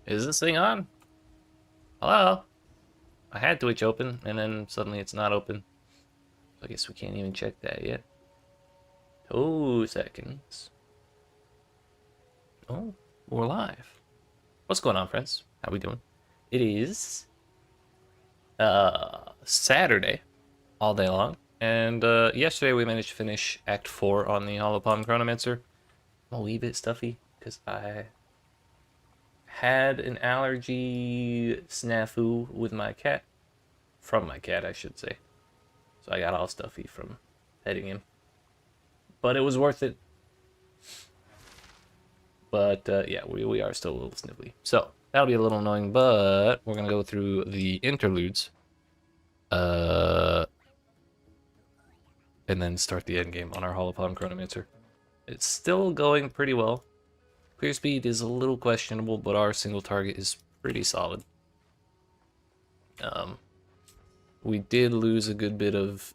Is this thing on? Hello? I had Twitch open, and then suddenly it's not open. So I guess we can't even check that yet. 2 seconds. Oh, we're live. What's going on, friends? How we doing? It is Saturday, all day long. And yesterday we managed to finish Act 4 on the Holopalm Chronomancer. I'm a wee bit stuffy, because I had an allergy snafu with my cat. From my cat, I should say. So I got all stuffy from petting him. But it was worth it. But yeah, we are still a little sniffly. So that'll be a little annoying, but we're going to go through the interludes. And then start the endgame on our Holopalm Chronomancer. It's still going pretty well. Clear speed is a little questionable, but our single target is pretty solid. We did lose a good bit of,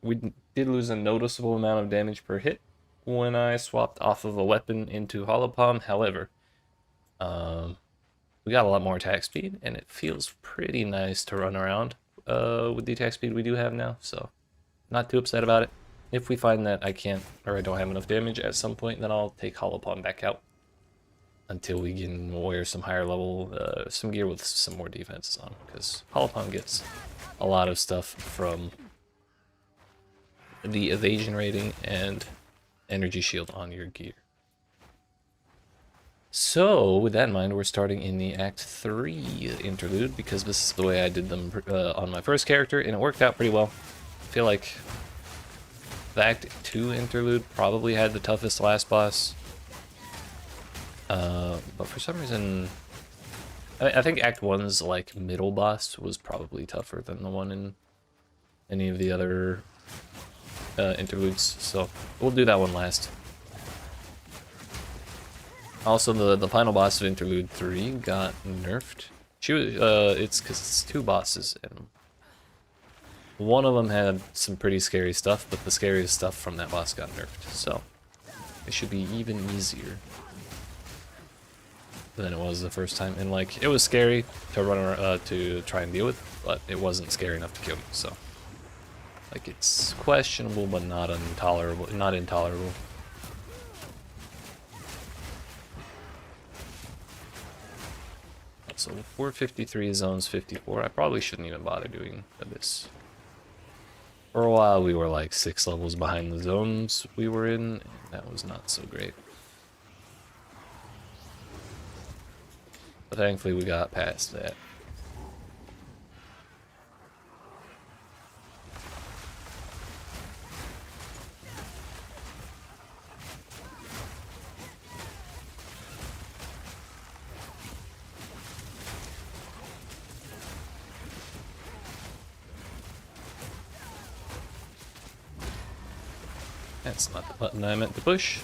we did lose a noticeable amount of damage per hit when I swapped off of a weapon into Holopalm. However, we got a lot more attack speed, and it feels pretty nice to run around with the attack speed we do have now, so not too upset about it. If we find that I can't, or I don't have enough damage at some point, then I'll take Holopalm back out until we can wear some higher level, some gear with some more defenses on, because Holopalm gets a lot of stuff from the evasion rating and energy shield on your gear. So, with that in mind, we're starting in the Act 3 interlude, because this is the way I did them on my first character, and it worked out pretty well. I feel like the Act 2 interlude probably had the toughest last boss. But for some reason, I think Act 1's like middle boss was probably tougher than the one in any of the other interludes, so we'll do that one last. Also, the final boss of Interlude 3 got nerfed. She was, it's because it's 2 bosses, and one of them had some pretty scary stuff, but the scariest stuff from that boss got nerfed, so it should be even easier than it was the first time. And like, it was scary to run around, to try and deal with, but it wasn't scary enough to kill me, so like, it's questionable, but not intolerable. Not intolerable. So 453 zones 54. I probably shouldn't even bother doing this. For a while, we were like 6 levels behind the zones we were in, and that was not so great. But thankfully, we got past that. That's not the button I meant to push.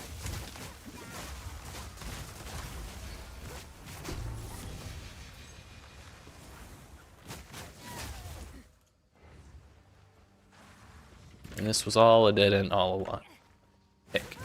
And this was all a dead end all along. Heck.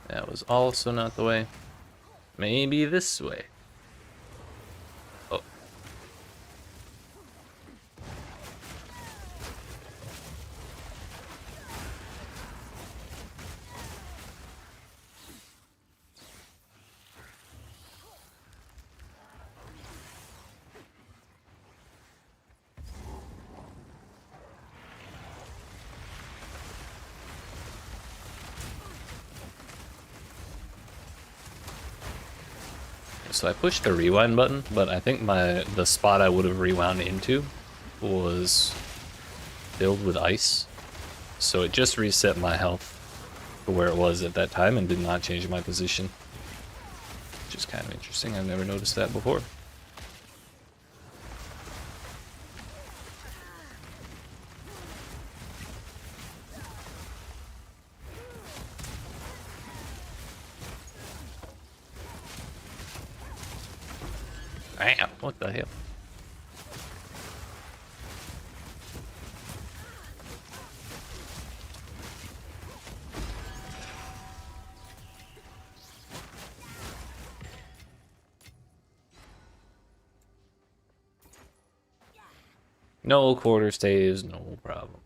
That was also not the way. Maybe this way. Oh. So I pushed the rewind button, but I think the spot I would have rewound into was filled with ice. So it just reset my health to where it was at that time and did not change my position. Which is kind of interesting. I've never noticed that before. Bam! What the hell? No quarter stays, no problem.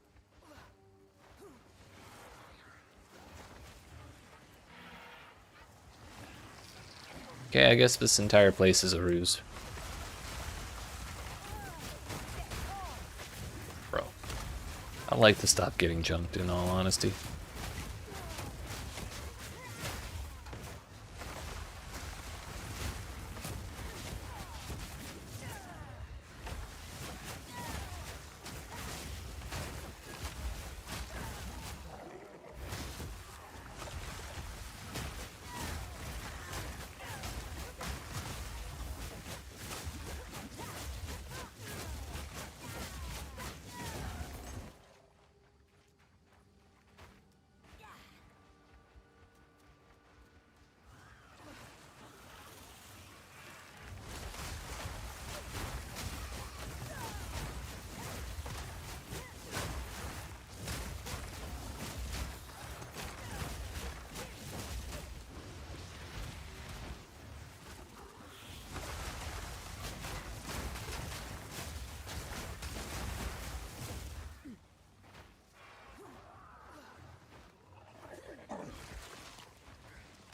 Okay, I guess this entire place is a ruse. Bro. I'd like to stop getting junked, in all honesty.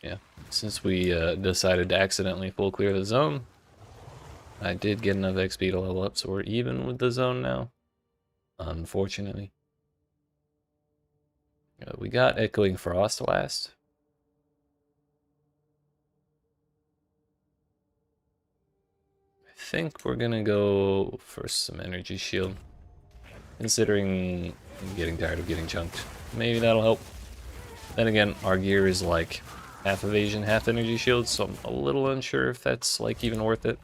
Yeah, since we decided to accidentally full clear the zone, I did get enough XP to level up, so we're even with the zone now. Unfortunately. We got Echoing Frost last. I think we're gonna go for some energy shield. Considering I'm getting tired of getting chunked. Maybe that'll help. Then again, our gear is like half evasion, half energy shield, so I'm a little unsure if that's like even worth it.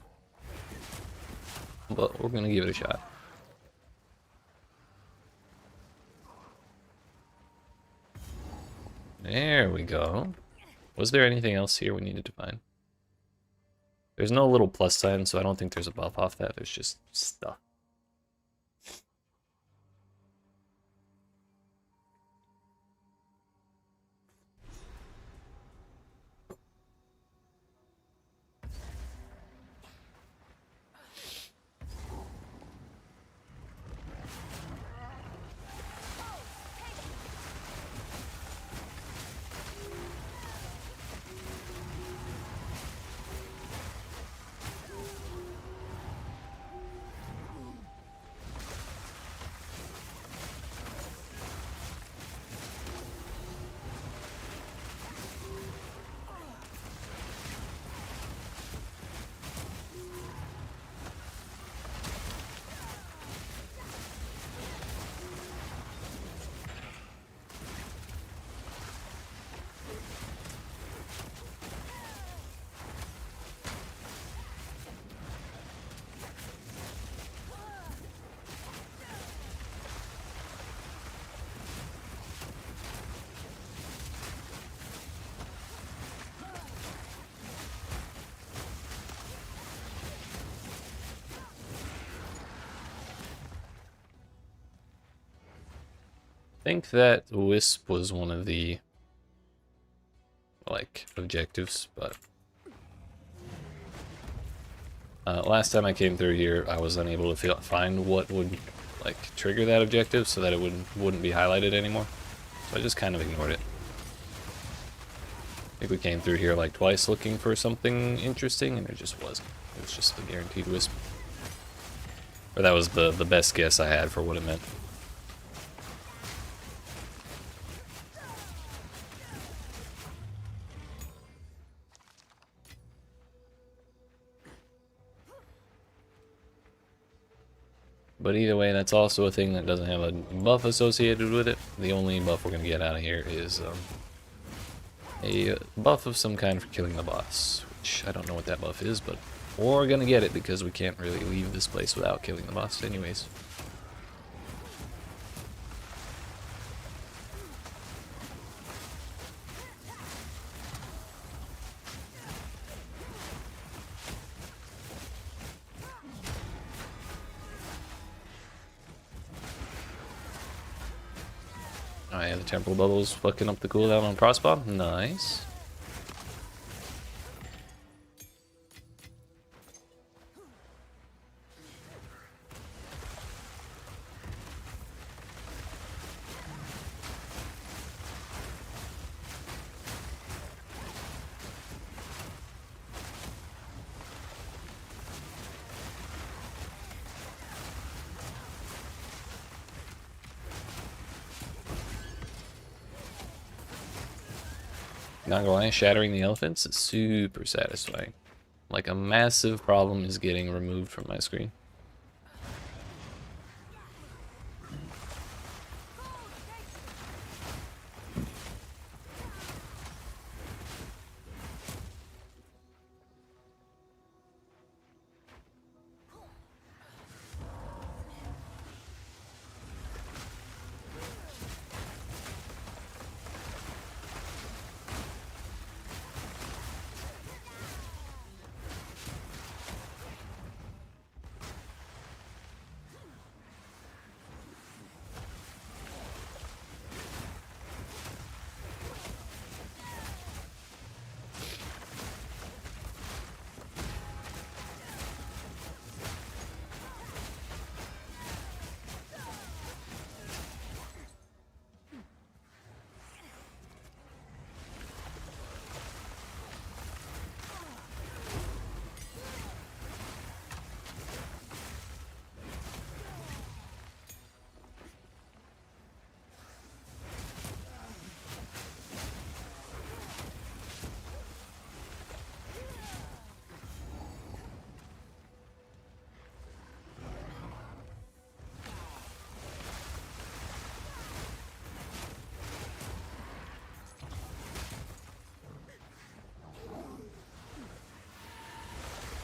But we're gonna give it a shot. There we go. Was there anything else here we needed to find? There's no little plus sign, so I don't think there's a buff off that. There's just stuff. I think that Wisp was one of the like objectives, but last time I came through here, I was unable to find what would like trigger that objective, so that it wouldn't be highlighted anymore. So I just kind of ignored it. I think we came through here like twice looking for something interesting, and there just wasn't. It was just the guaranteed Wisp. Or that was the best guess I had for what it meant. But either way, that's also a thing that doesn't have a buff associated with it. The only buff we're going to get out of here is a buff of some kind for killing the boss. Which, I don't know what that buff is, but we're going to get it because we can't really leave this place without killing the boss anyways. Oh yeah, the temporal bubble's fucking up the cooldown on Crossbow. Nice. Not gonna lie, shattering the elephants is super satisfying. Like a massive problem is getting removed from my screen.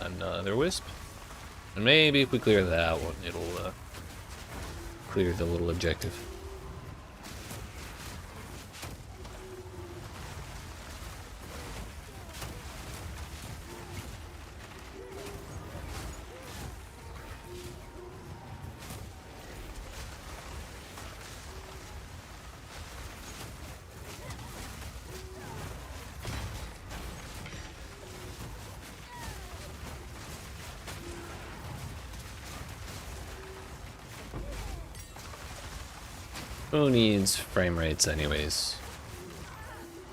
Another wisp. And maybe if we clear that one, it'll clear the little objective. Who needs frame rates anyways?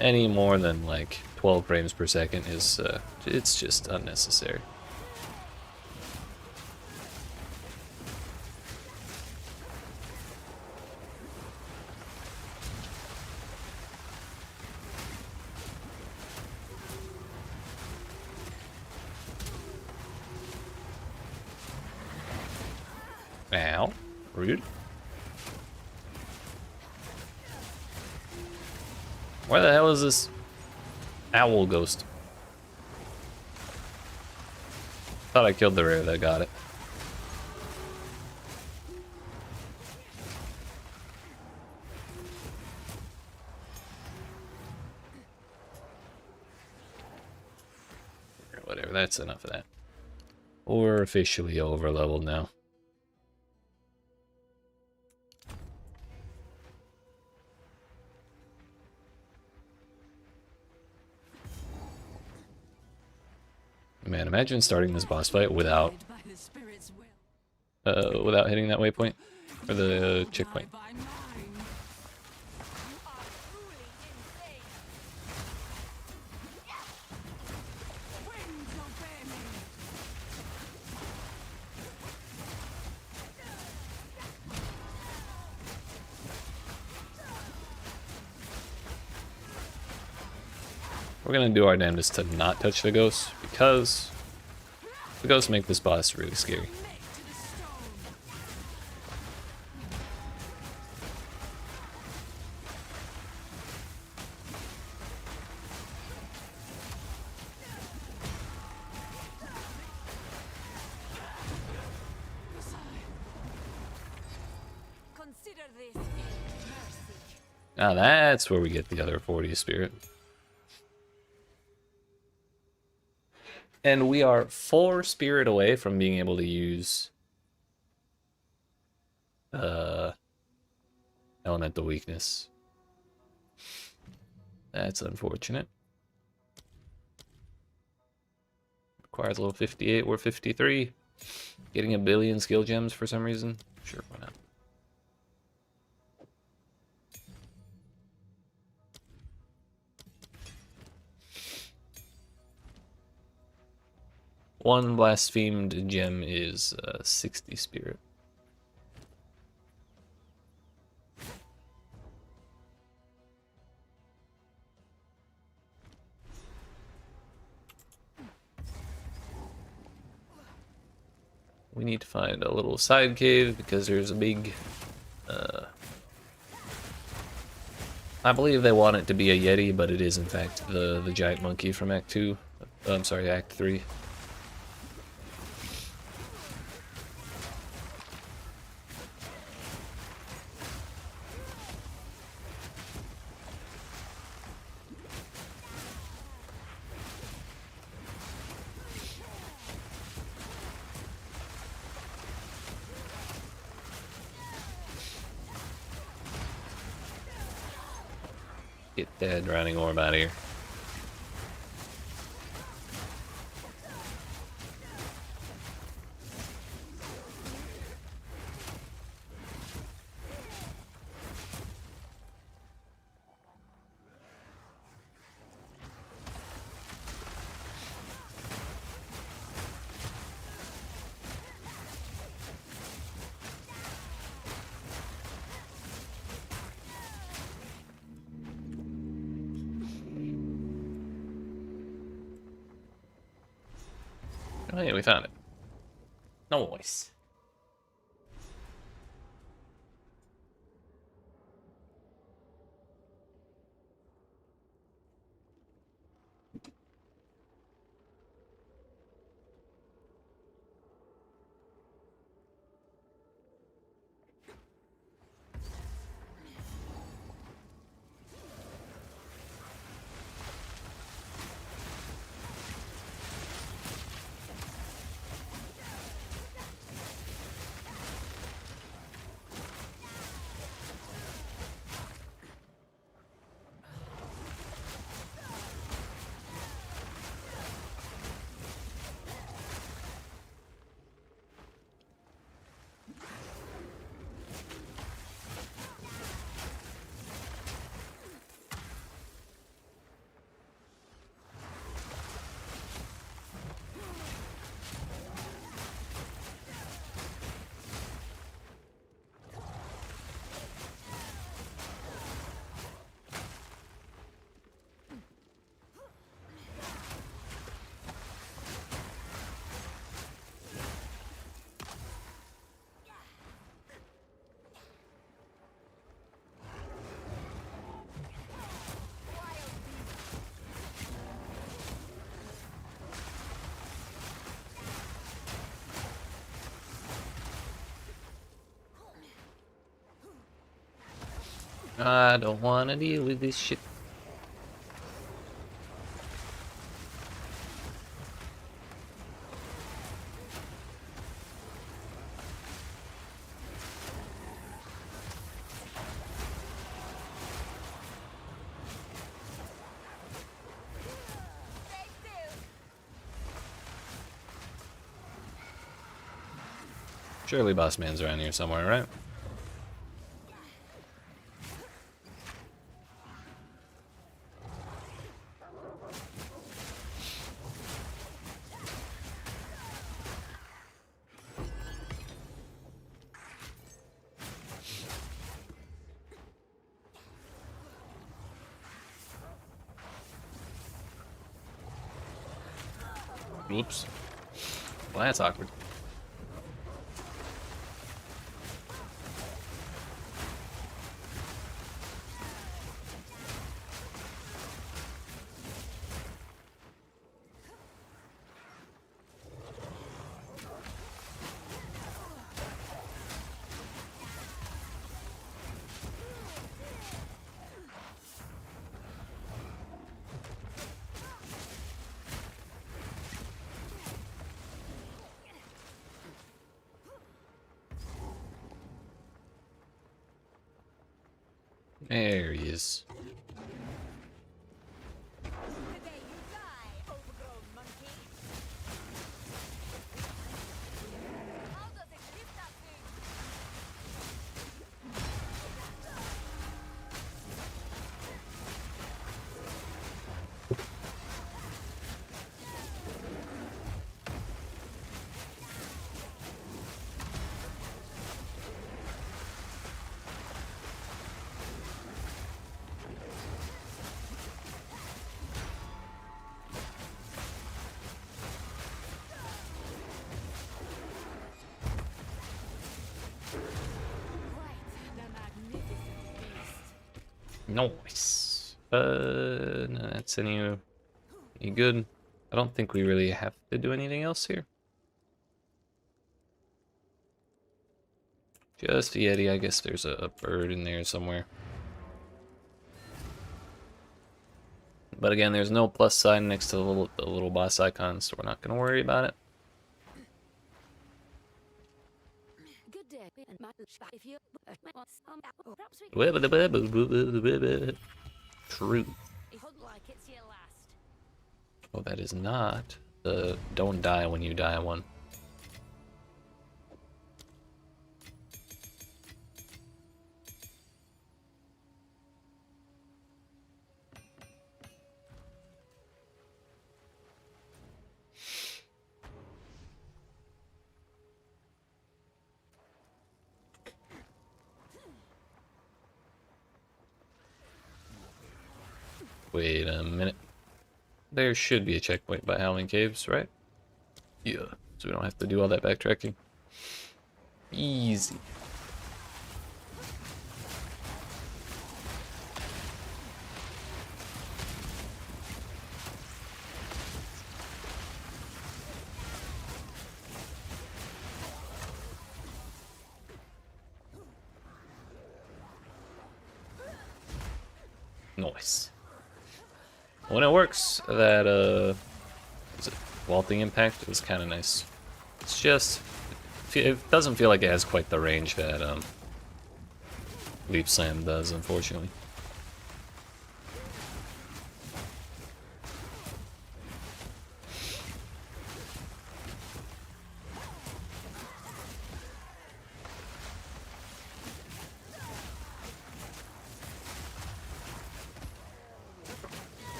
Any more than like 12 frames per second is, it's just unnecessary. Ow, rude. Where the hell is this owl ghost? Thought I killed the rare that got it. Whatever, that's enough of that. We're officially over leveled now. Man, imagine starting this boss fight without hitting that waypoint or the checkpoint. We're gonna do our damnedest to not touch the ghosts, because the ghosts make this boss really scary. Now that's where we get the other 40 spirit. And we are 4 spirit away from being able to use elemental weakness. That's unfortunate. Requires level 58 or 53. Getting a billion skill gems for some reason. Sure, why not? One blasphemed gem is 60 spirit. We need to find a little side cave because there's a big... I believe they want it to be a Yeti, but it is in fact the giant monkey from Act 2. I'm sorry, Act 3. Get that drowning orb out of here. Oh yeah, we found it. Nice. I don't want to deal with this shit. Surely boss man's around here somewhere, right? Whoops. Well, that's awkward. There he is. Nice. No, that's any good? I don't think we really have to do anything else here. Just Yeti. I guess there's a bird in there somewhere. But again, there's no plus sign next to the little boss icon, so we're not going to worry about it. True. Oh, that is not the don't die when you die one. Wait a minute. There should be a checkpoint by Howling Caves, right? Yeah, so we don't have to do all that backtracking. Easy. Nice. When it works, that is it vaulting impact? It was kind of nice. It's just it doesn't feel like it has quite the range that Leap Slam does, unfortunately.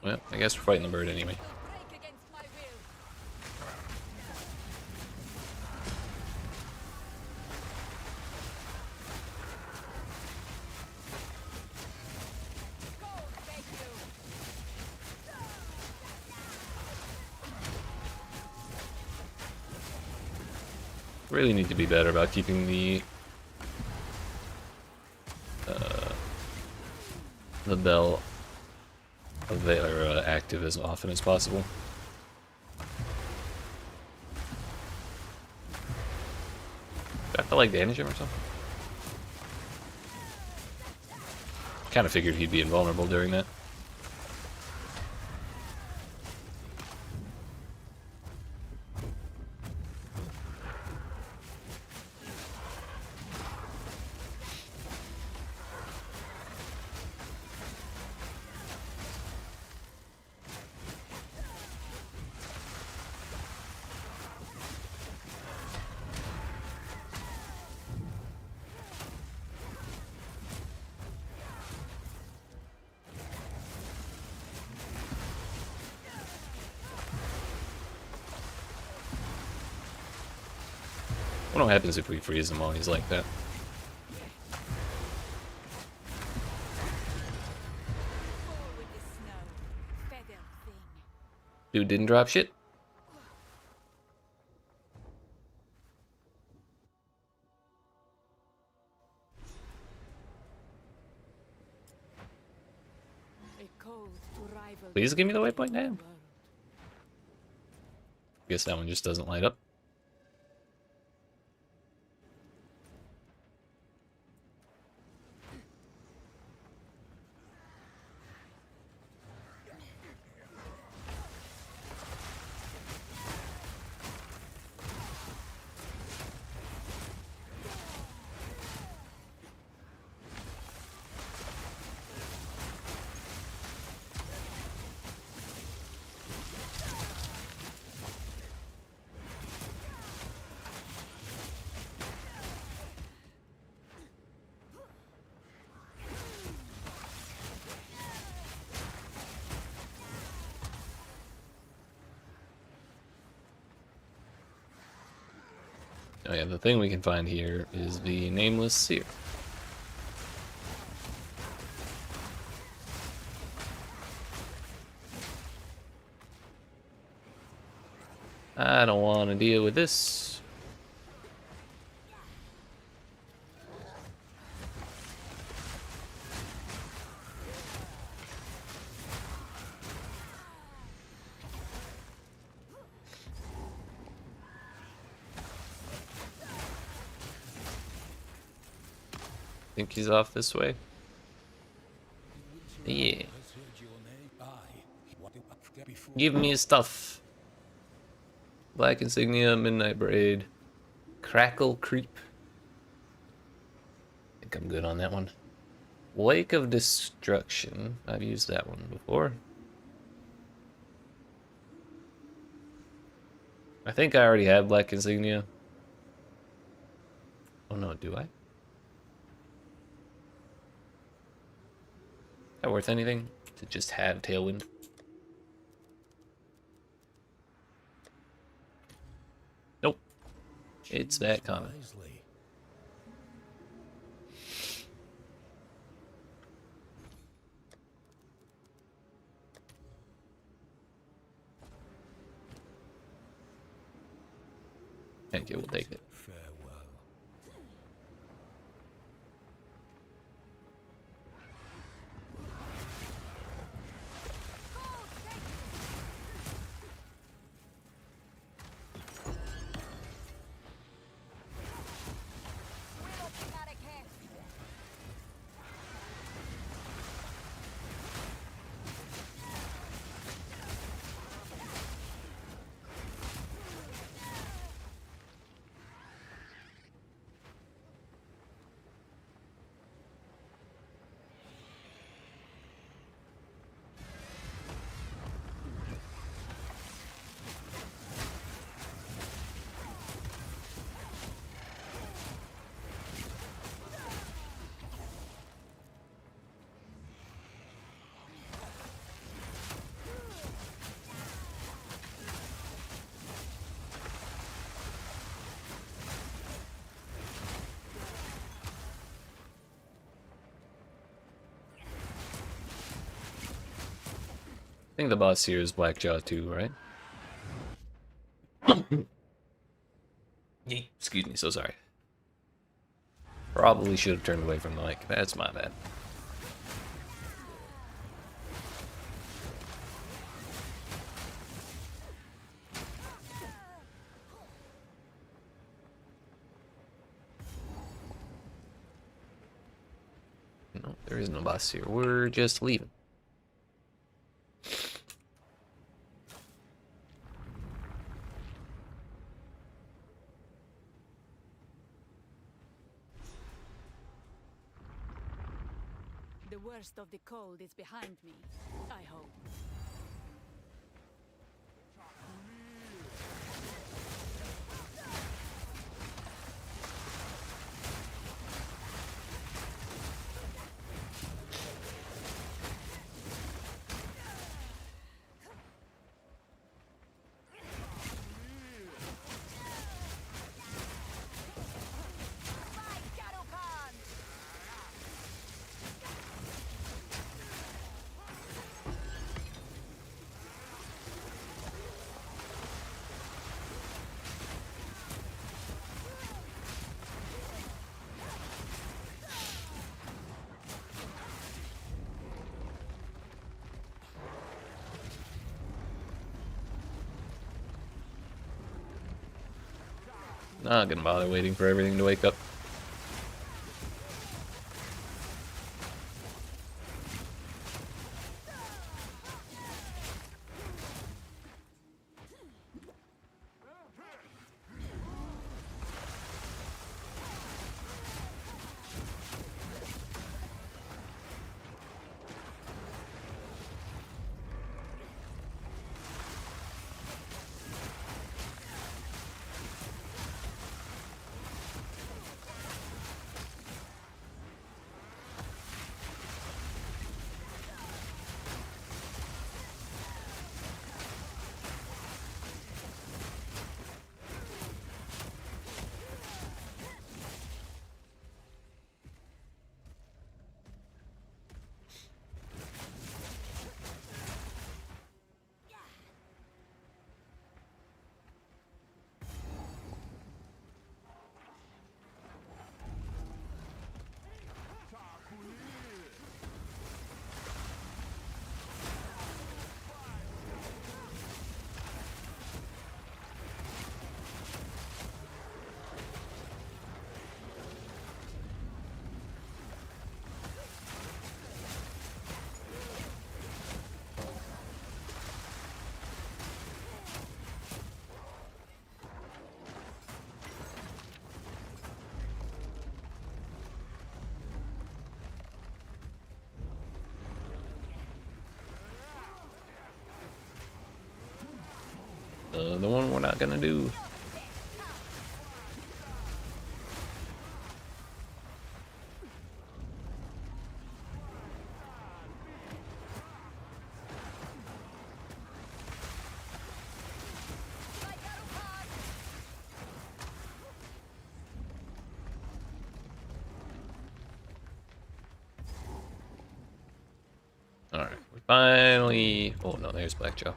Well, I guess we're fighting the bird anyway. Really need to be better about keeping the bell active as often as possible. I felt like damage him or something. Kind of figured he'd be invulnerable during that. What happens if we freeze him while he's like that? Dude didn't drop shit. Please give me the waypoint now. Guess that one just doesn't light up. Oh yeah, the thing we can find here is the Nameless Seer. I don't want to deal with this. Think he's off this way. Yeah. Give me his stuff. Black Insignia, Midnight Braid, Crackle Creep. I think I'm good on that one. Wake of Destruction. I've used that one before. I think I already have Black Insignia. Oh no, do I? Is that worth anything? To just have Tailwind? Nope. It's that common. Thank you, we'll take it. I think the boss here is Blackjaw too, right? Excuse me, so sorry. Probably should have turned away from the mic. That's my bad. No, there is no boss here. We're just leaving. The worst of the cold is behind me, I hope. Not gonna bother waiting for everything to wake up. The one we're not gonna do. Alright, we finally... Oh no, there's Black Joe.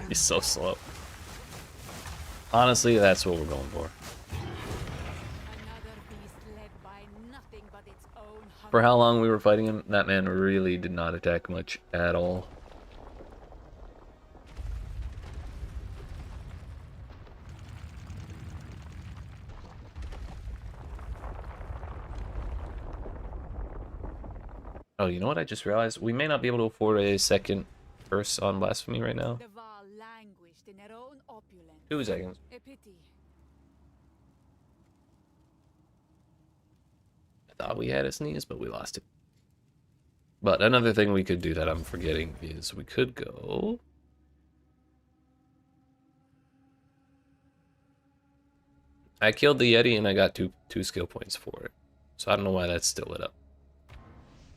He's so slow. Honestly, that's what we're going for. Another beast led by nothing but its own For how hunger. long we were fighting him, that man really did not attack much at all. Oh, you know what I just realized? We may not be able to afford a second curse on Blasphemy right now. The Val languished in their own opulence. 2 seconds. A pity. I thought we had a sneeze, but we lost it. But another thing we could do that I'm forgetting is we could go... I killed the Yeti and I got two skill points for it. So I don't know why that's still lit up.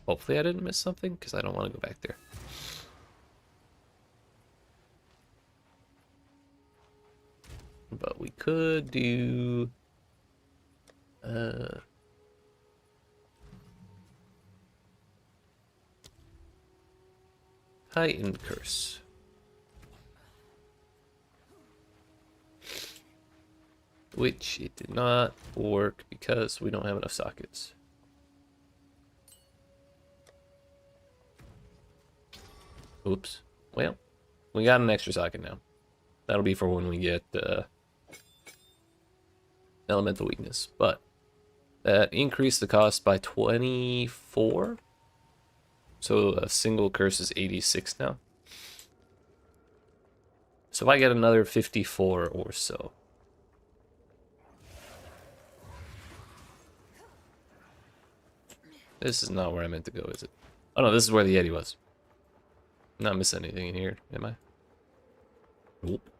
Hopefully I didn't miss something, because I don't want to go back there. But we could do... Heightened Curse. Which it did not work because we don't have enough sockets. Oops. Well, we got an extra socket now. That'll be for when we get elemental weakness. But that increased the cost by 24. So a single curse is 86 now. So if I get another 54 or so. This is not where I meant to go, is it? Oh no, this is where the Yeti was. Not missing anything in here, am I? Nope.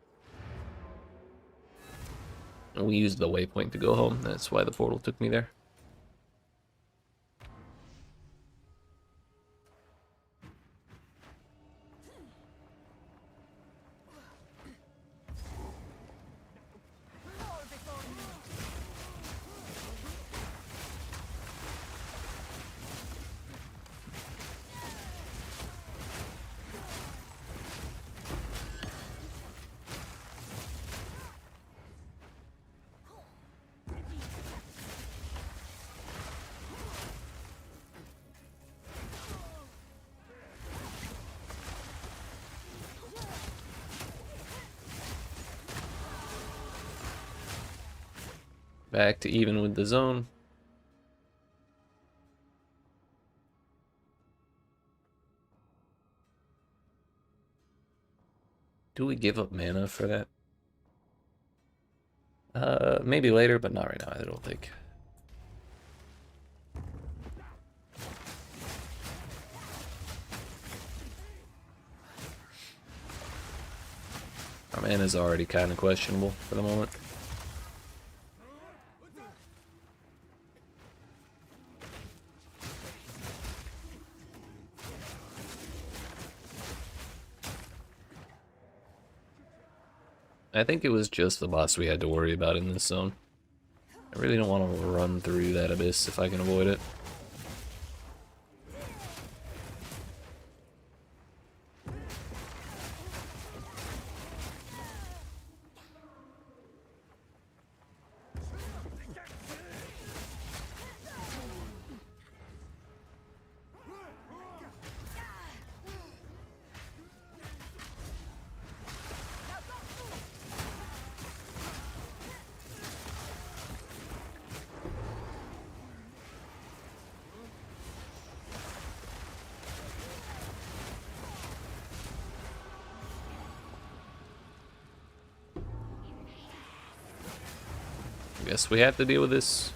We used the waypoint to go home. That's why the portal took me there. Back to even with the zone. Do we give up mana for that? Maybe later, but not right now, I don't think. Our mana is already kind of questionable for the moment. I think it was just the boss we had to worry about in this zone. I really don't want to run through that abyss if I can avoid it. guess we have to deal with this.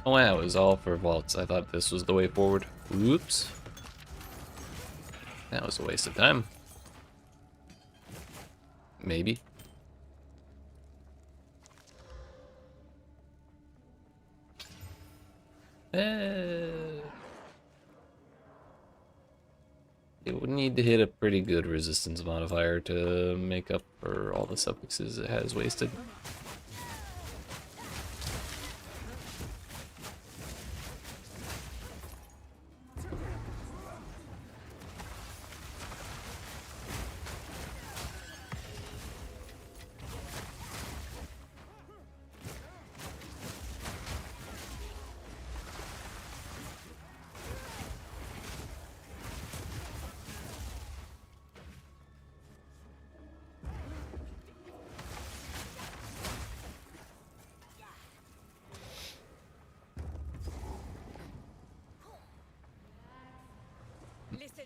Oh wow, it was all for vaults. I thought this was the way forward. Oops. That was a waste of time. Maybe. It would need to hit a pretty good resistance modifier to make up for all the suffixes it has wasted.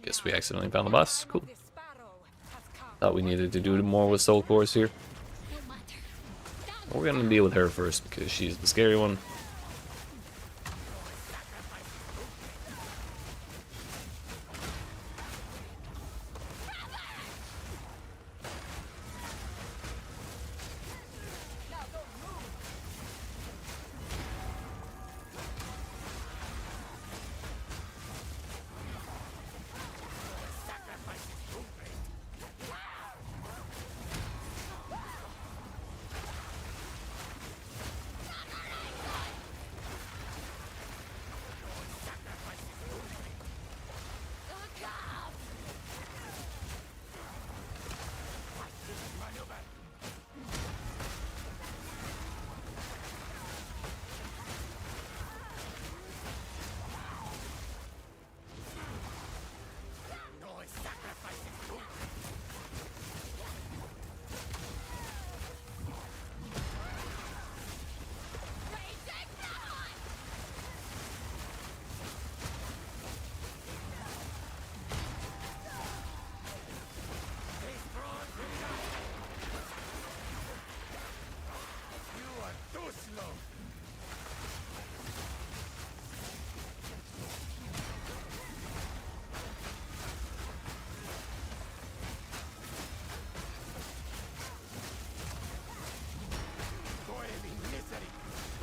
Guess we accidentally found the boss. Cool. Thought we needed to do more with Soul Cores here. We're gonna deal with her first because she's the scary one.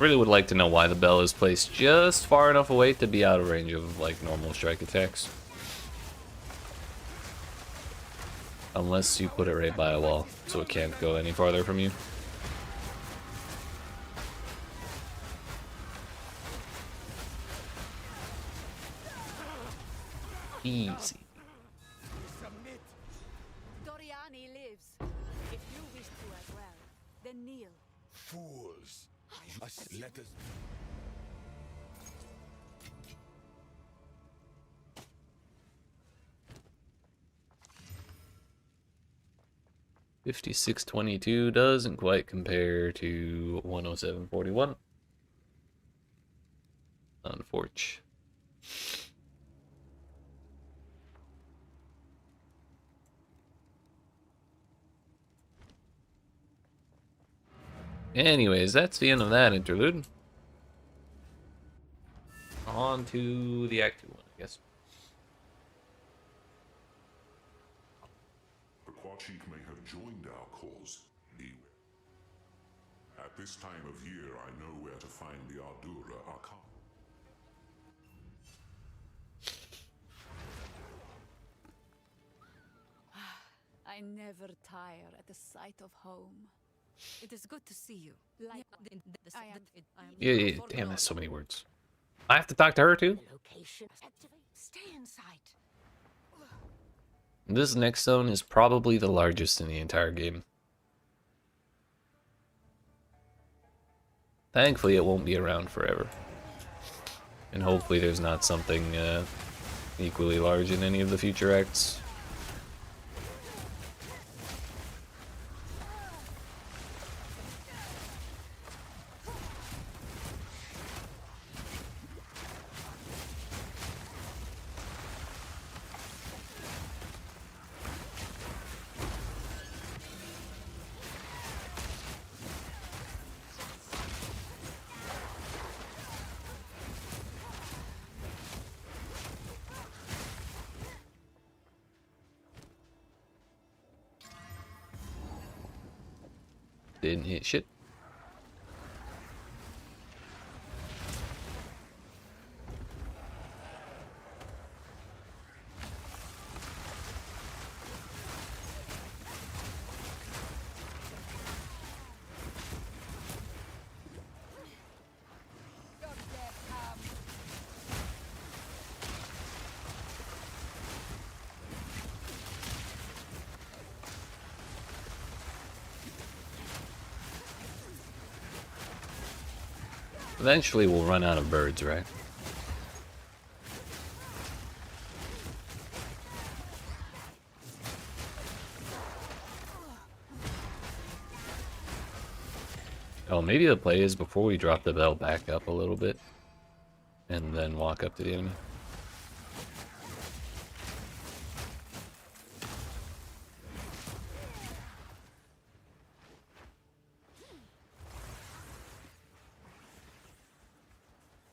Really would like to know why the bell is placed just far enough away to be out of range of like normal strike attacks. Unless you put it right by a wall, so it can't go any farther from you. Easy. Doriani lives. If you wish to as well, then kneel. Fools! Let us. $56.22 doesn't quite compare to $107.41. Unfortunate. Anyways, that's the end of that interlude. On to the Act 2 one, I guess. The Quachik may have joined our cause. At this time of year, I know where to find the Ardura Arkan. I never tire at the sight of home. It is good to see you. Like Yeah, damn, that's so many words. I have to talk to her too? Location. Activate. Stay in sight. This next zone is probably the largest in the entire game. Thankfully, it won't be around forever. And hopefully there's not something equally large in any of the future acts. Didn't hit shit. Eventually we'll run out of birds, right? Oh, maybe the play is before we drop the bell back up a little bit and then walk up to the enemy.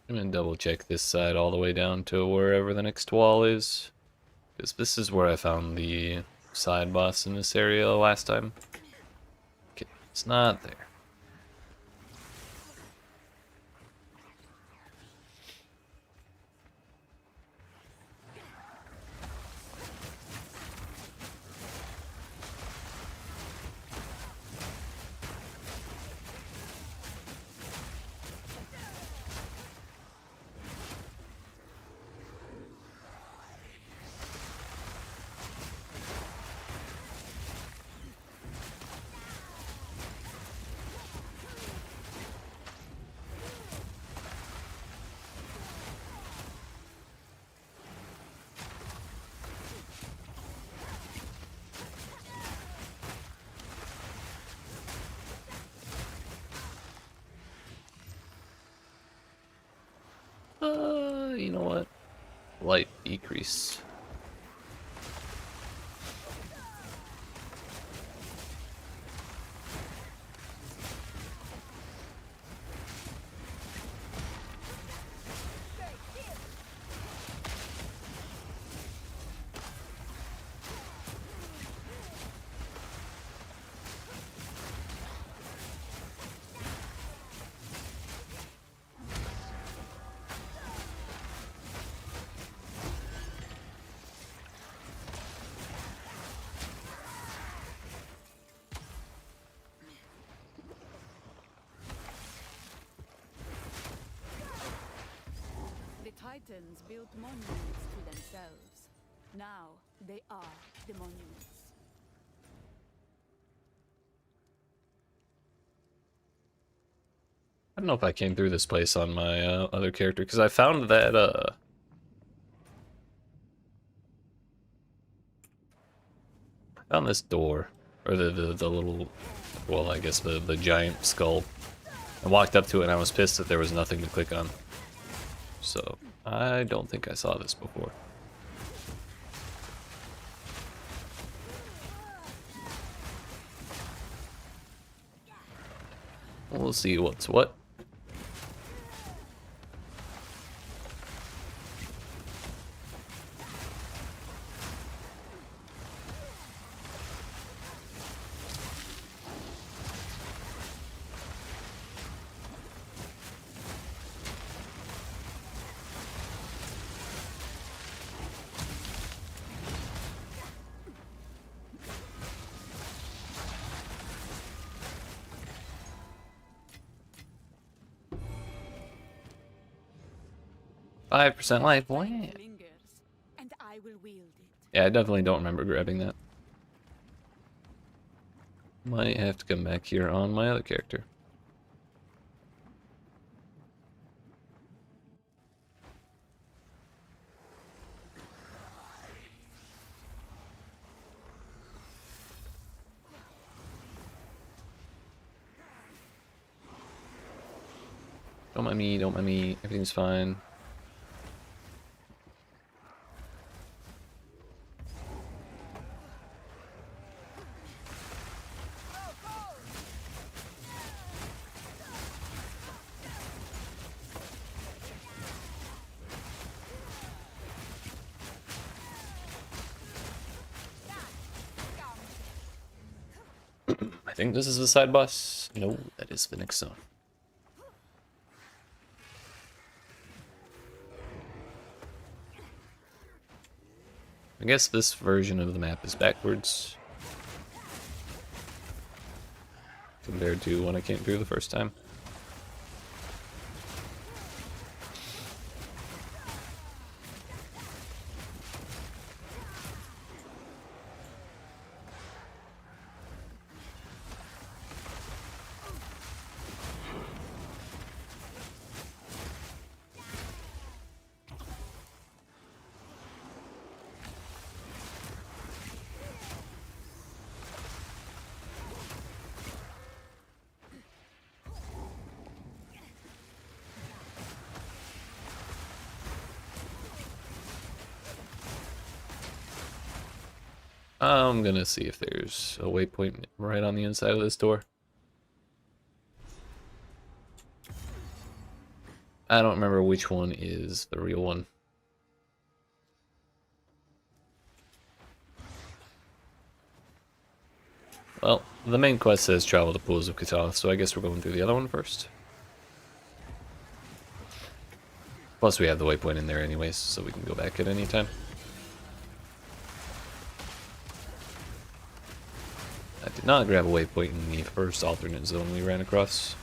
I'm gonna double check this side all the way down to wherever the next wall is, because this is where I found the side boss in this area last time. Okay, it's not there. You know what? Light decrease. Titans built monuments to themselves. Now they are the monuments. I don't know if I came through this place on my other character, because I found that I found this door, or the little, well, I guess the giant skull. I walked up to it and I was pissed that there was nothing to click on. So I don't think I saw this before. We'll see what's what. Five % life. Wow. Lingers, and I will wield it. Yeah, I definitely don't remember grabbing that. Might have to come back here on my other character. Don't mind me, don't mind me. Everything's fine. I think this is the side boss. No, that is the next zone. I guess this version of the map is backwards compared to when I came through the first time. I'm gonna see if there's a waypoint right on the inside of this door. I don't remember which one is the real one. Well, the main quest says travel to Pools of Katath, so I guess we're going through the other one first. Plus we have the waypoint in there anyways, so we can go back at any time. I did not grab a waypoint in the first alternate zone we ran across.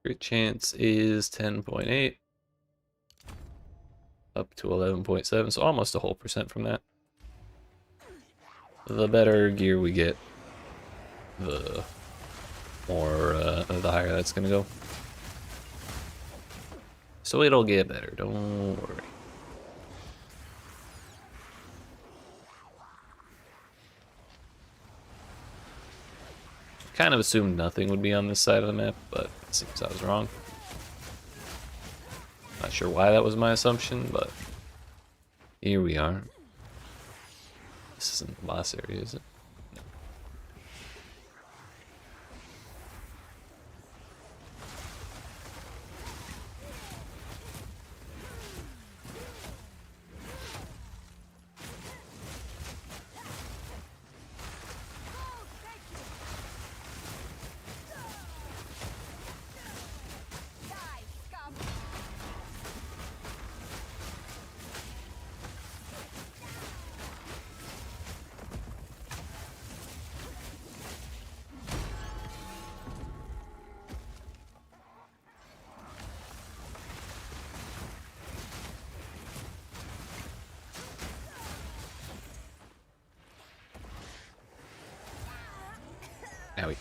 Crit chance is 10.8 up to 11.7, so almost a whole % from that. The better gear we get, the more, the higher that's gonna go. So it'll get better, don't worry. Kind of assumed nothing would be on this side of the map, but it seems I was wrong. Not sure why that was my assumption, but here we are. This isn't the boss area, is it? No. Owie.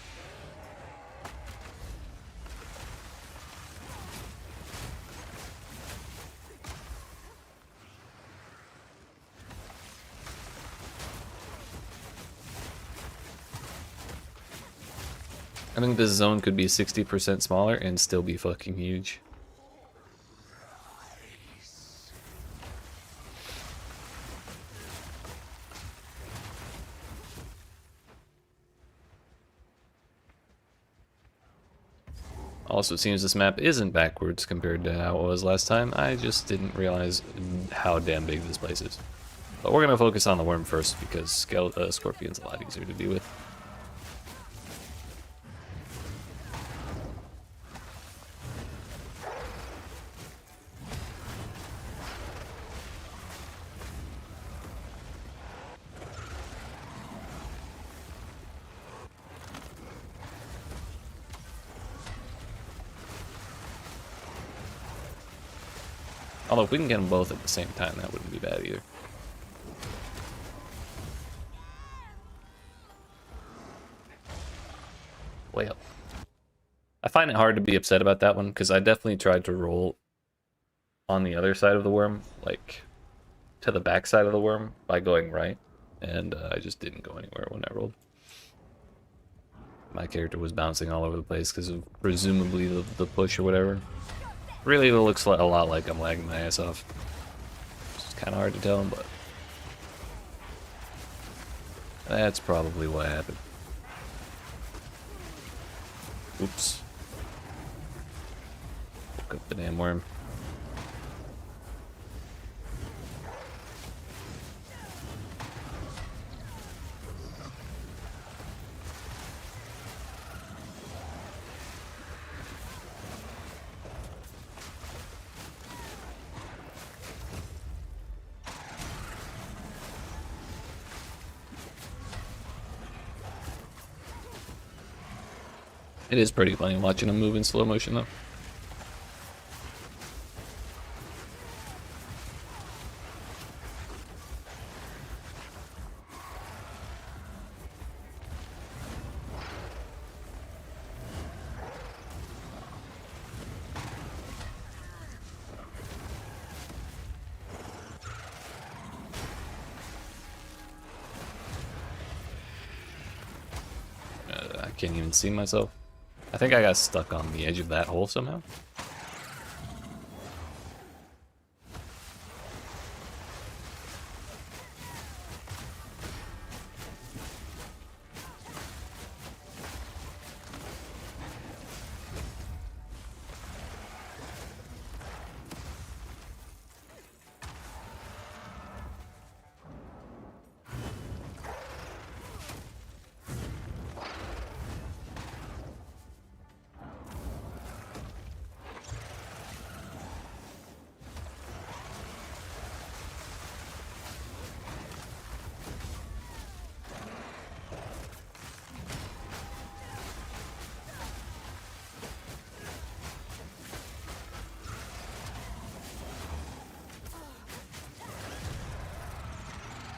I think this zone could be 60% smaller and still be fucking huge. Also, it seems this map isn't backwards compared to how it was last time. I just didn't realize how damn big this place is. But we're gonna focus on the worm first because Scorpion's a lot easier to deal with. Although if we can get them both at the same time, that wouldn't be bad either. Way up. I find it hard to be upset about that one because I definitely tried to roll on the other side of the worm, like to the back side of the worm by going right, and I just didn't go anywhere when I rolled. My character was bouncing all over the place because of presumably the push or whatever. Really, it looks a lot like I'm lagging my ass off. It's kind of hard to tell, but that's probably what happened. Oops. Woke up the damn worm. It is pretty funny watching him move in slow motion, though. I can't even see myself. I think I got stuck on the edge of that hole somehow.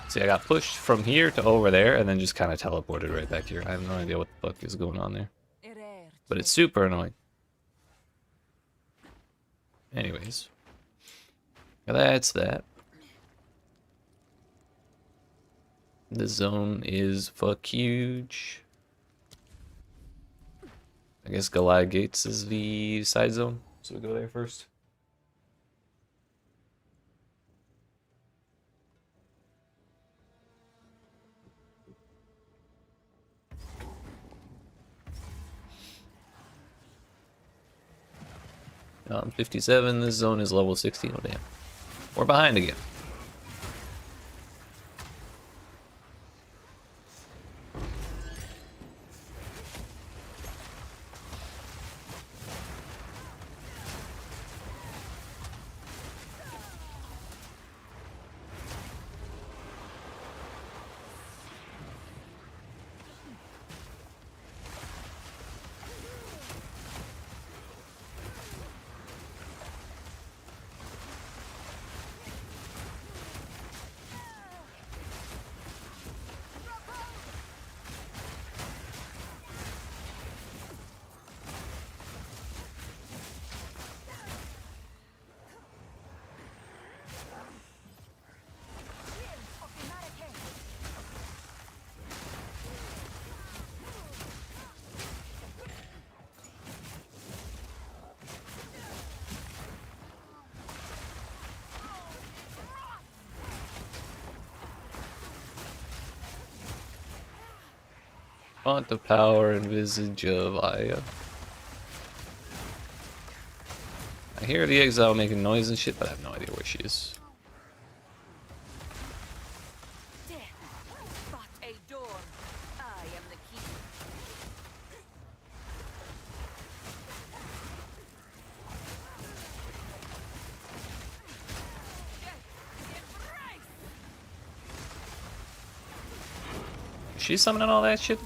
See, I got pushed from here to over there and then just kind of teleported right back here. I have no idea what the fuck is going on there. But it's super annoying. Anyways. That's that. The zone is fuck huge. I guess Goliath Gates is the side zone, so we go there first. I'm 57, this zone is level 60, oh damn. We're behind again. Font of power and visage of Aya. I hear the Exile making noise and shit, but I have no idea where she is. Death, but a door. I am the key. Is she summoning all that shit?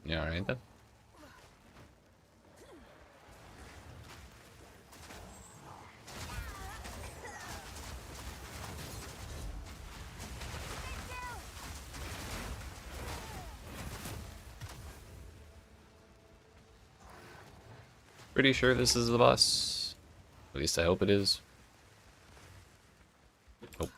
Yeah, alright then. Pretty sure this is the boss. At least I hope it is. Nope.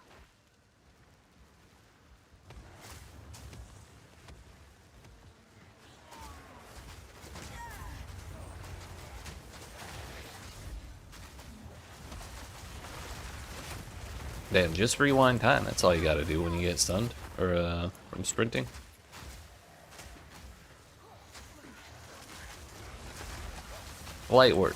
Damn, just rewind time. That's all you gotta do when you get stunned or from sprinting. Light work.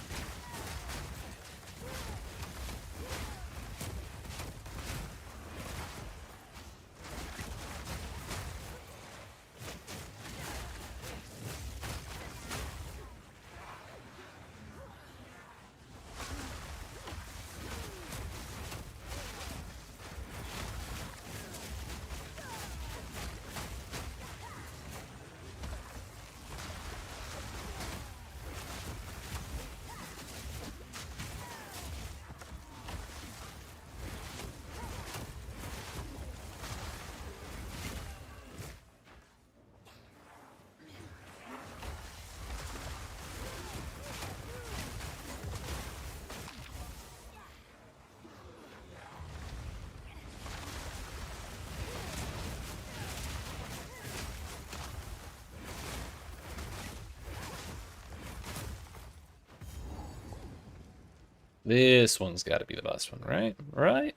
This one's got to be the last one, right? Right?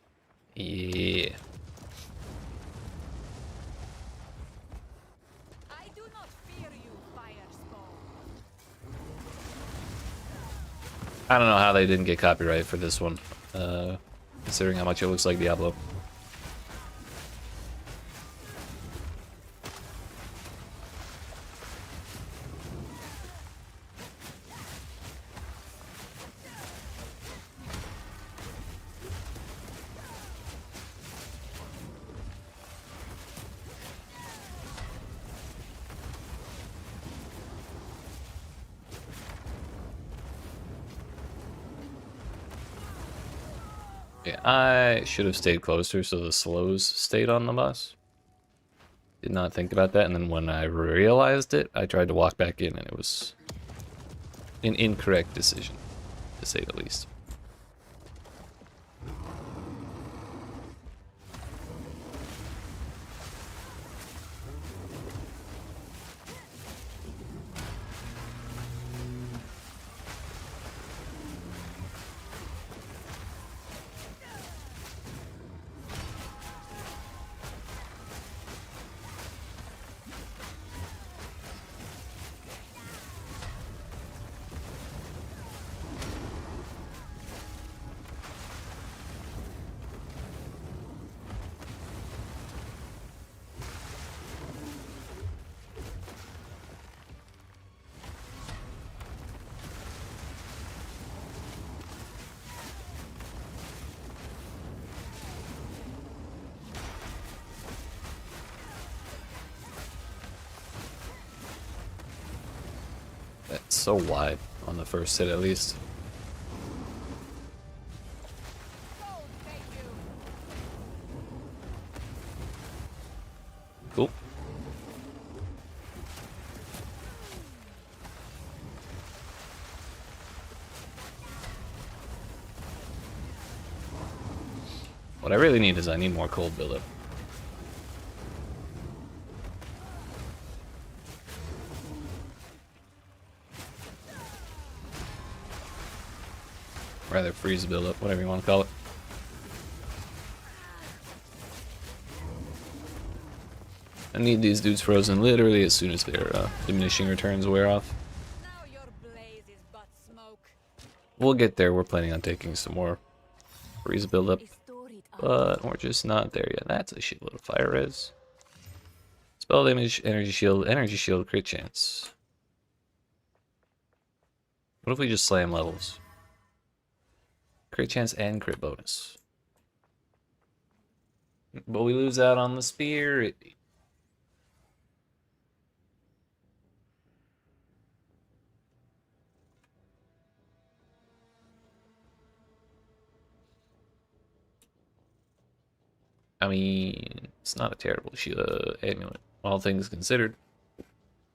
Yeah. I do not fear you, Firespawn. I don't know how they didn't get copyright for this one, considering how much it looks like Diablo. Yeah, I should have stayed closer so the slows stayed on the bus. Did not think about that, and then when I realized it, I tried to walk back in and it was an incorrect decision, to say the least. That's so wide on the first hit, at least. Cool. What I really need is I need more cold buildup. Rather freeze buildup, whatever you want to call it. I need these dudes frozen literally as soon as their diminishing returns wear off. Now your blaze is but smoke. We'll get there. We're planning on taking some more freeze buildup, but we're just not there yet. That's a shitload of fire res. Spell damage, energy shield, crit chance. What if we just slam levels? Crit chance and crit bonus. But we lose out on the spear. I mean, it's not a terrible amulet, all things considered.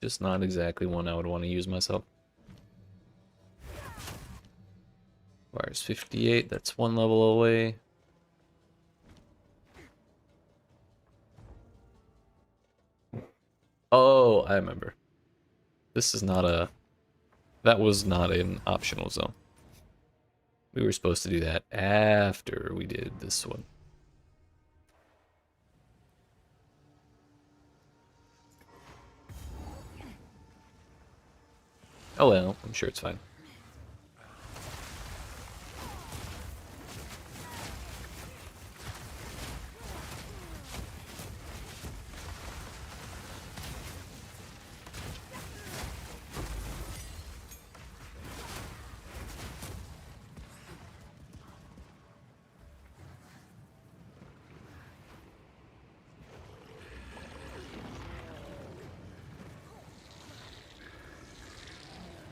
Just not exactly one I would want to use myself. Requires 58, that's one level away. Oh, I remember. This is not a... That was not an optional zone. We were supposed to do that after we did this one. Oh well, I'm sure it's fine.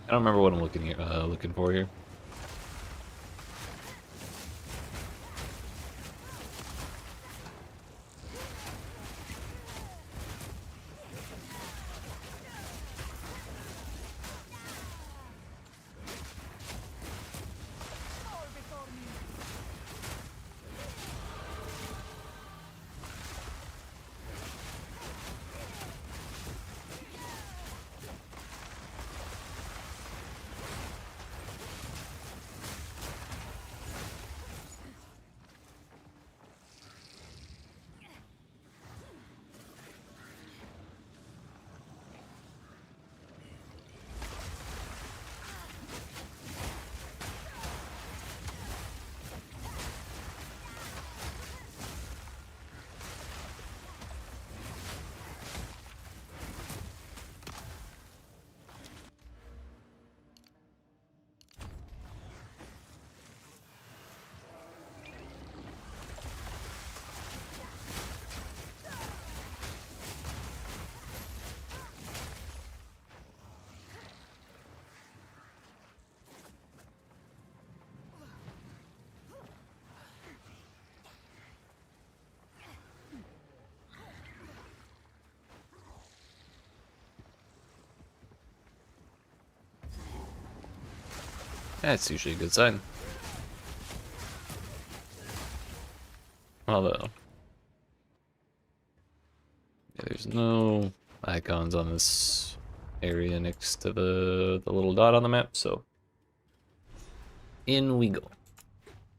I don't remember what I'm looking for here. That's usually a good sign. Although, yeah, there's no icons on this area next to the little dot on the map, so in we go.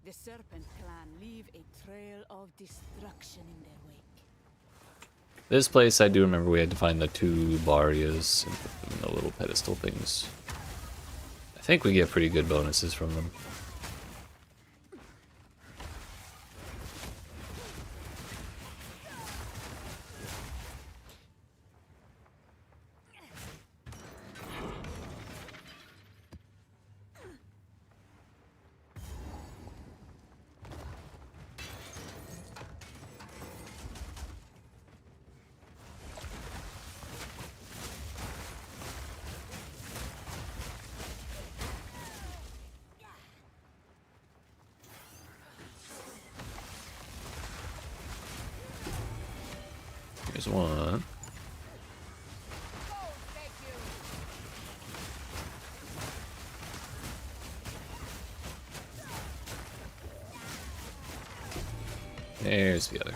The Serpent Clan leave a trail of destruction in their wake. This place, I do remember we had to find the 2 Barias and put them in the little pedestal things. I think we get pretty good bonuses from them. Here's one. There's the other.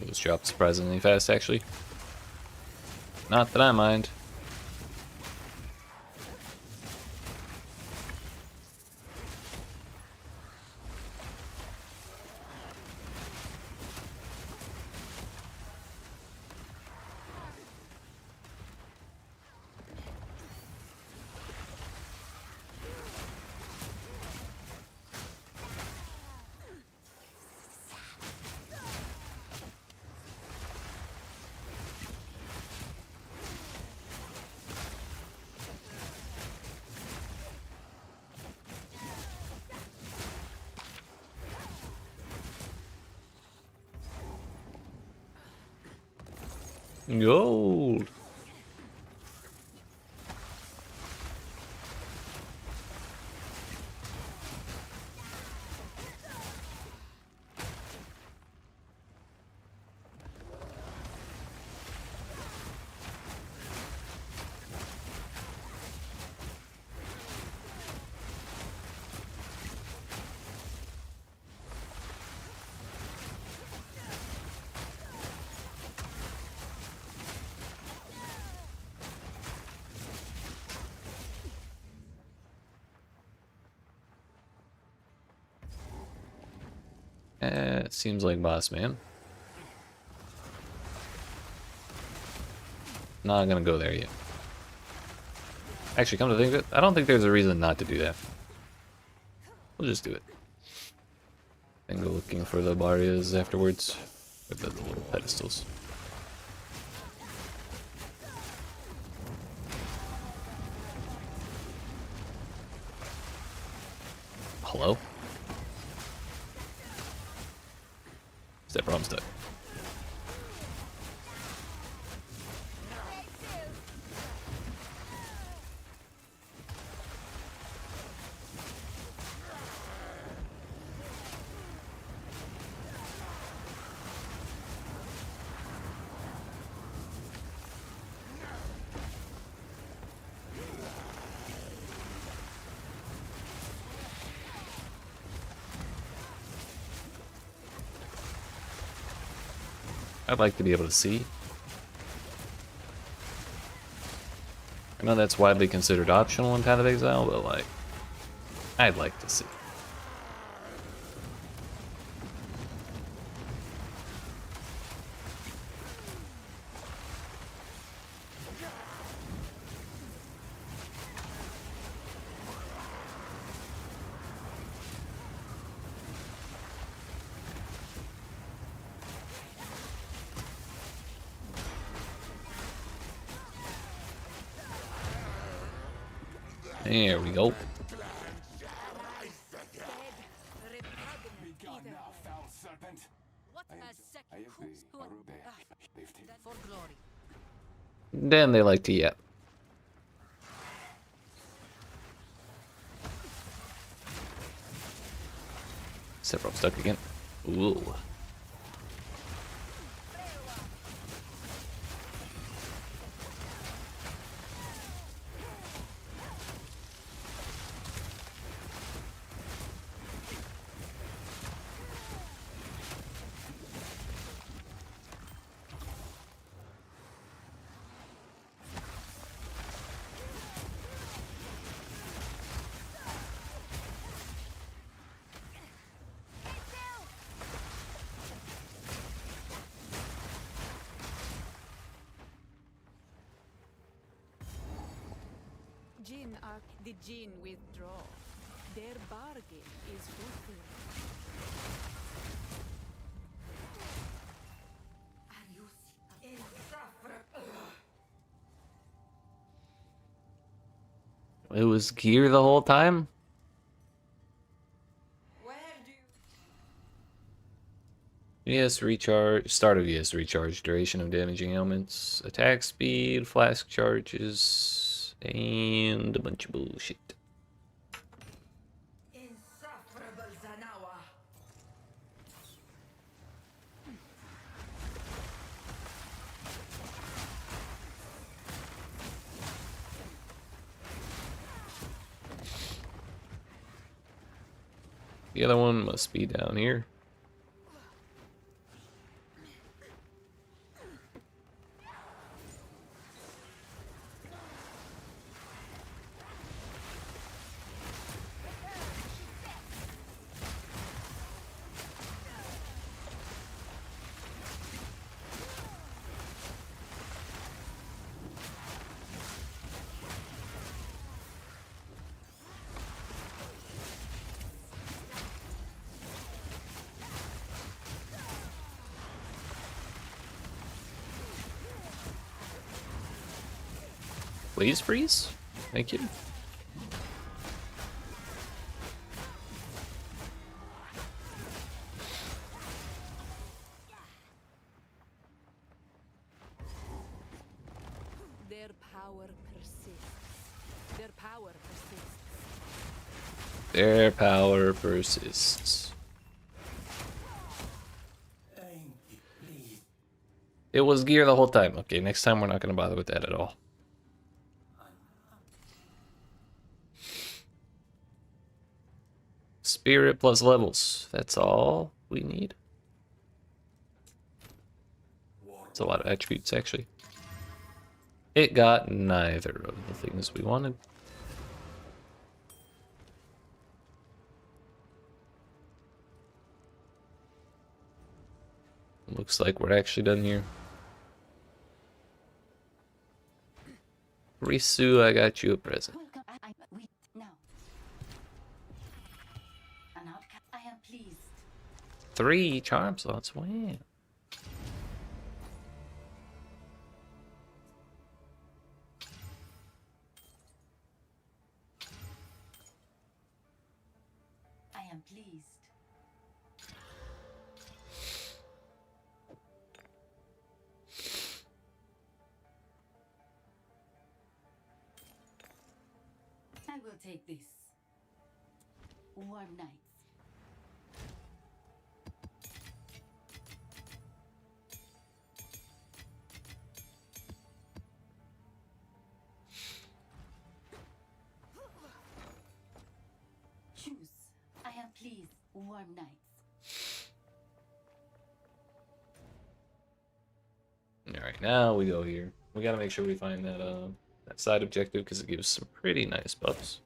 Those drop surprisingly fast, actually. Not that I mind. Gold. It seems like boss man. Not gonna go there yet. Actually, come to think of it, I don't think there's a reason not to do that. We'll just do it. And go looking for the Barias afterwards. With the little pedestals. Hello? Step where I'm stuck. I'd like to be able to see. I know that's widely considered optional in Path of Exile, but like, I'd like to see. There we go. Then they like to yap. Except for I'm stuck again. Ooh. The Jinn withdraw. Their bargain is fulfilled. It was gear the whole time? Yes, recharge. Start of yes, recharge. Duration of damaging elements. Attack speed, flask charges, and a bunch of bullshit. Insufferable Zanawa. The other one must be down here. Please freeze. Thank you. Their power persists. Their power persists. Their power persists. It was gear the whole time. Okay, next time we're not going to bother with that at all. Spirit plus levels. That's all we need. It's a lot of attributes, actually. It got neither of the things we wanted. Looks like we're actually done here. Risu, I got you a present. Welcome. Wait, now. An outcast. I am pleased. 3 charm slots. Wow. I am pleased. I will take this. Warm nights. Choose. I am pleased. Warm nights. Alright, now we go here. We gotta make sure we find that side objective because it gives some pretty nice buffs.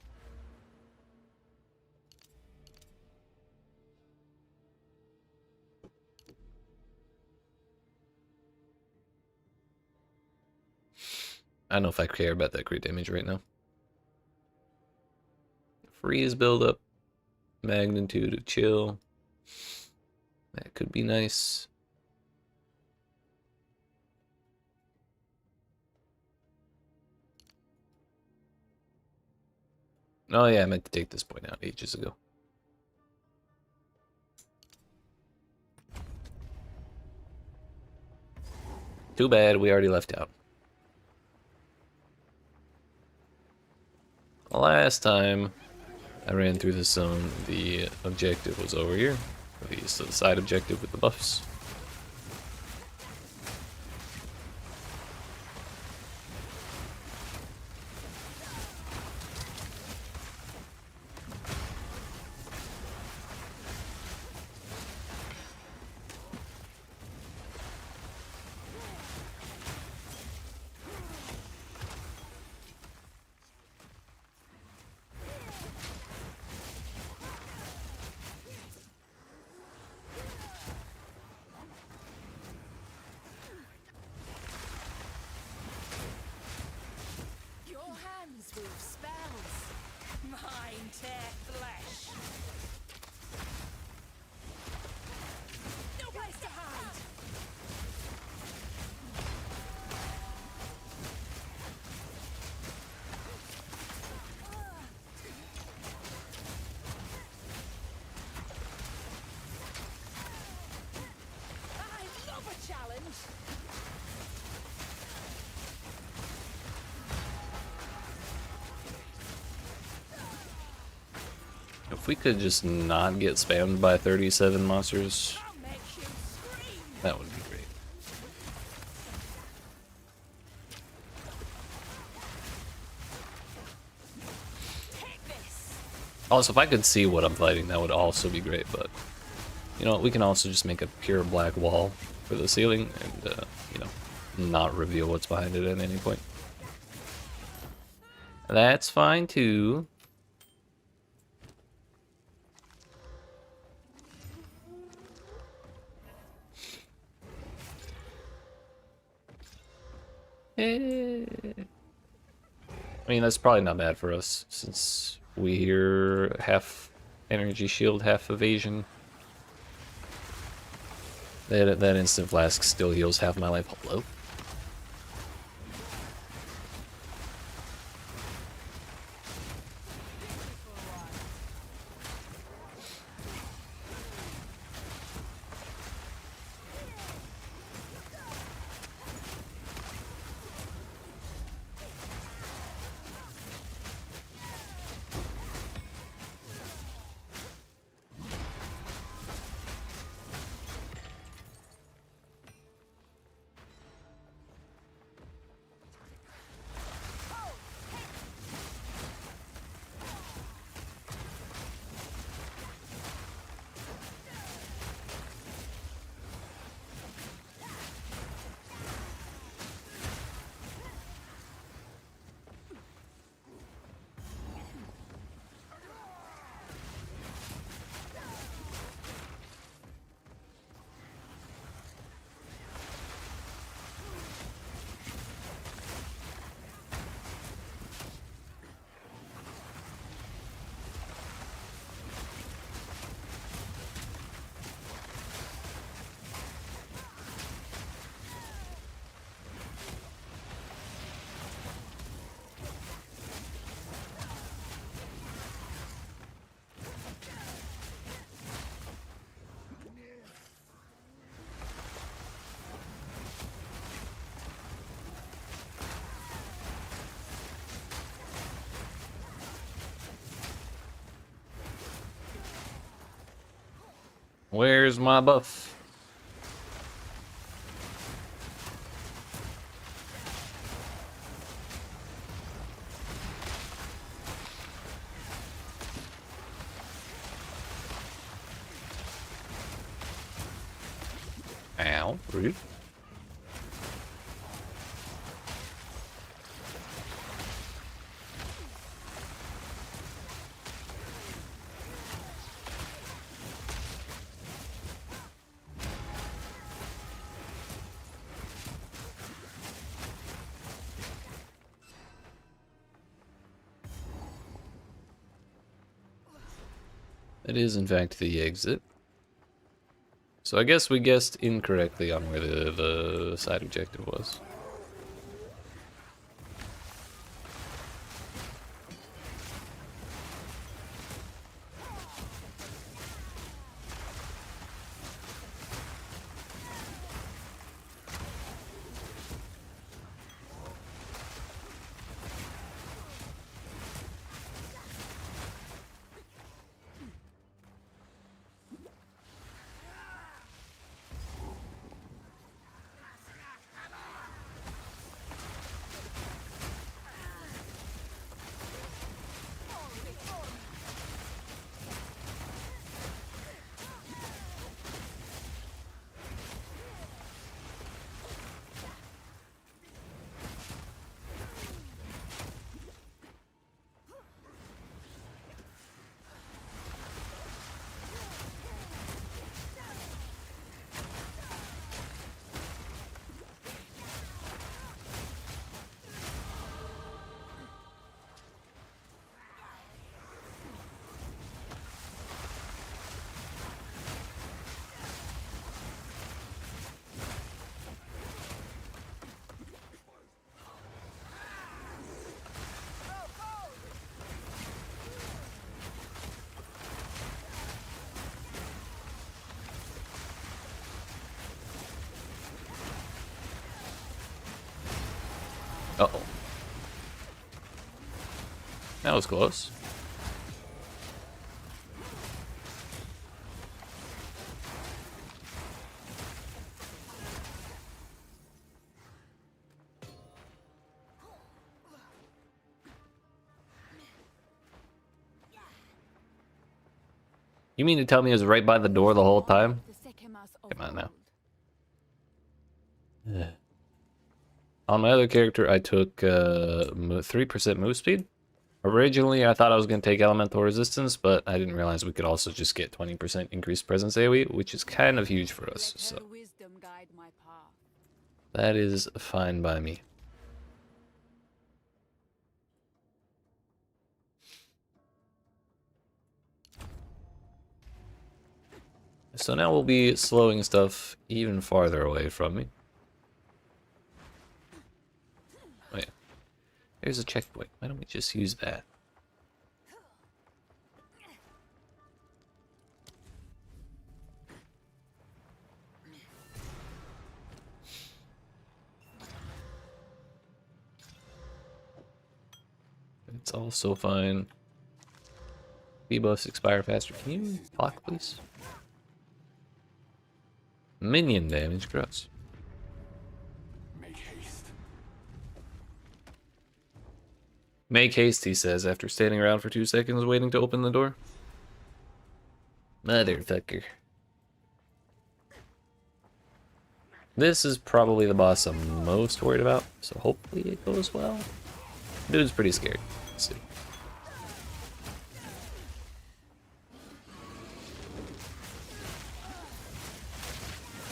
I don't know if I care about that crit damage right now. Freeze buildup, magnitude of chill. That could be nice. Oh yeah, I meant to take this point out ages ago. Too bad, we already left out. Last time I ran through the zone, the objective was over here. At least the side objective with the buffs. tear flesh. No place to hide. I love a challenge. If we could just not get spammed by 37 monsters, I'll make you scream. that would be great. Take this. Also, if I could see what I'm fighting, that would also be great, but you know what, we can also just make a pure black wall for the ceiling and, you know, not reveal what's behind it at any point. That's fine too. I mean, that's probably not bad for us, since we hear half energy shield, half evasion. That instant flask still heals half my life. Hello? Where's my buff? Ow, rude. It is, in fact, the exit. So I guess we guessed incorrectly on where the side objective was. That was close. You mean to tell me it was right by the door the whole time? Come on now. Yeah. On my other character, I took 3% move speed. Originally, I thought I was going to take elemental resistance, but I didn't realize we could also just get 20% increased presence AoE, which is kind of huge for us. So that is fine by me. So now we'll be slowing stuff even farther away from me. Oh yeah. There's a checkpoint. Why don't we just use that? It's also fine. Debuffs expire faster. Can you block, please? Minion damage, gross. Make haste. Make haste, he says, after standing around for 2 seconds waiting to open the door. Motherfucker. This is probably the boss I'm most worried about, so hopefully it goes well. Dude's pretty scared. Let's see.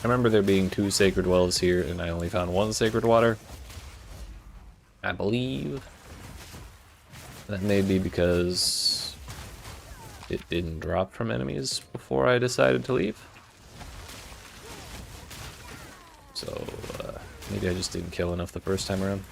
I remember there being 2 sacred wells here, and I only found 1 sacred water. I believe that may be because it didn't drop from enemies before I decided to leave. So maybe I just didn't kill enough the first time around.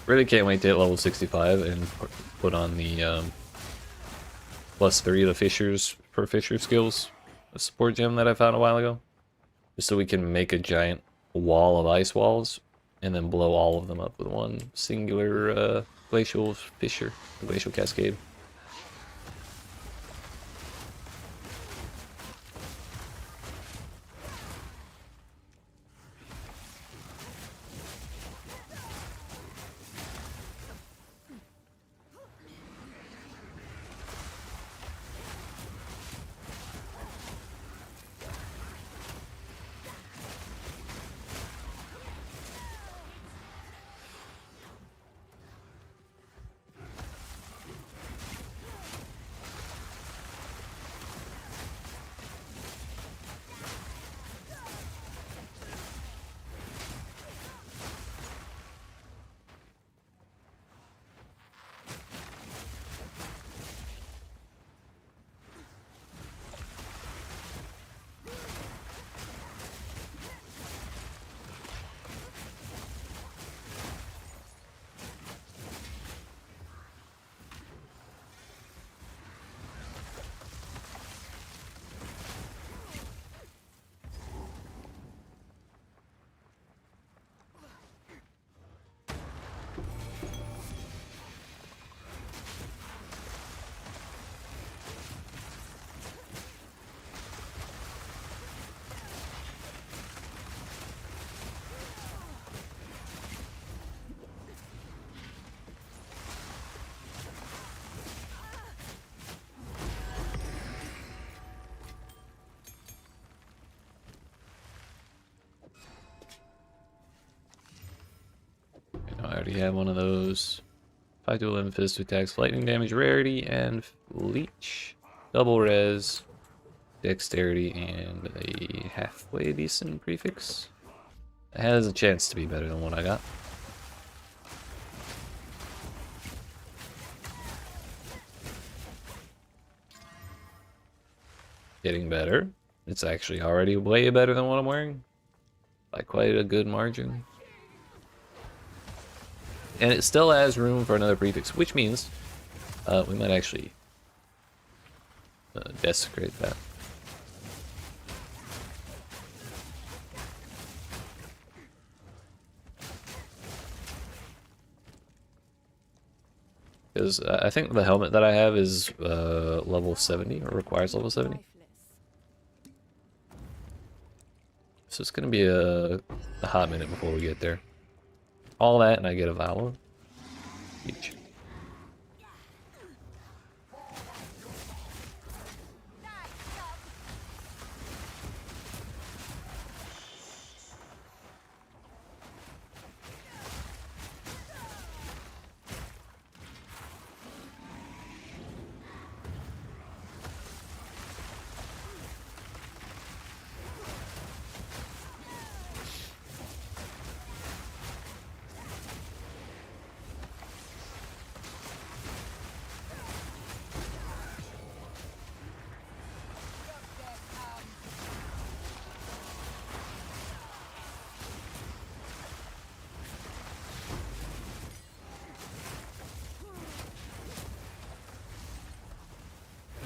Really can't wait to hit level 65 and put on the +3 the Fishers per Fisher skills, a support gem that I found a while ago. Just so we can make a giant wall of ice walls and then blow all of them up with one singular glacial fissure, glacial cascade. I already have one of those. 5 to 11 fist attacks, lightning damage, rarity, and leech. Double res, dexterity, and a halfway decent prefix. It has a chance to be better than what I got. Getting better. It's actually already way better than what I'm wearing. By quite a good margin. And it still has room for another prefix, which means we might actually desecrate that. Because I think the helmet that I have is level 70, or requires level 70. So it's going to be a hot minute before we get there. All that, and I get a Valor. Huge.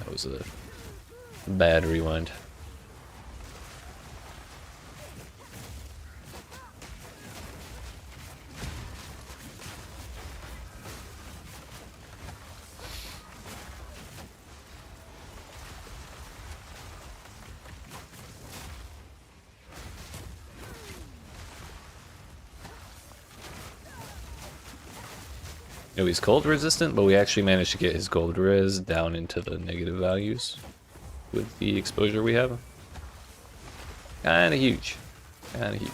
That was a bad rewind. No, he's cold resistant, but we actually managed to get his gold res down into the negative values with the exposure we have. Kinda huge. Kinda huge.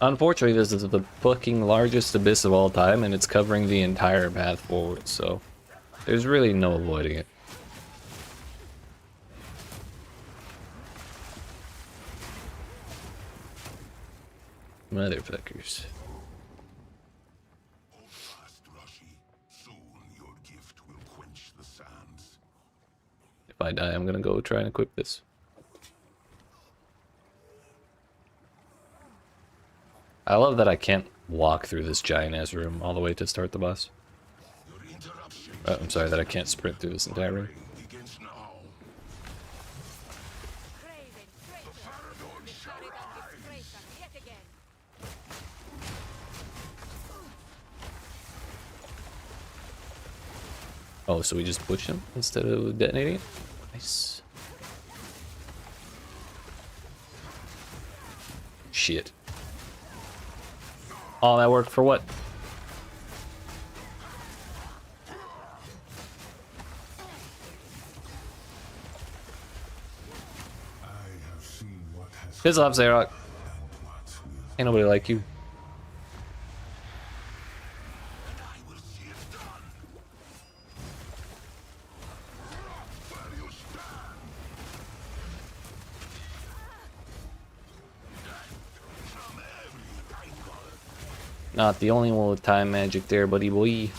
Unfortunately, this is the fucking largest abyss of all time, and it's covering the entire path forward, so there's really no avoiding it. Motherfuckers. Hold fast, Rashi. Soon your gift will quench the sands. If I die, I'm gonna go try and equip this. I love that I can't walk through this giant-ass room all the way to start the boss. Your interruption I'm sorry that I can't sprint through this entire room. begins now. Craven, traitor. Paradon The shall Paragon rise. disgrace us yet again. Oh, so we just push him instead of detonating it? Nice. Shit. All that work for what? I have seen what has Fizzle up, Xerox. and what will. Ain't nobody like you. And I will see it done. Where you stand. From every angle. Not the only one with time magic there, buddy boy.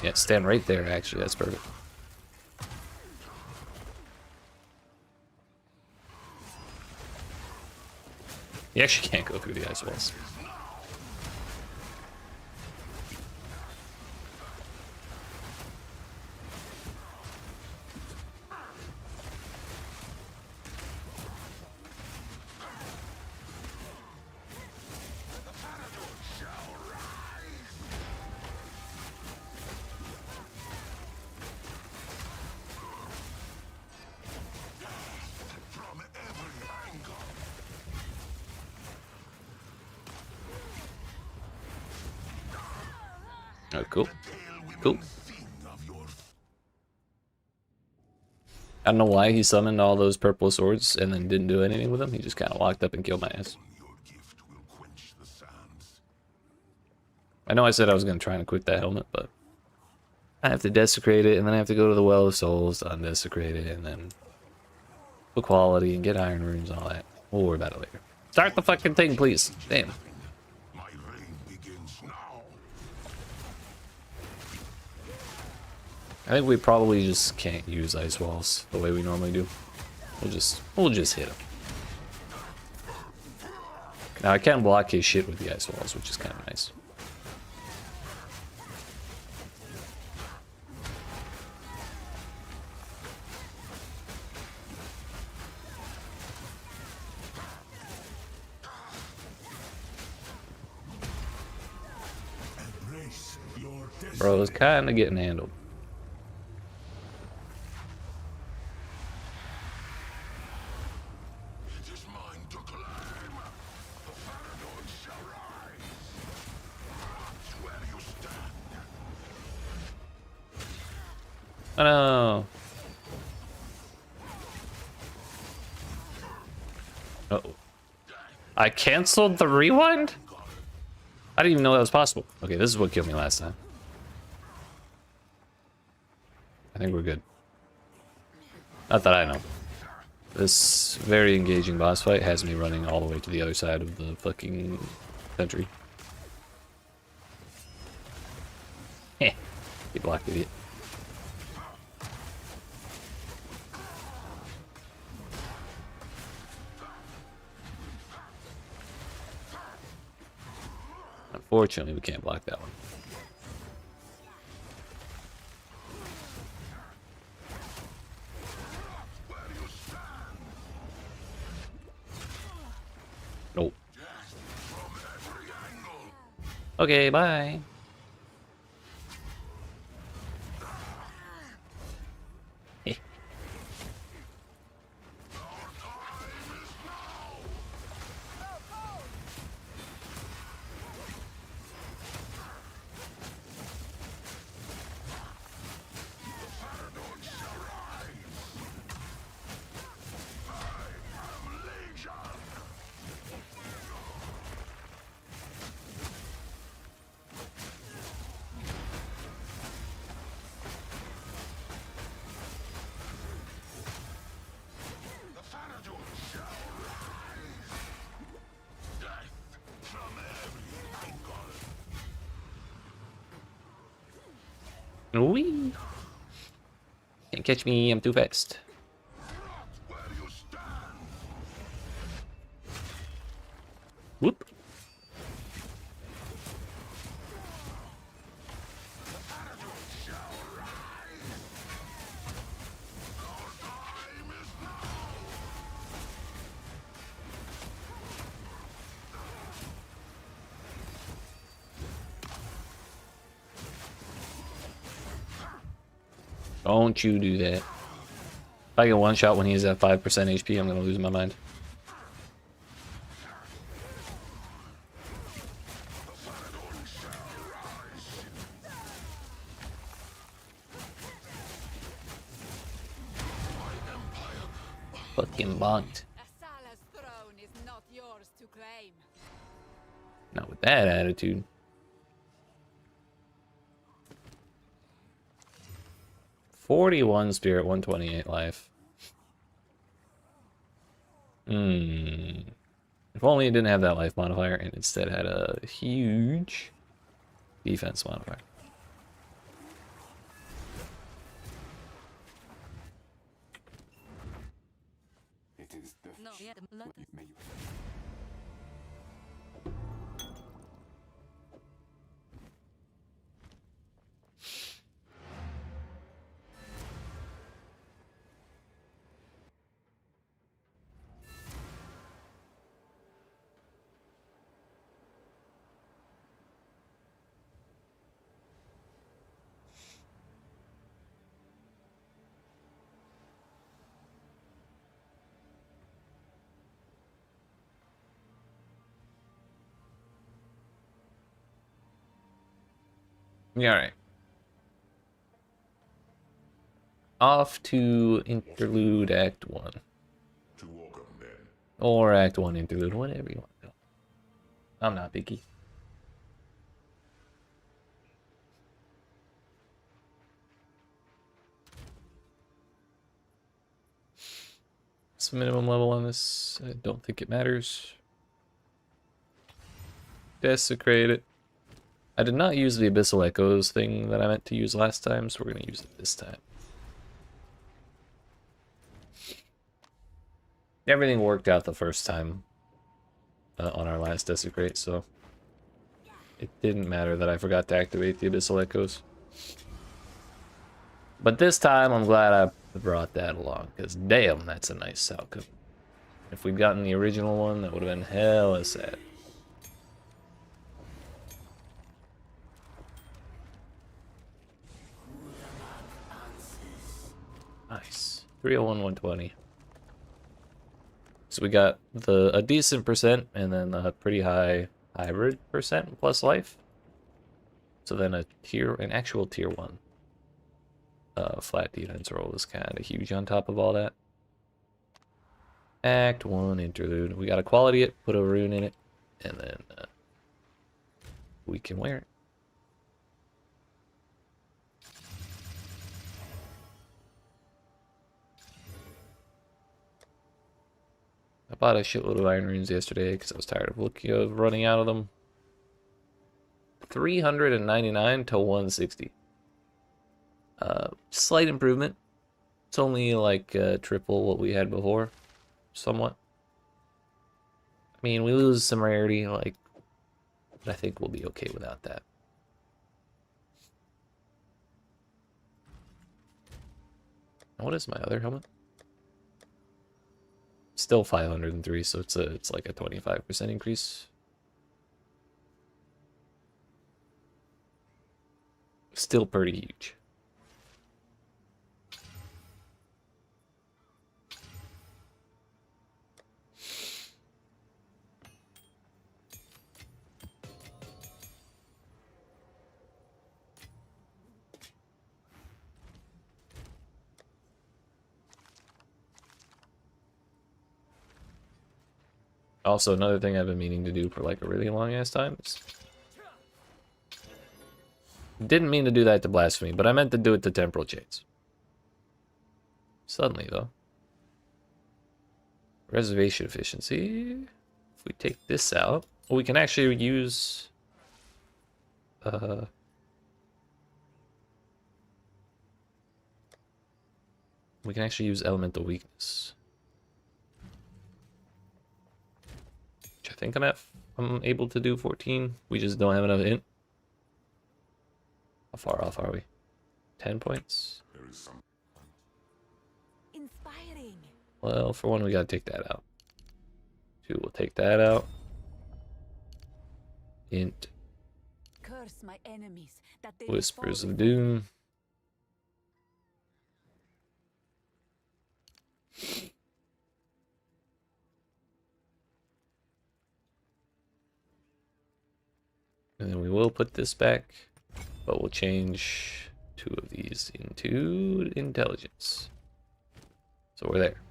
Yeah, stand right there, actually. That's perfect. You actually can't go through the ice walls. Oh, cool. The tale women Cool. sing of your I don't know why he summoned all those purple swords and then didn't do anything with them. He just kind of walked up and killed my ass. your gift will quench the sands. I know I said I was going to try and equip that helmet, but I have to desecrate it, and then I have to go to the Well of Souls to undesecrate it, and then put quality and get iron runes and all that. We'll worry about it later. Start the fucking thing, please. Damn. My reign begins now. I think we probably just can't use ice walls the way we normally do. We'll just hit him. Now I can block his shit with the ice walls, which is kind of nice. Embrace your destiny. Bro, it's kind of getting handled. It is mine to claim. The Paradon shall rise. That's where you stand. Oh no. Uh-oh. I canceled the rewind? I didn't even know that was possible. Okay, this is what killed me last time. I think we're good. Not that I know. This very engaging boss fight has me running all the way to the other side of the fucking country. Heh. You blocked, idiot. Unfortunately, we can't block that one. Nope. Okay, bye. Heh. Wee. Can't catch me, I'm too fast. Whoop. Don't you do that. If I get one shot when he's at 5% HP, I'm gonna lose my mind. Fucking bonked. Asala's throne is not yours to claim. Not with that attitude. $41 spirit, 128 life. If only it didn't have that life modifier and instead had a huge defense modifier. It is the No, yeah, let us. may you Yeah, all right. Off to Interlude Act 1. To welcome men. Or Act 1 Interlude, whatever you want to go. I'm not picky. What's the minimum level on this? I don't think it matters. Desecrate it. I did not use the Abyssal Echoes thing that I meant to use last time, so we're going to use it this time. Everything worked out the first time on our last Desecrate, so it didn't matter that I forgot to activate the Abyssal Echoes. But this time, I'm glad I brought that along, because damn, that's a nice outcome. If we'd gotten the original one, that would have been hella sad. Nice. 301, 120. So we got a decent percent, and then a pretty high hybrid percent plus life. So then an actual tier 1 flat defense roll is kind of huge on top of all that. Act 1 Interlude. We got to quality it, put a rune in it, and then we can wear it. I bought a shitload of iron runes yesterday because I was tired of running out of them. 399 to 160. Slight improvement. It's only like triple what we had before, somewhat. I mean, we lose some rarity, like, but I think we'll be okay without that. What is my other helmet? Still 503, so it's like a 25% increase. Still pretty huge. Also, another thing I've been meaning to do for like a really long ass time is... Didn't mean to do that to Blasphemy, but I meant to do it to Temporal Chains. Suddenly, though. Reservation efficiency. If we take this out, well, we can actually use... we can actually use Elemental Weakness. Which I think I'm able to do 14. We just don't have enough int. How far off are we? 10 points? There is some. Inspiring. Well, for one, we gotta take that out. 2, we'll take that out. Int. Curse my enemies that they Whispers fall of before me. Doom. And then we will put this back, but we'll change 2 of these into Intelligence. So we're there.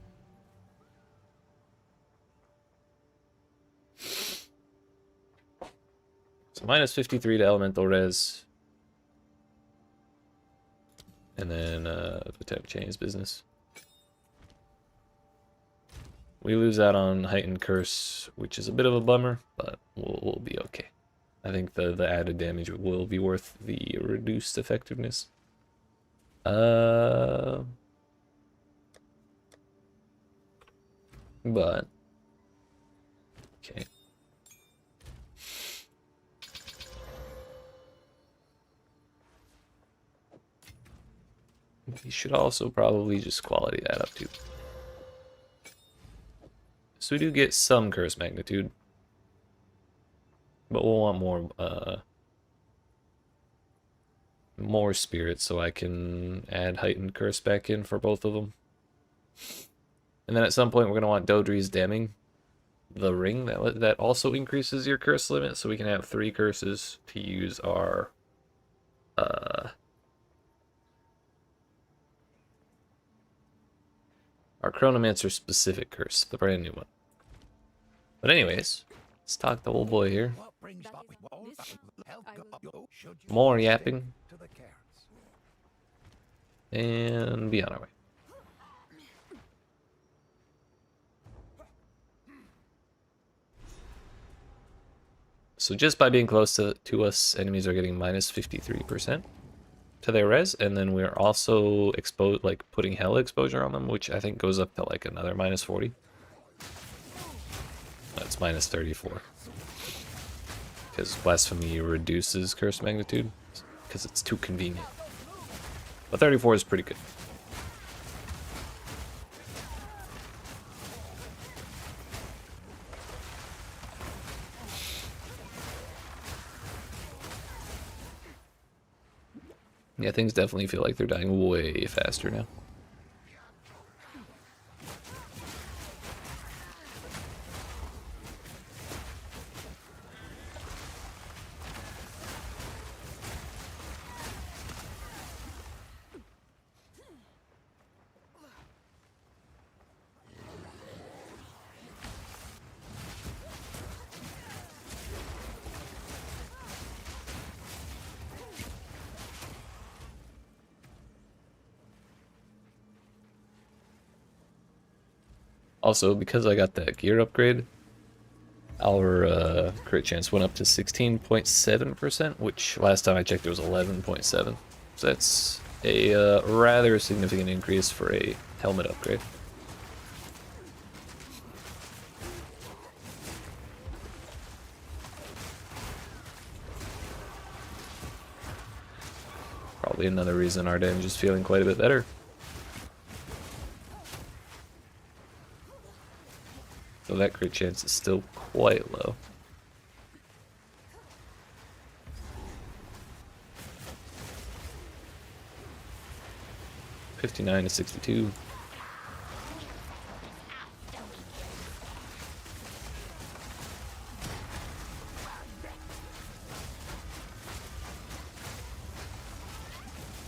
So minus 53 to Elemental Res. And then the Temp Chains business. We lose out on Heightened Curse, which is a bit of a bummer, but we'll be okay. I think the added damage will be worth the reduced effectiveness. But okay. We should also probably just quality that up too. So we do get some curse magnitude. But we'll want more spirits so I can add heightened curse back in for both of them. And then at some point we're going to want Dodri's Damning, the ring that also increases your curse limit, so we can have 3 curses to use our our Chronomancer specific curse, the brand new one. But anyways, let's talk the old boy here. What brings That back is what this. help I will- go should you More stick yapping. to the cairns? And be on our way. So just by being close to us, enemies are getting minus 53% to their res, and then we're also putting hell exposure on them, which I think goes up to like another minus 40. That's minus 34. Because blasphemy reduces curse magnitude, because it's too convenient. But 34 is pretty good. Yeah, things definitely feel like they're dying way faster now. Also, because I got that gear upgrade, our crit chance went up to 16.7%, which last time I checked it was 11.7. So that's a rather significant increase for a helmet upgrade. Probably another reason our damage is feeling quite a bit better. So that crit chance is still quite low. $59 to $62.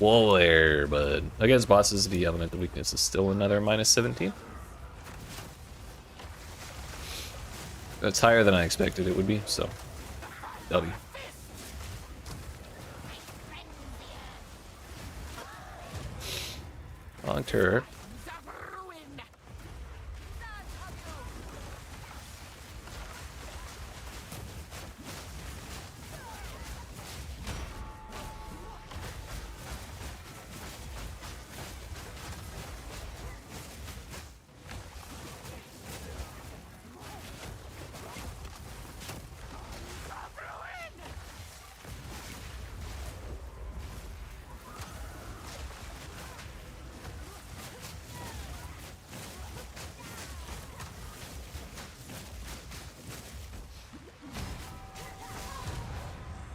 Whoa there, bud. Against bosses, the elemental weakness is still another minus 17. That's higher than I expected it would be, so W. Long turret.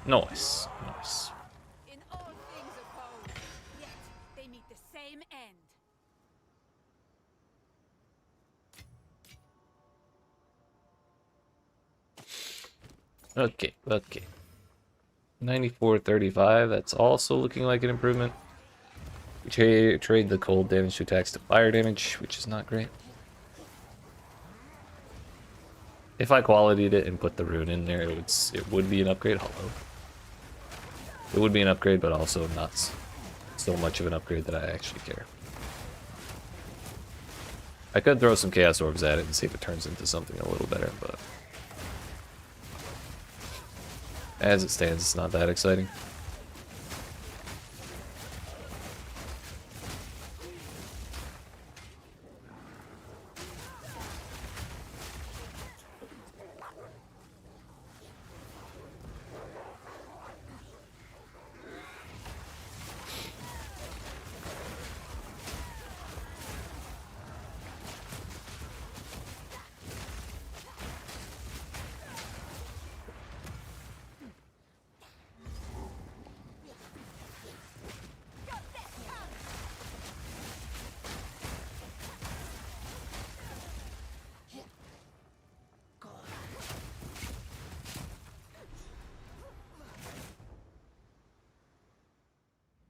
Nice, nice. In all things opposed, yet they meet the same end. Okay, okay. 94.35, that's also looking like an improvement. We trade the cold damage to attacks to fire damage, which is not great. If I qualityed it and put the rune in there, it would be an upgrade. Hello. It would be an upgrade, but also not so much of an upgrade that I actually care. I could throw some Chaos Orbs at it and see if it turns into something a little better, but as it stands, it's not that exciting.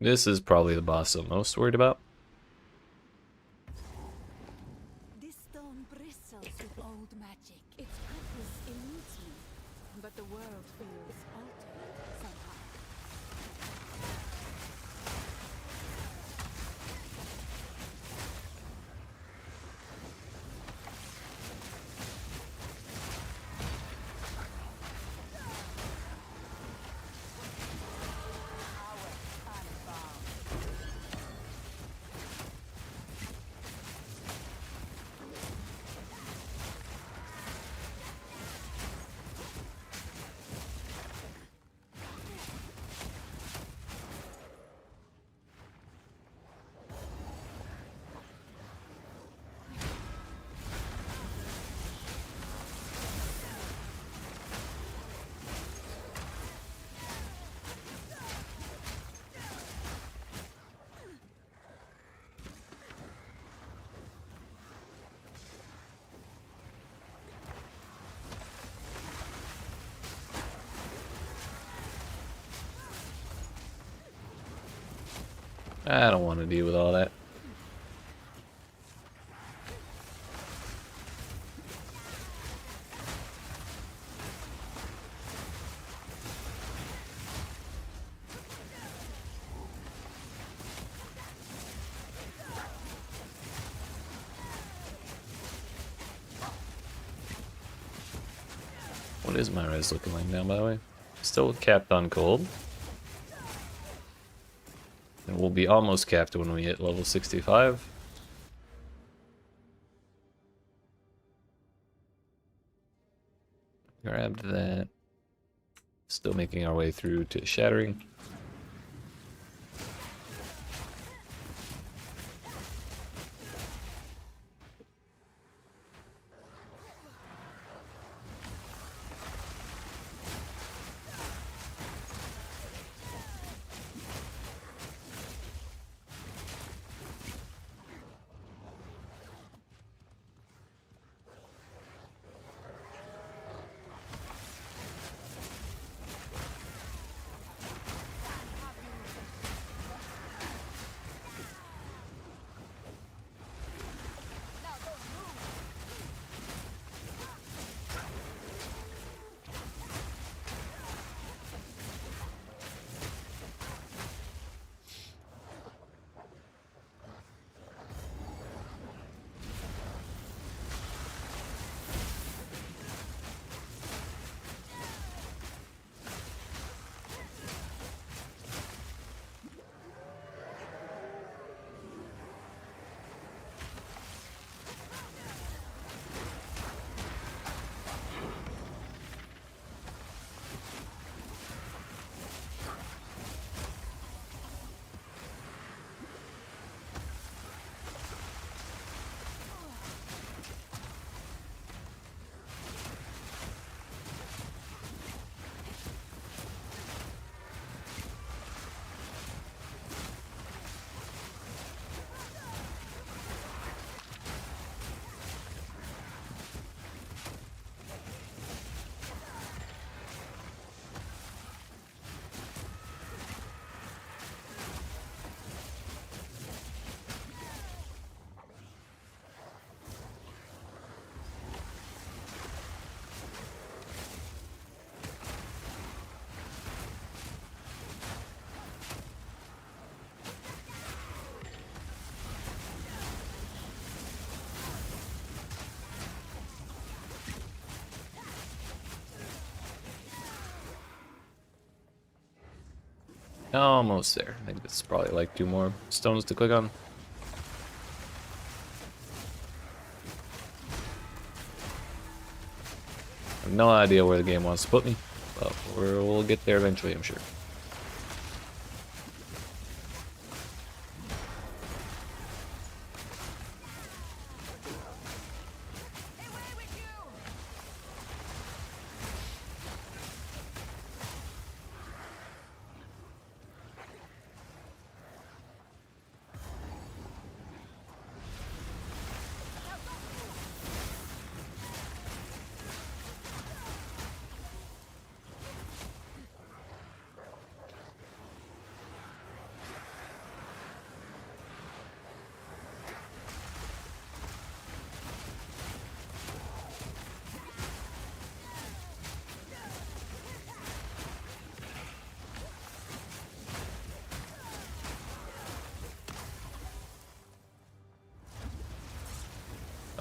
This is probably the boss I'm most worried about. This stone bristles with old magic. Its purpose eludes me, but the world feels altered somehow. I don't want to deal with all that. What is my res looking like now, by the way? Still capped on cold. And we'll be almost capped when we hit level 65. Grabbed that. Still making our way through to shattering. Almost there. I think it's probably like 2 more stones to click on. I have no idea where the game wants to put me, but we'll get there eventually, I'm sure.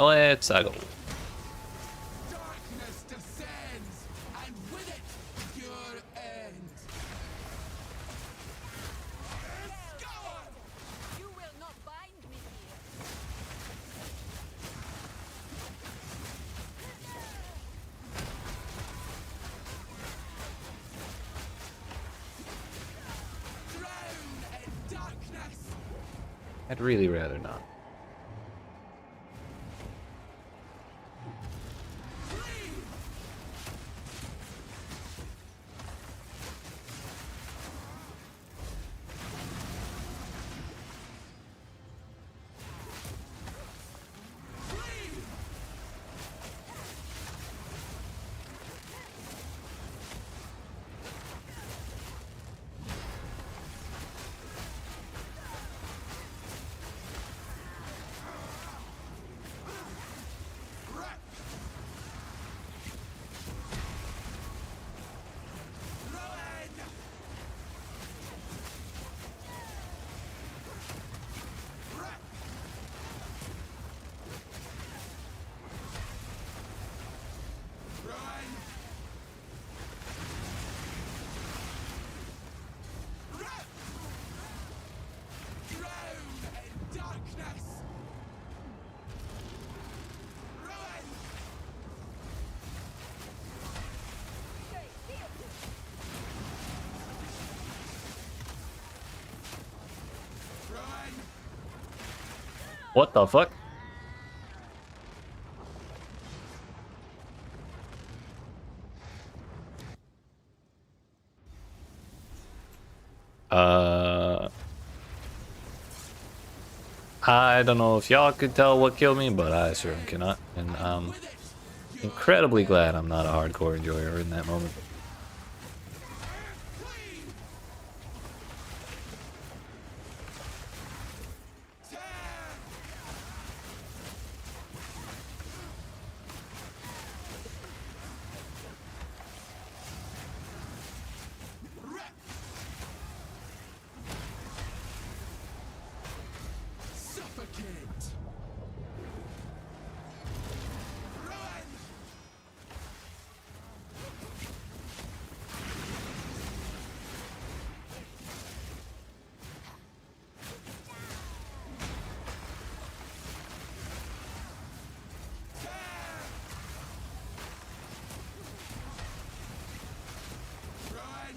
Let's go. Darkness descends, and with it, your end. You will not bind me here. Drown in darkness. I'd really rather not. What the fuck? I don't know if y'all could tell what killed me, but I certainly cannot. And I'm incredibly glad I'm not a hardcore enjoyer in that moment. Suffocate. Run. Run.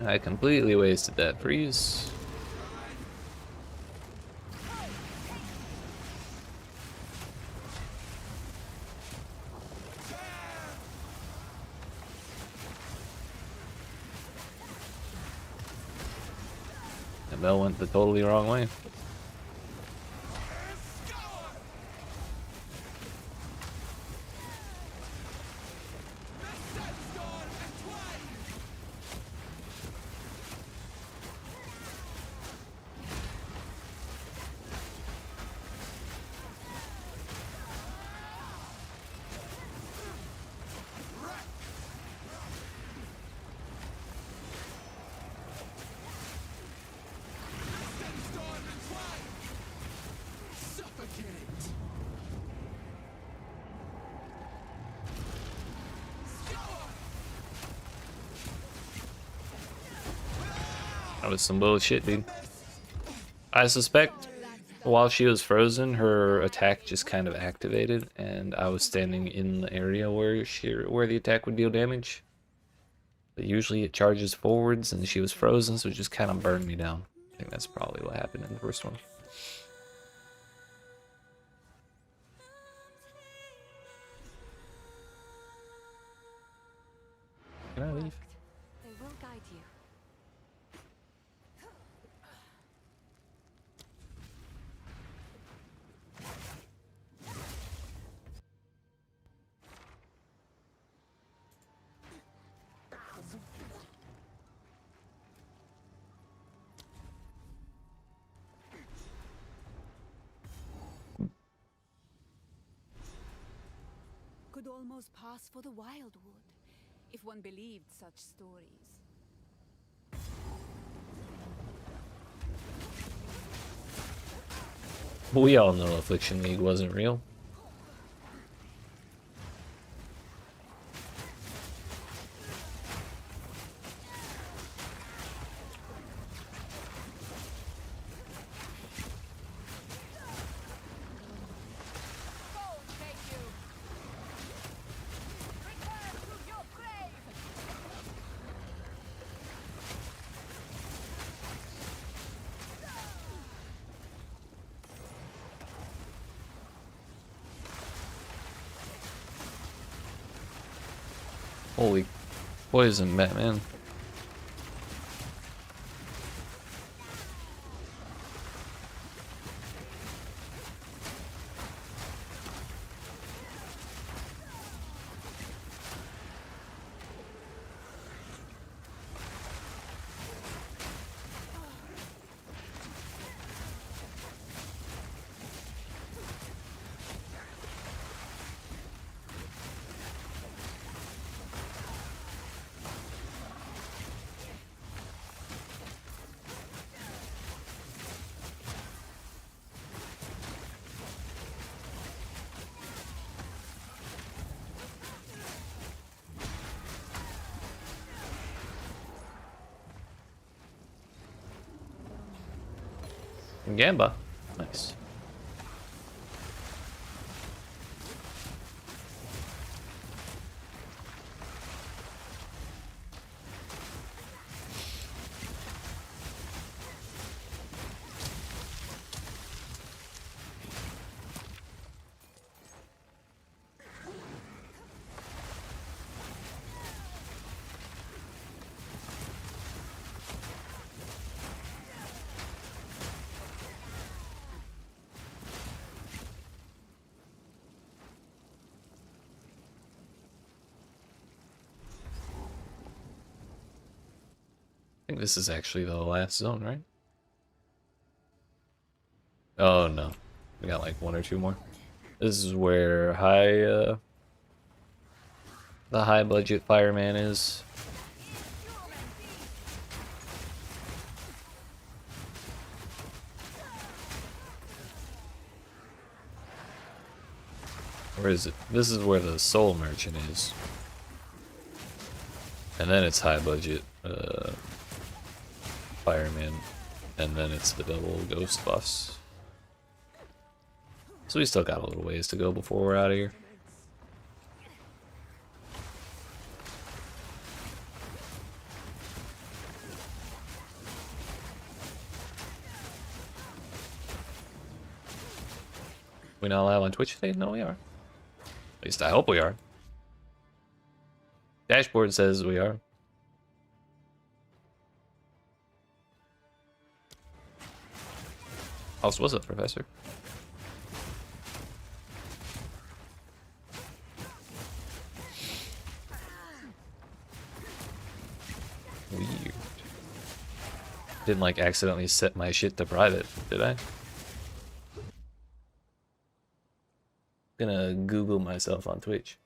I completely wasted that freeze. The bell went the totally wrong way. That was some bullshit, dude. I suspect while she was frozen, her attack just kind of activated, and I was standing in the area where the attack would deal damage. But usually it charges forwards, and she was frozen, so it just kind of burned me down. I think that's probably what happened in the first one. Can I leave? They could almost pass for the Wildwood, if one believed such stories. We all know Affliction League wasn't real. Holy poison, Batman. Gamba. Nice. I think this is actually the last zone, right? Oh no. We got like one or two more. This is where the high budget fireman is. Or is it? This is where the soul merchant is. And then it's high budget fireman. And then it's the double ghost buffs. So we still got a little ways to go before we're out of here. We not live on Twitch today? No, we are. At least I hope we are. Dashboard says we are. Also, what's up, Professor? Weird. Didn't like accidentally set my shit to private, did I? Gonna Google myself on Twitch.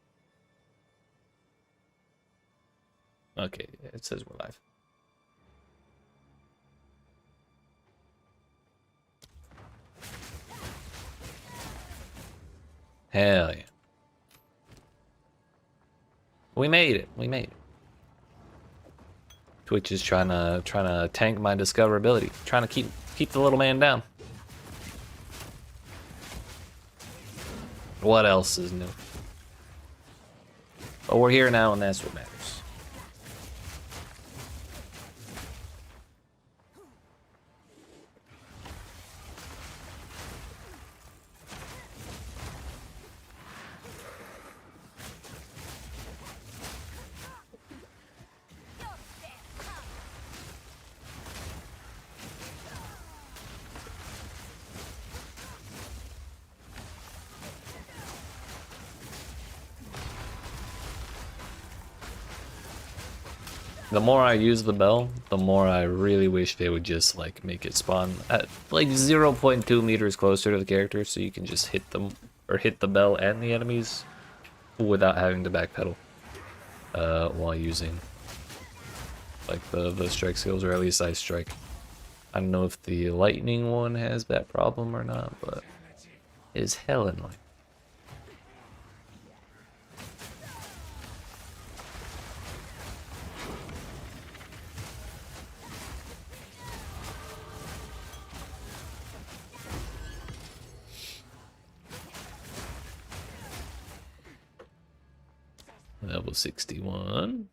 Okay, it says we're live. Hell yeah. We made it. We made it. Twitch is trying to tank my discoverability, trying to keep the little man down. What else is new? But we're here now, and that's what matters. The more I use the bell, the more I really wish they would just like make it spawn at like 0.2 meters closer to the character so you can just hit them or hit the bell and the enemies without having to backpedal while using like the strike skills, or at least ice strike. I don't know if the lightning one has that problem or not, but it is hell annoying. Level 61.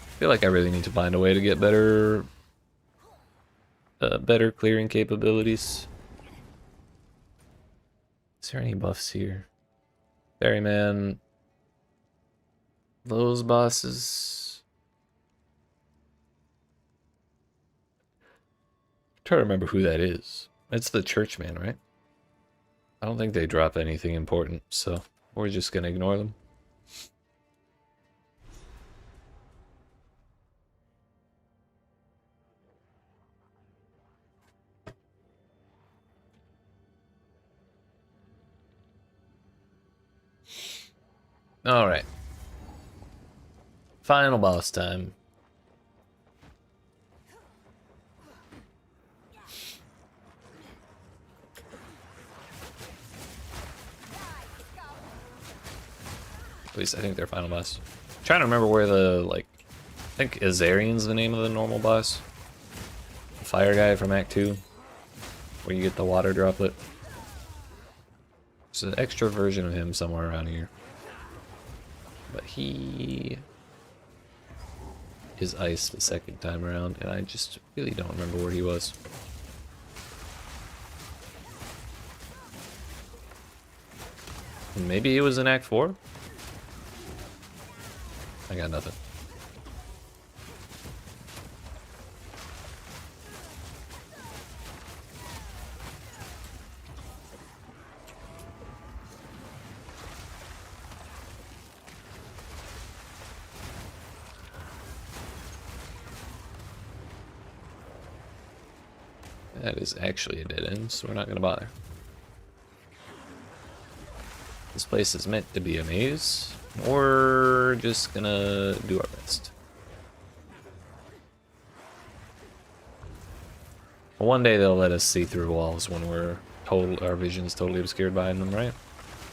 I feel like I really need to find a way to get better better clearing capabilities. Is there any buffs here? Ferryman. Those bosses. I'm trying to remember who that is. It's the churchman, right? I don't think they drop anything important, so we're just gonna ignore them. Alright. Final boss time. At least I think they're final boss. I'm trying to remember where the, like, I think Azarian's the name of the normal boss. The fire guy from Act 2. Where you get the water droplet. There's an extra version of him somewhere around here. But he is ice the second time around, and I just really don't remember where he was. Maybe he was in Act 4? I got nothing. That is actually a dead end, so we're not going to bother. This place is meant to be a maze. We're just going to do our best. One day they'll let us see through walls when our vision's totally obscured behind them, right?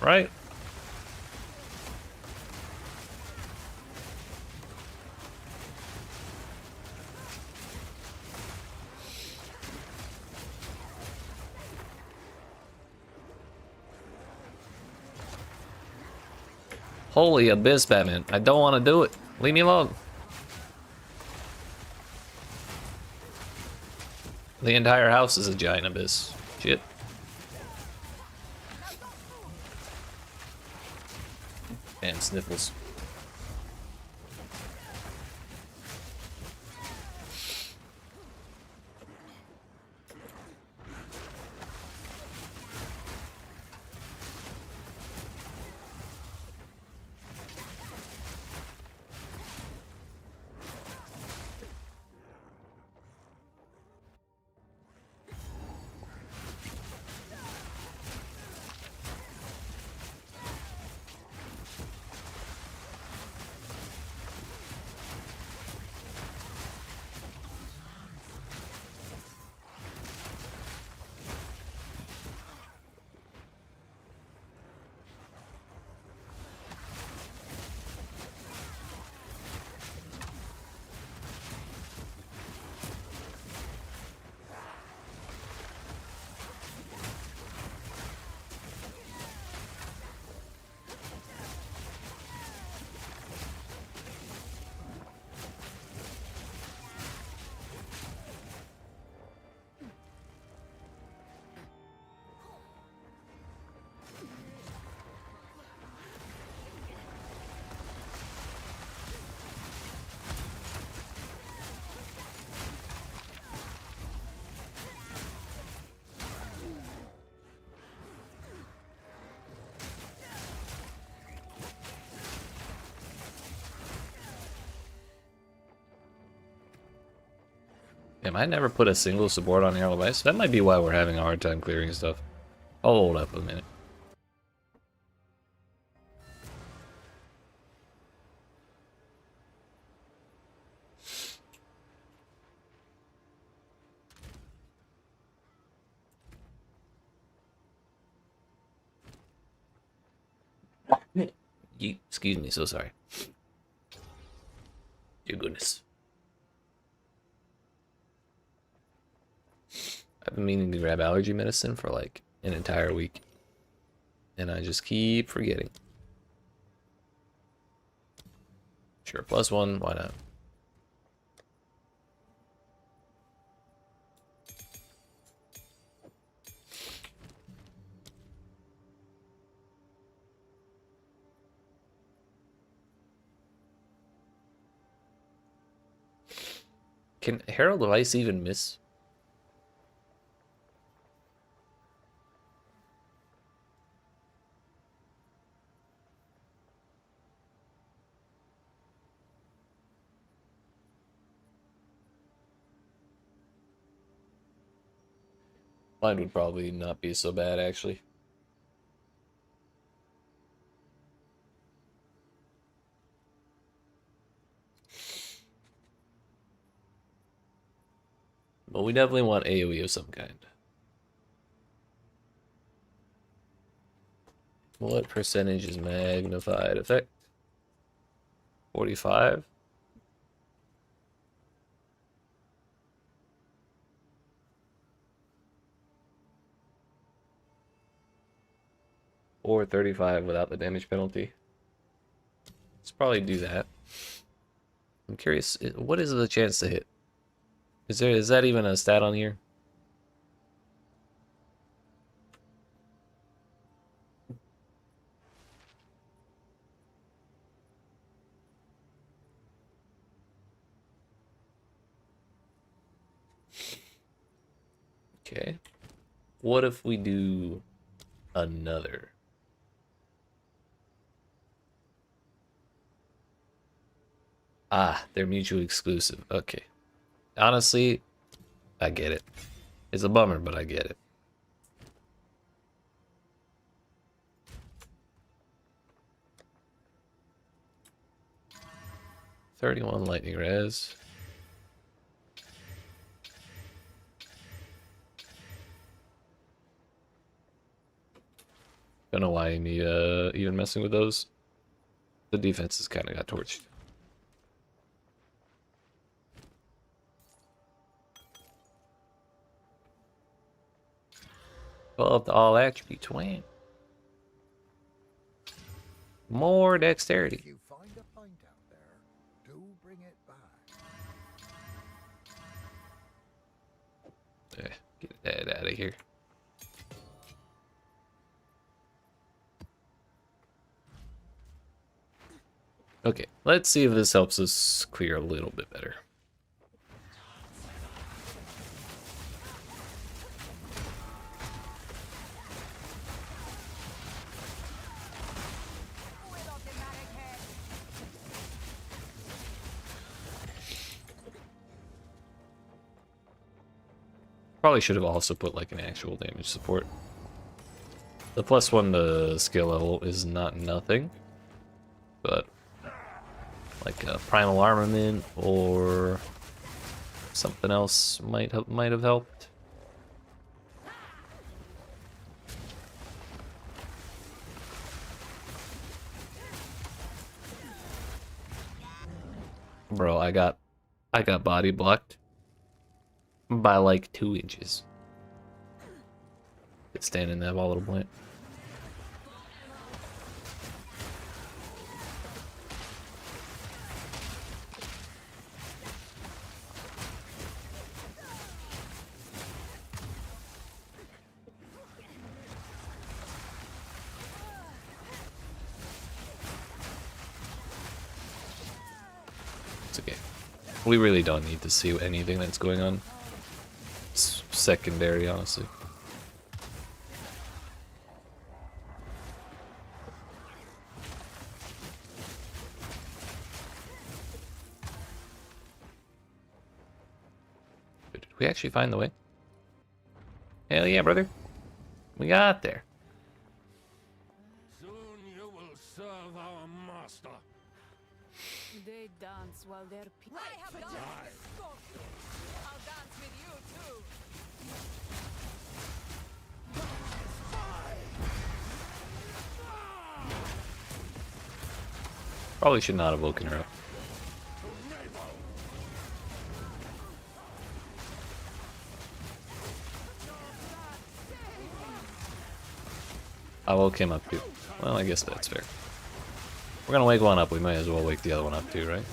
Right? Holy abyss, Batman. I don't want to do it. Leave me alone. The entire house is a giant abyss. Shit. And sniffles. Damn, I never put a single support on Herald of Ice. That might be why we're having a hard time clearing stuff. Hold up a minute. Excuse me, so sorry. Dear goodness. I've been meaning to grab allergy medicine for like an entire week. And I just keep forgetting. Sure, +1, why not? Can Herald of Ice even miss? Mine would probably not be so bad, actually. But we definitely want AoE of some kind. What percentage is magnified effect? 45? Or 35 without the damage penalty. Let's probably do that. I'm curious, what is the chance to hit? Is that even a stat on here? Okay. What if we do another? Ah, they're mutually exclusive. Okay. Honestly, I get it. It's a bummer, but I get it. $31 lightning res. Don't know why I'm even messing with those. The defenses kind of got torched. Above the all attribute twin. More dexterity. If you find a pint out there, do bring it back. Get that out of here. Okay, let's see if this helps us clear a little bit better. Probably should have also put like an actual damage support. The +1 to skill level is not nothing, but like a primal armament or something else might have helped. Bro, I got body blocked by like 2 inches. It's standing in that volatile point. It's okay. We really don't need to see anything that's going on. It's secondary, honestly. Did we actually find the way? Hell yeah, brother. We got there. Soon you will serve our master. They dance while they're I have done this scorpion. I'll dance with you too. Probably should not have woken her up. I woke him up too. Well, I guess that's fair. We're gonna wake one up, we might as well wake the other one up too, right?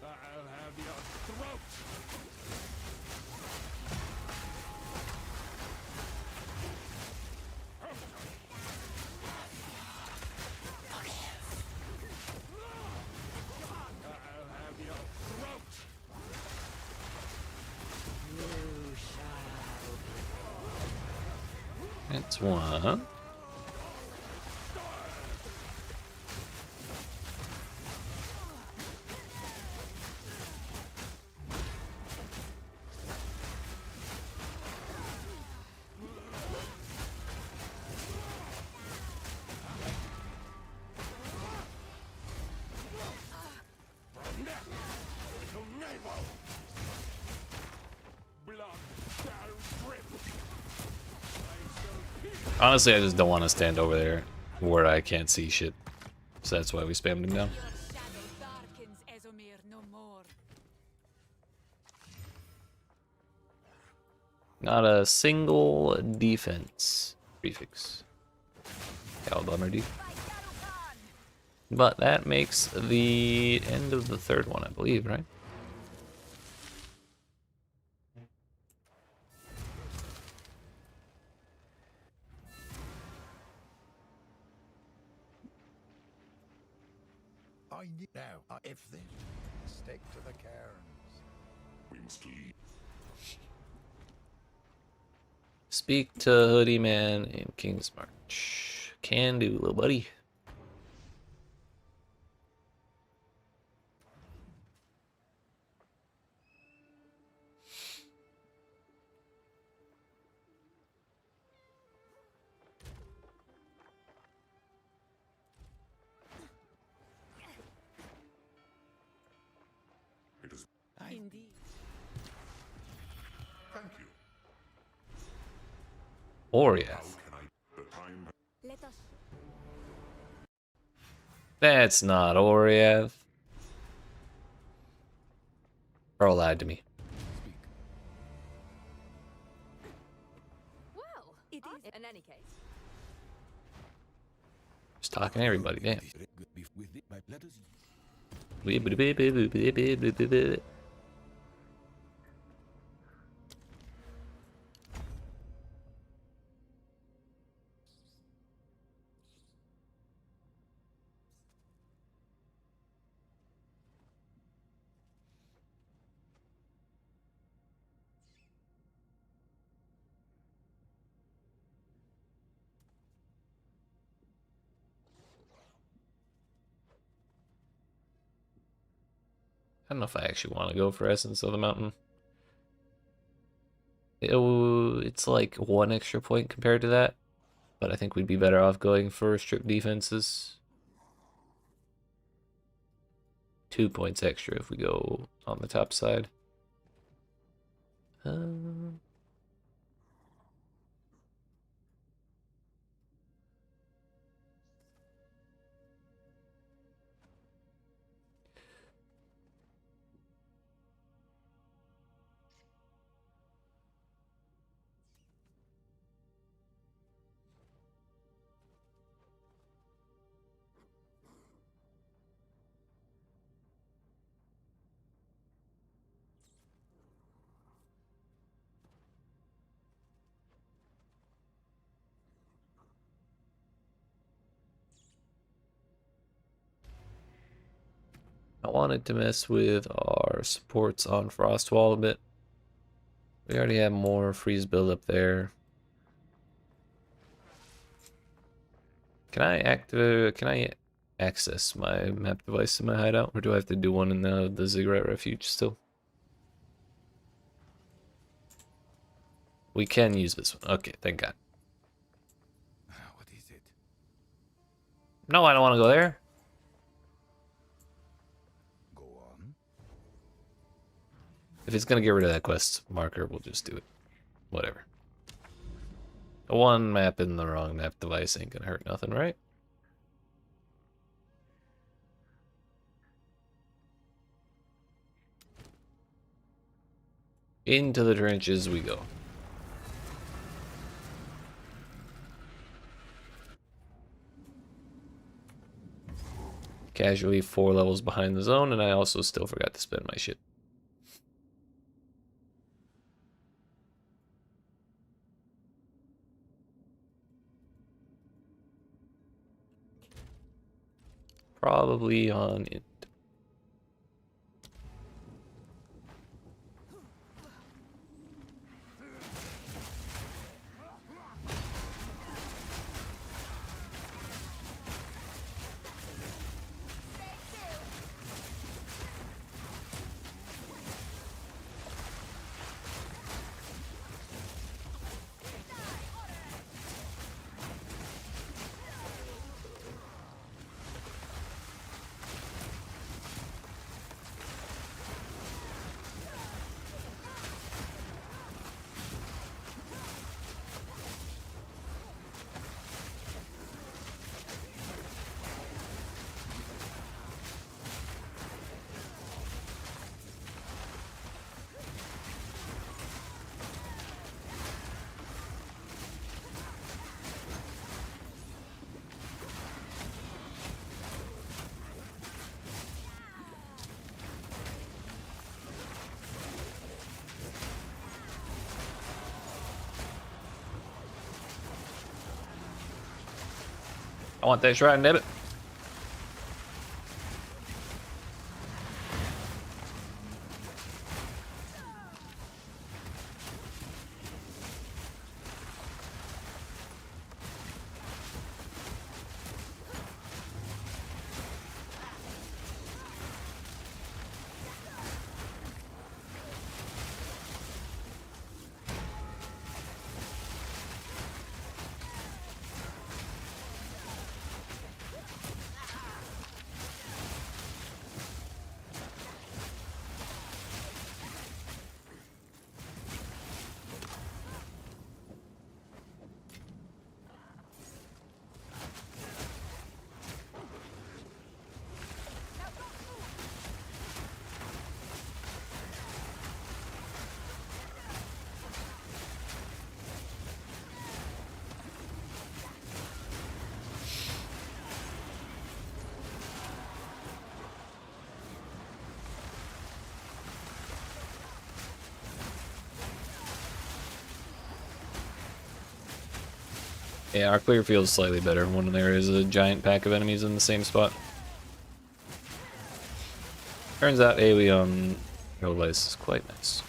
I'll have your throat. I'll have your throat. That's one. Honestly, I just don't want to stand over there where I can't see shit. So that's why we spammed him down. Your shadow darkens Ezomir no more. Not a single defense prefix. How bummer, dude. But that makes the end of the third one, I believe, right? I need now. If this stick to the cairns. We must leave. Speak to Hoodie Man in King's March. Can do, little buddy. It is. indeed. Thank you. Oriath. How can I? The time. Let us. That's not Oriath. Bro lied to me. Well, it is. In any case. Just talking to everybody, damn. With it, my letters. I don't know if I actually want to go for Essence of the Mountain. It's like 1 extra point compared to that, but I think we'd be better off going for strict defenses. 2 points extra if we go on the top side. wanted to mess with our supports on Frostwall a bit. We already have more freeze build up there. Can I access my map device in my hideout, or do I have to do one in the Ziggurat Refuge still? We can use this one. Okay, thank God. What is it? No, I don't want to go there. Go on. If it's gonna get rid of that quest marker, we'll just do it. Whatever. One map in the wrong map device ain't gonna hurt nothing, right? Into the trenches we go. Casually 4 levels behind the zone, and I also still forgot to spend my shit. Probably on it. I want that shrine, damn it. Yeah, our clear feels slightly better when there is a giant pack of enemies in the same spot. Turns out AoE on Hill Device is quite nice.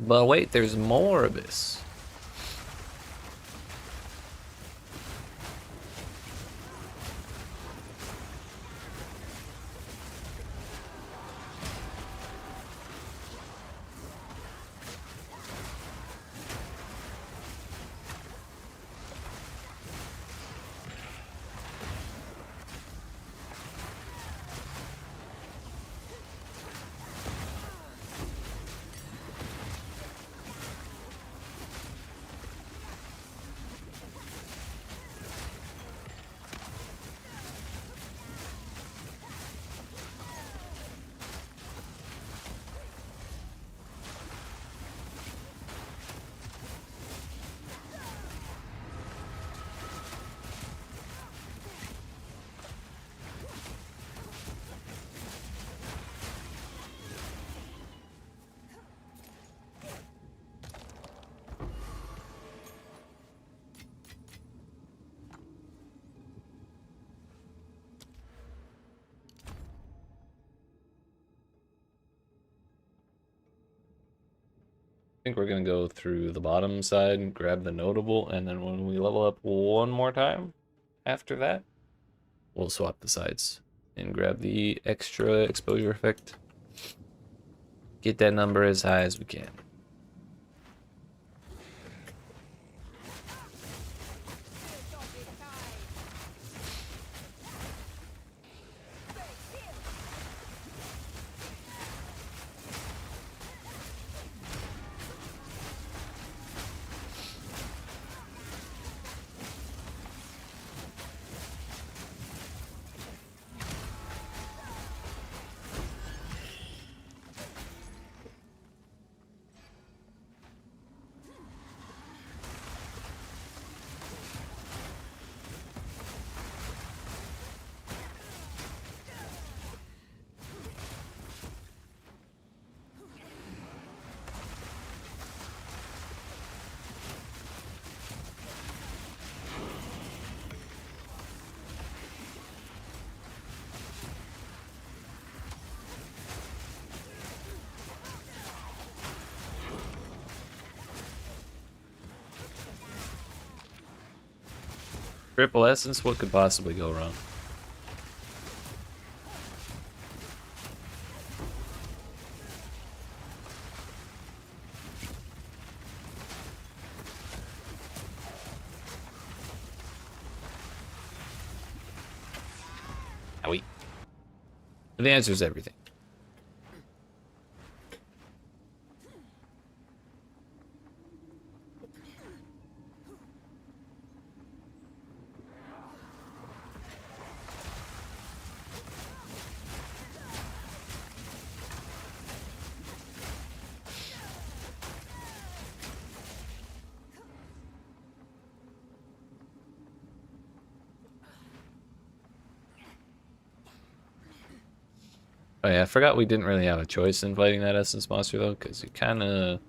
But wait, there's more of this. think we're gonna go through the bottom side, grab the notable, and then when we level up one more time after that, we'll swap the sides and grab the extra exposure effect. Get that number as high as we can. Triple Essence, what could possibly go wrong? Owie. The answer is everything. Oh yeah, I forgot we didn't really have a choice in fighting that essence monster though, because you kind of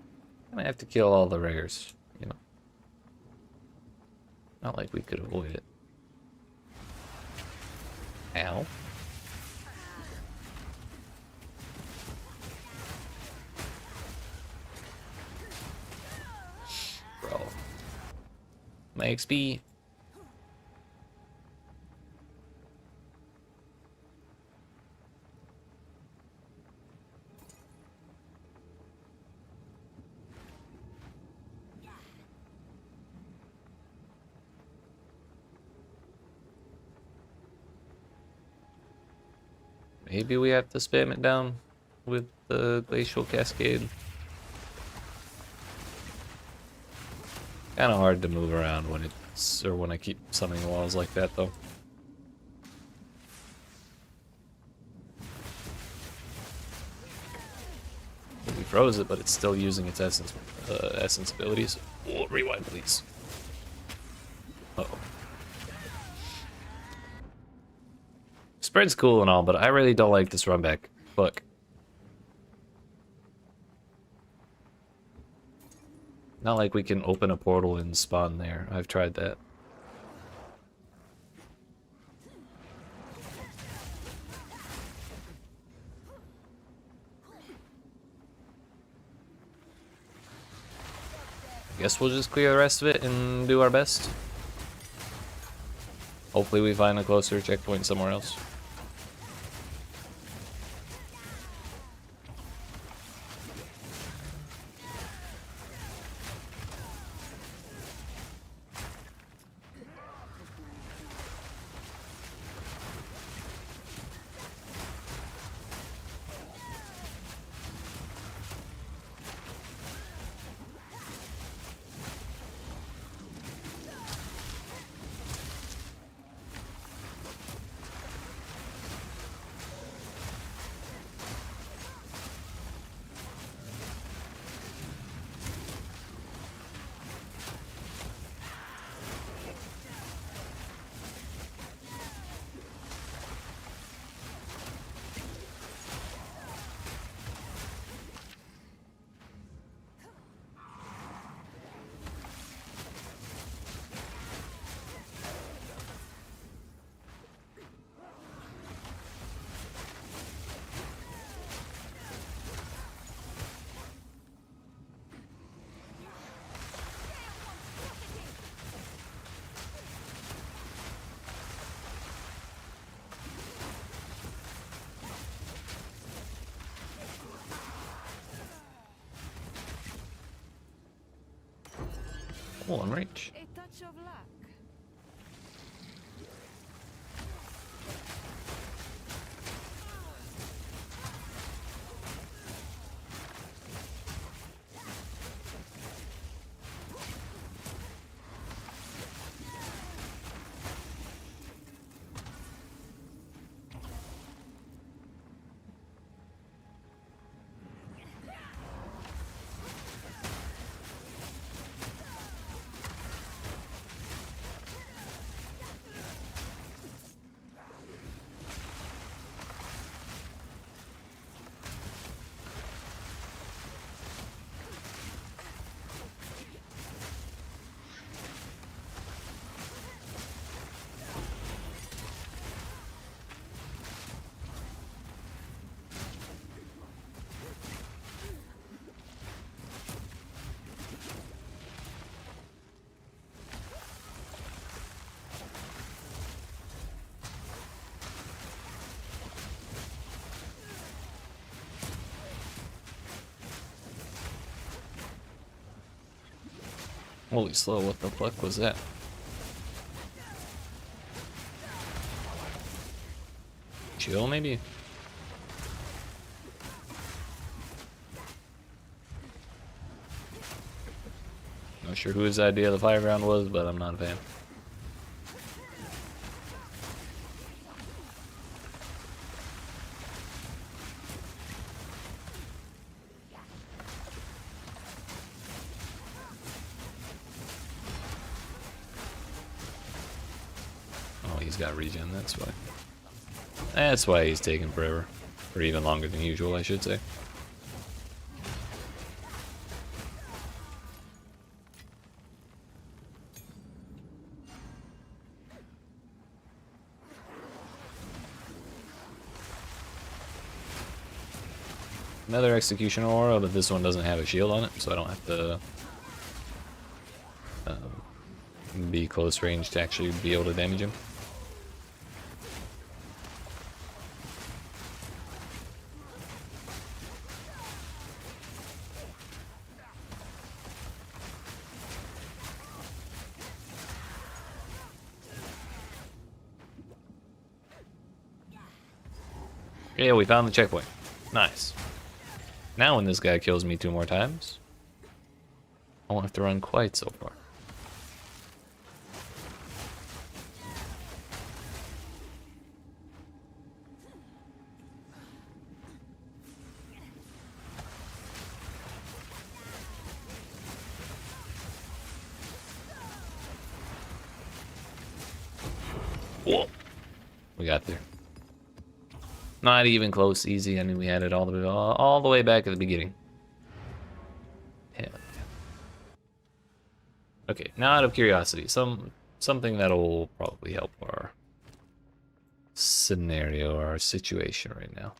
have to kill all the rares, you know. Not like we could avoid it. Ow. Bro. My XP. Maybe we have to spam it down with the Glacial Cascade. Kind of hard to move around when it's, or when I keep summoning walls like that though. We froze it, but it's still using its essence abilities. Oh, rewind, please. Uh-oh. Spread's cool and all, but I really don't like this run back. Look. Not like we can open a portal and spawn there. I've tried that. Guess we'll just clear the rest of it and do our best. Hopefully we find a closer checkpoint somewhere else. Oh, I'm rich. A touch of luck. Holy slow, what the fuck was that? Chill, maybe? Not sure whose idea the fire ground was, but I'm not a fan. Oh, he's got regen, that's why. That's why he's taking forever. Or even longer than usual, I should say. Another execution aura, but this one doesn't have a shield on it, so I don't have to be close range to actually be able to damage him. Yeah, we found the checkpoint. Nice. Now when this guy kills me 2 more times, I won't have to run quite so far. Whoa. We got there. Not even close, easy. I knew we had it all the way back at the beginning. Hell yeah. Okay, now out of curiosity, something that'll probably help our scenario or our situation right now.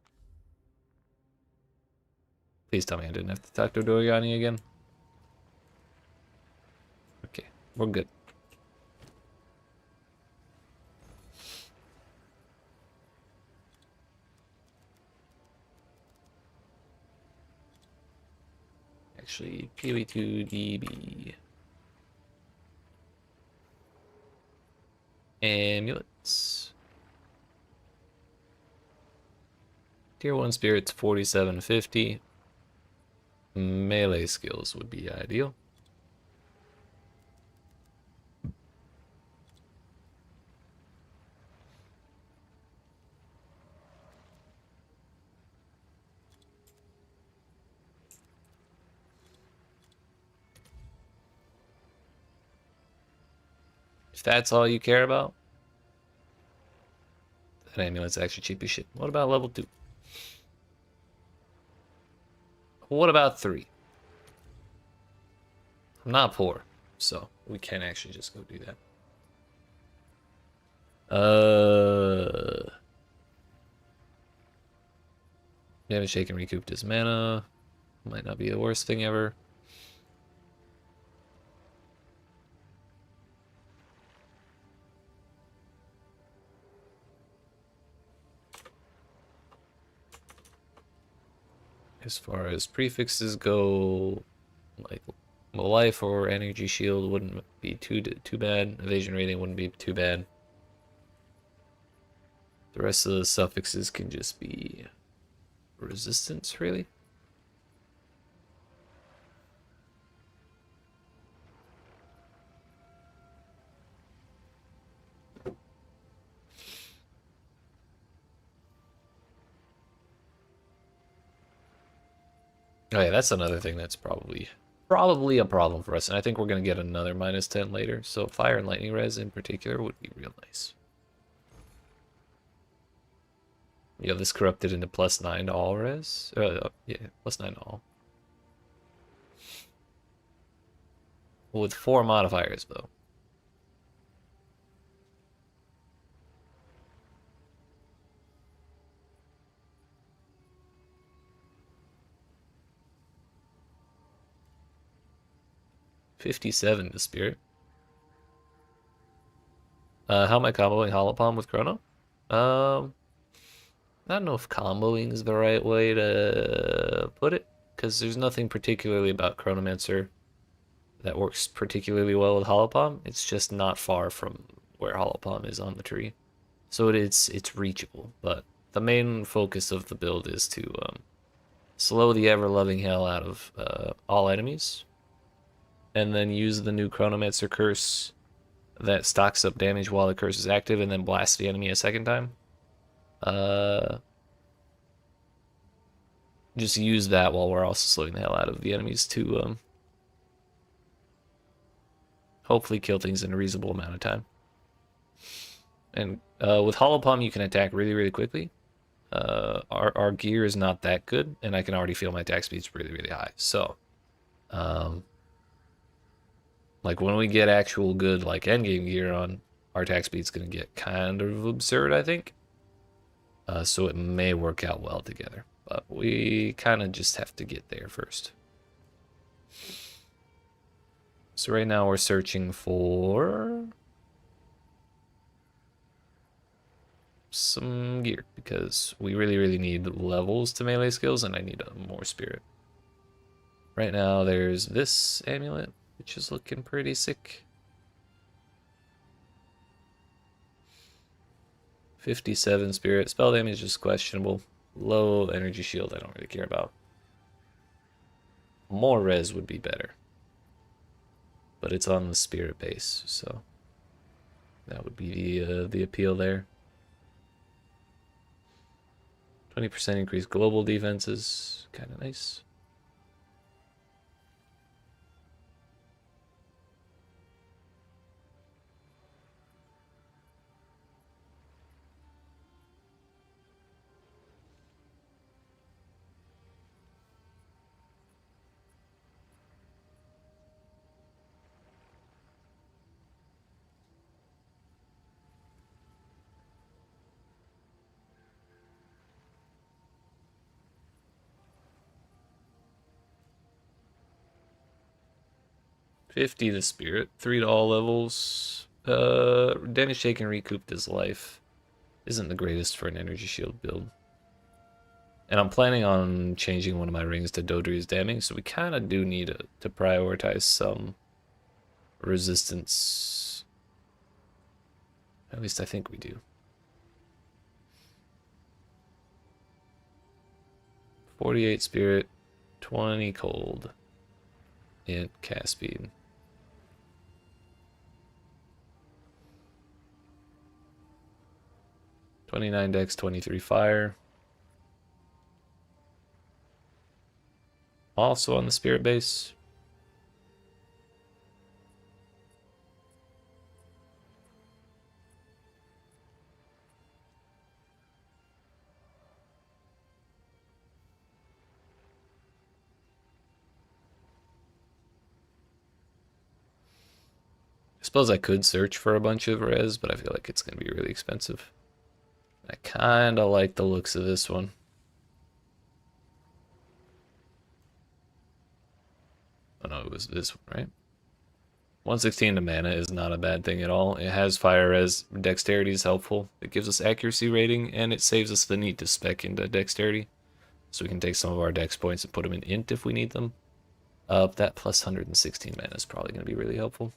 Please tell me I didn't have to talk to Doriani again. Okay, we're good. Actually, PoE2 DB. Amulets. Tier 1 spirits 4750. Melee skills would be ideal. If that's all you care about, that amulet's actually cheap as shit. What about level 2? What about 3? I'm not poor, so we can actually just go do that. Damage taken recouped his mana. Might not be the worst thing ever. As far as prefixes go, like Well, life or energy shield wouldn't be too bad. Evasion rating wouldn't be too bad. The rest of the suffixes can just be resistance, really. Oh yeah, that's another thing that's probably a problem for us, and I think we're gonna get another -10 later. So fire and lightning res in particular would be real nice. You have this corrupted into +9 to all res. Yeah, +9 to all. With 4 modifiers though. $57 to spirit. How am I comboing Holopalm with Chrono? I don't know if comboing is the right way to put it, because there's nothing particularly about Chronomancer that works particularly well with Holopalm. It's just not far from where Holopalm is on the tree, so it's reachable. But the main focus of the build is to slow the ever-loving hell out of all enemies, and then use the new Chronomancer curse that stocks up damage while the curse is active, and then blast the enemy a second time. Just use that while we're also slowing the hell out of the enemies to hopefully kill things in a reasonable amount of time. And with Holopalm, you can attack really, really quickly. Our gear is not that good, and I can already feel my attack speed's really, really high. So, like when we get actual good like endgame gear on, our attack speed's gonna get kind of absurd, I think. So it may work out well together, but we kind of just have to get there first. So right now we're searching for some gear because we really, really need levels to melee skills, and I need more spirit. Right now there's this amulet, which is looking pretty sick. 57 spirit. Spell damage is questionable. Low energy shield I don't really care about. More res would be better. But it's on the spirit base, so that would be the appeal there. 20% increased global defenses, kind of nice. $50 the spirit, 3 to all levels. Damage taken recouped his life. Isn't the greatest for an energy shield build. And I'm planning on changing one of my rings to Dodri's Damning, so we kind of do need to prioritize some resistance. At least I think we do. 48 spirit, 20 cold, and cast speed. $29 dex, 23 fire. Also on the spirit base. I suppose I could search for a bunch of res, but I feel like it's going to be really expensive. I kind of like the looks of this one. Oh no, it was this one, right? 116 to mana is not a bad thing at all. It has fire res, dexterity is helpful. It gives us accuracy rating, and it saves us the need to spec into dexterity. So we can take some of our dex points and put them in int if we need them. That plus 116 mana is probably going to be really helpful.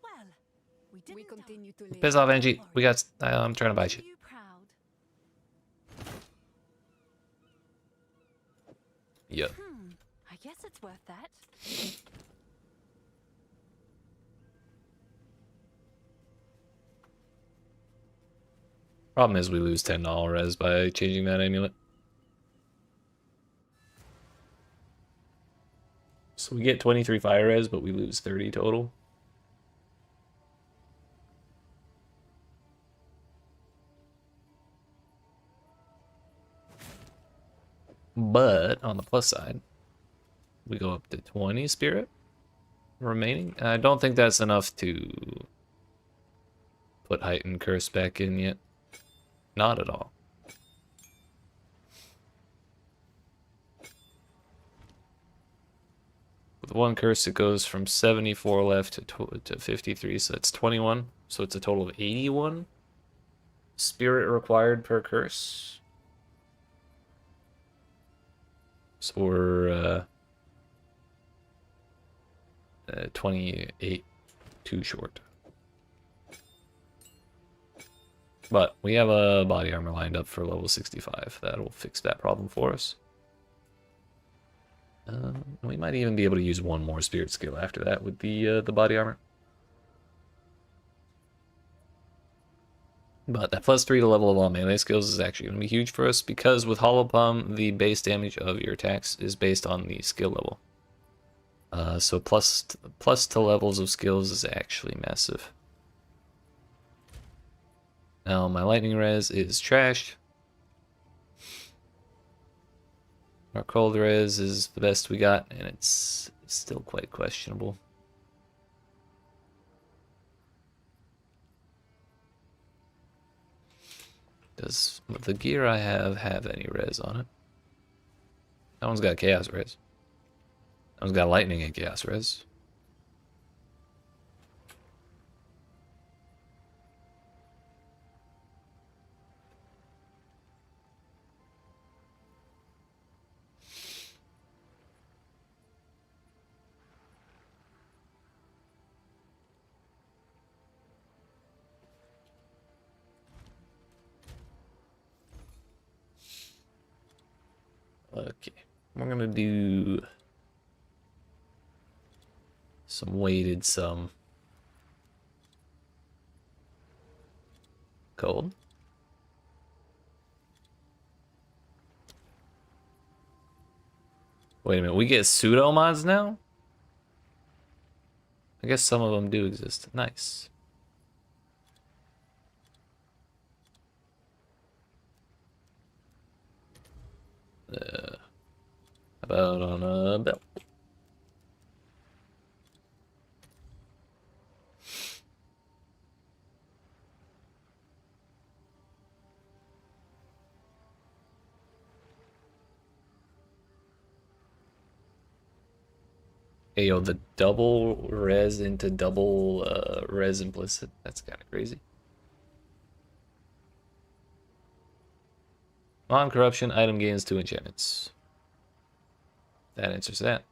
Well, we didn't continue to live. Piss off, Angie. We got. I'm trying to buy Are shit. you proud? Yep. I guess it's worth that. Problem is we lose $10 res by changing that amulet. So we get 23 fire res, but we lose 30 total. But on the plus side, we go up to 20 spirit remaining. I don't think that's enough to put heightened curse back in yet. Not at all. With one curse, it goes from 74 left to 53, so that's 21. So it's a total of 81 spirit required per curse. So we're 28 too short. But we have a body armor lined up for level 65. That'll fix that problem for us. We might even be able to use one more spirit skill after that with the body armor. But that plus 3 to level of all melee skills is actually going to be huge for us because with Hollow Palm, the base damage of your attacks is based on the skill level. So plus to levels of skills is actually massive. Now my lightning res is trashed. Our cold res is the best we got, and it's still quite questionable. Does the gear I have any res on it? That one's got chaos res. That one's got lightning and chaos res. Okay, we're gonna do some weighted, some cold. Wait a minute, we get pseudo mods now? I guess some of them do exist. Nice. About on a belt. Hey, yo, the double res into double res implicit. That's kind of crazy. Non-corruption item gains 2 enchantments. That answers that.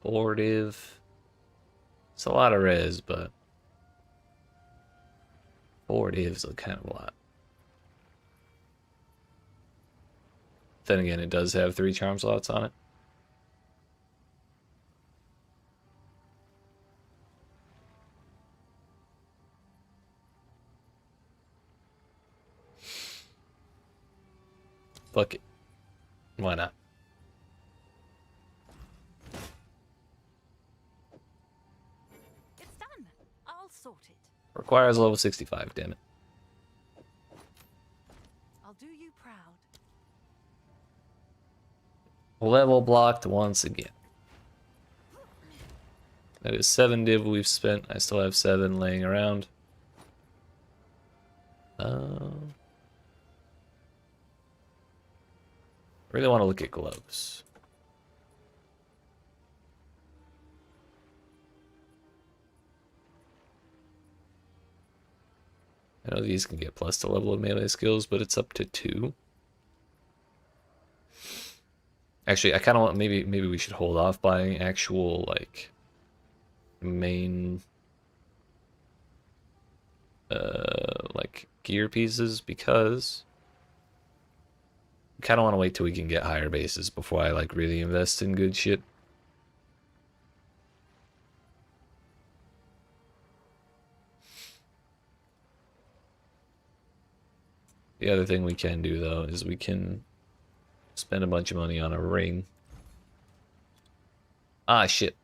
Fortive. It's a lot of res, but Fortive's kind of a lot. Then again, it does have 3 charm slots on it. Fuck it. Why not? It's done. I'll sort it. Requires level 65, damn it. I'll do you proud. Level blocked once again. That is 7 div we've spent. I still have 7 laying around. Really want to look at gloves. I know these can get plus to level of melee skills, but it's up to 2. Actually, I kind of want maybe we should hold off buying actual like main like gear pieces because I kind of want to wait till we can get higher bases before I like really invest in good shit. The other thing we can do though is we can spend a bunch of money on a ring. Ah, shit.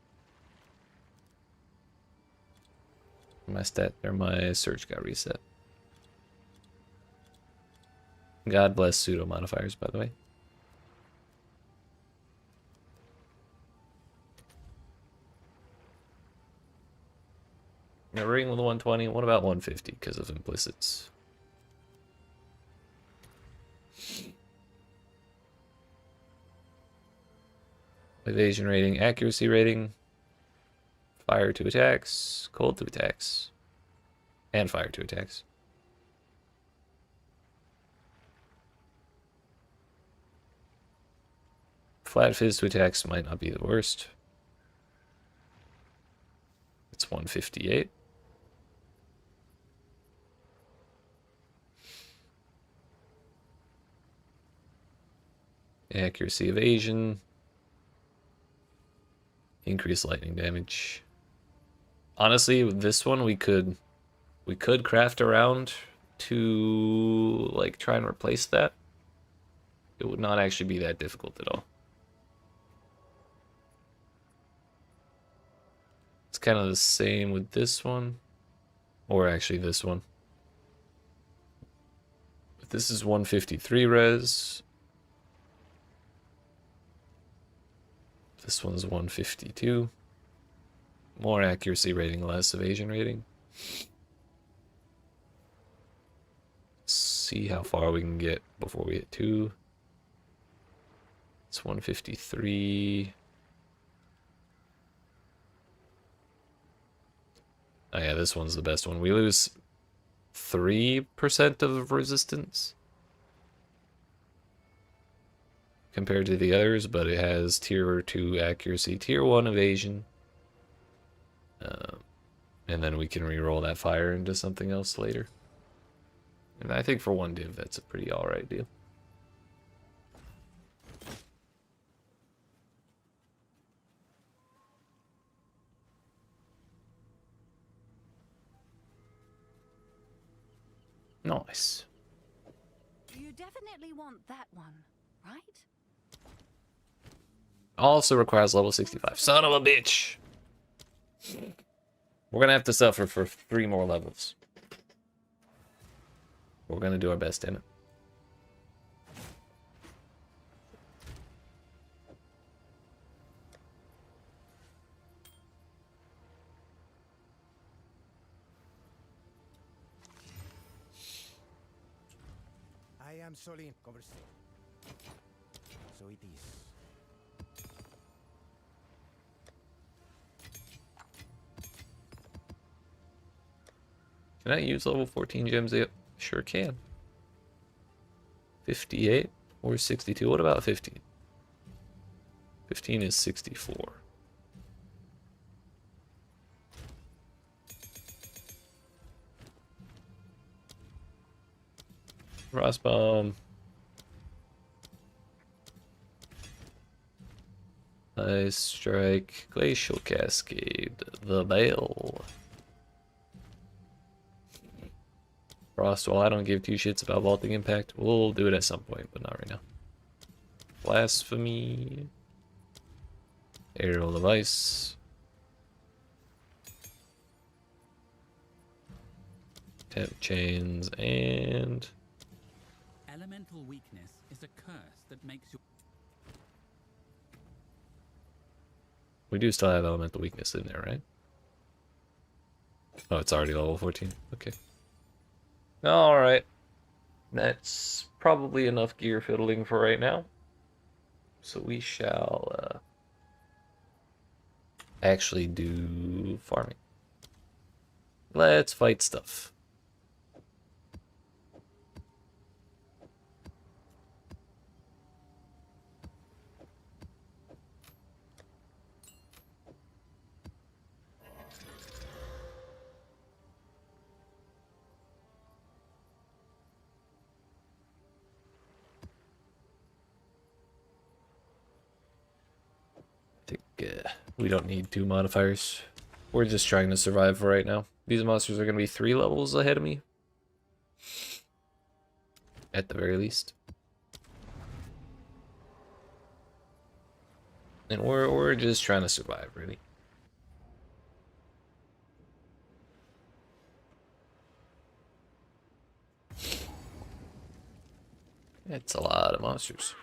My stat or my search got reset. God bless pseudo modifiers, by the way. A ring with a 120. What about 150 because of implicits? Evasion rating, accuracy rating, fire to attacks, cold to attacks, and fire to attacks. Flat fizz to attacks might not be the worst. It's 158. Accuracy evasion. Increase lightning damage. Honestly, with this one we could craft around to like try and replace that. It would not actually be that difficult at all. It's kind of the same with this one, or actually this one. But this is 153 res. This one's 152. More accuracy rating, less evasion rating. Let's see how far we can get before we hit 2. It's 153. Oh yeah, this one's the best one. We lose 3% of resistance compared to the others, but it has tier 2 accuracy, tier 1 evasion. And then we can re-roll that fire into something else later. And I think for 1 div, that's a pretty alright deal. Nice. You definitely want that one, right? Also requires level 65. Son of a bitch! We're gonna have to suffer for 3 more levels. We're gonna do our best in it. I am Solin. Conversation. So it is. Can I use level 14 gems yet? Sure can. 58 or 62? What about 15? 15 is 64. Frostbomb. Ice Strike. Glacial Cascade. The Bale. Frostwall. I don't give 2 shits about Vaulting Impact. We'll do it at some point, but not right now. Blasphemy. Aerial Device. Temp Chains and... Elemental weakness is a curse that makes you... We do still have Elemental Weakness in there, right? Oh, it's already level 14. Okay. Alright. That's probably enough gear fiddling for right now. So we shall actually do farming. Let's fight stuff. I think we don't need 2 modifiers. We're just trying to survive for right now. These monsters are going to be 3 levels ahead of me. At the very least. And we're just trying to survive, really. It's a lot of monsters.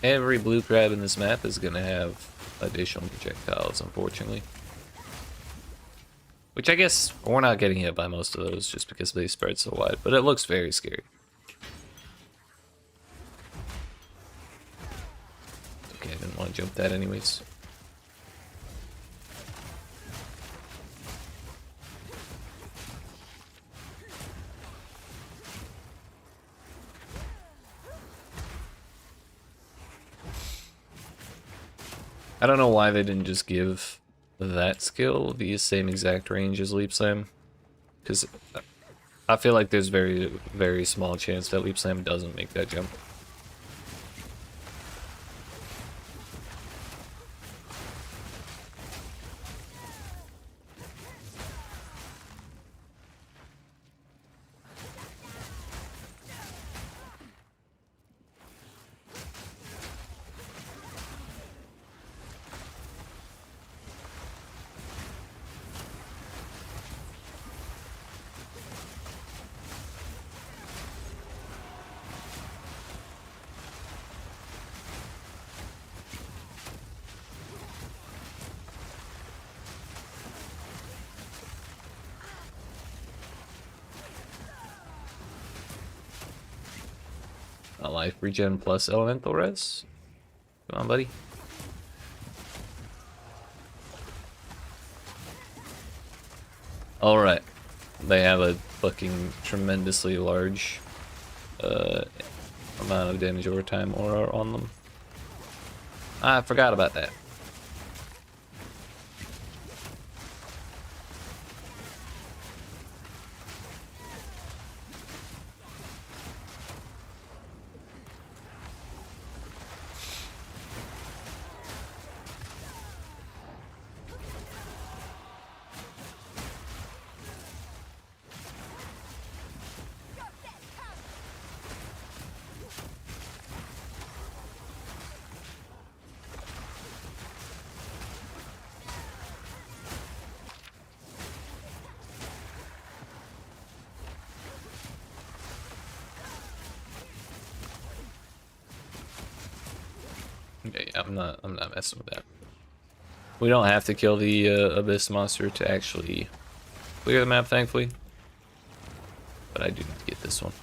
Every blue crab in this map is gonna have additional projectiles, unfortunately. Which I guess we're not getting hit by most of those just because they spread so wide, but it looks very scary. Okay, I didn't want to jump that anyways. I don't know why they didn't just give that skill the same exact range as Leap Slam, because I feel like there's very small chance that Leap Slam doesn't make that jump. A life regen plus elemental res. Come on, buddy. Alright. They have a fucking tremendously large amount of damage over time aura on them. I forgot about that. Okay, I'm not messing with that. We don't have to kill the Abyss monster to actually clear the map, thankfully. But I do need to get this one.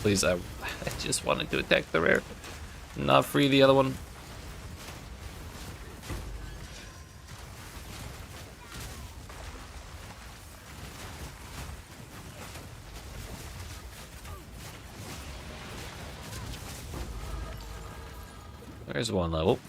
please. I just wanted to attack the rare. Not free the other one. There's one level.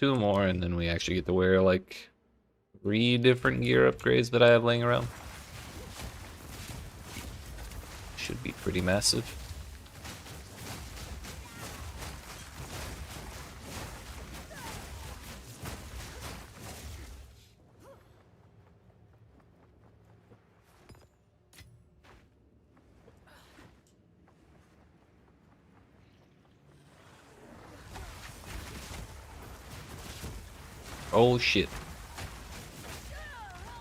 Two more, and then we actually get to wear like 3 different gear upgrades that I have laying around. Should be pretty massive. Oh shit.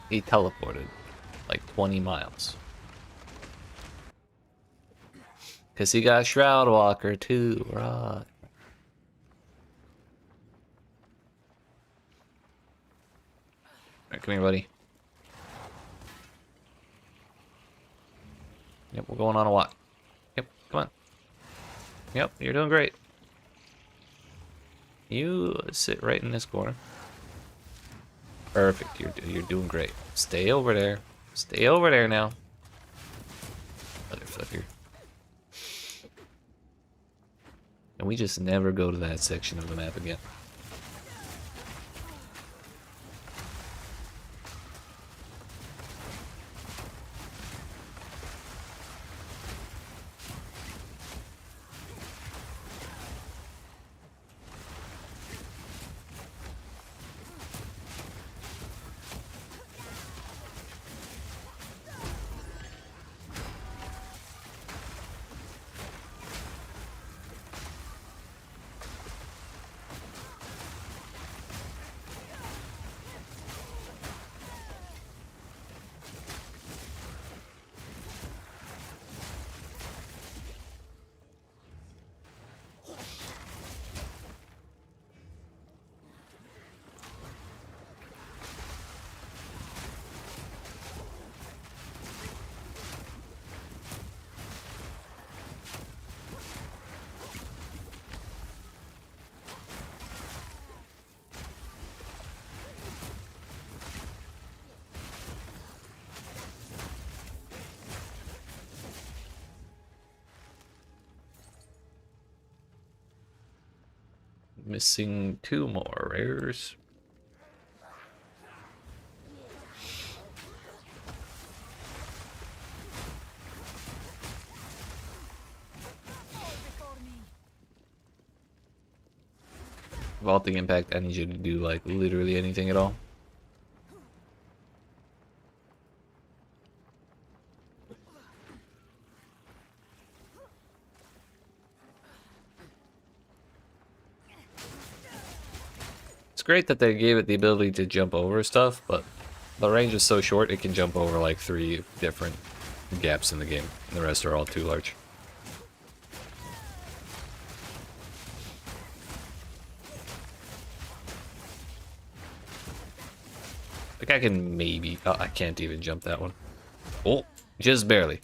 He teleported like 20 miles. Cause he got Shroud Walker too, right? Alright, come here, buddy. Yep, we're going on a walk. Yep, come on. Yep, you're doing great. You sit right in this corner. Perfect, you're doing great. Stay over there. Stay over there now. Motherfucker. And we just never go to that section of the map again. Missing 2 more rares. Vaulting Impact, I need you to do like literally anything at all. It's great that they gave it the ability to jump over stuff, but the range is so short it can jump over like 3 different gaps in the game, and the rest are all too large. Like I can maybe... Oh, I can't even jump that one. Oh, just barely.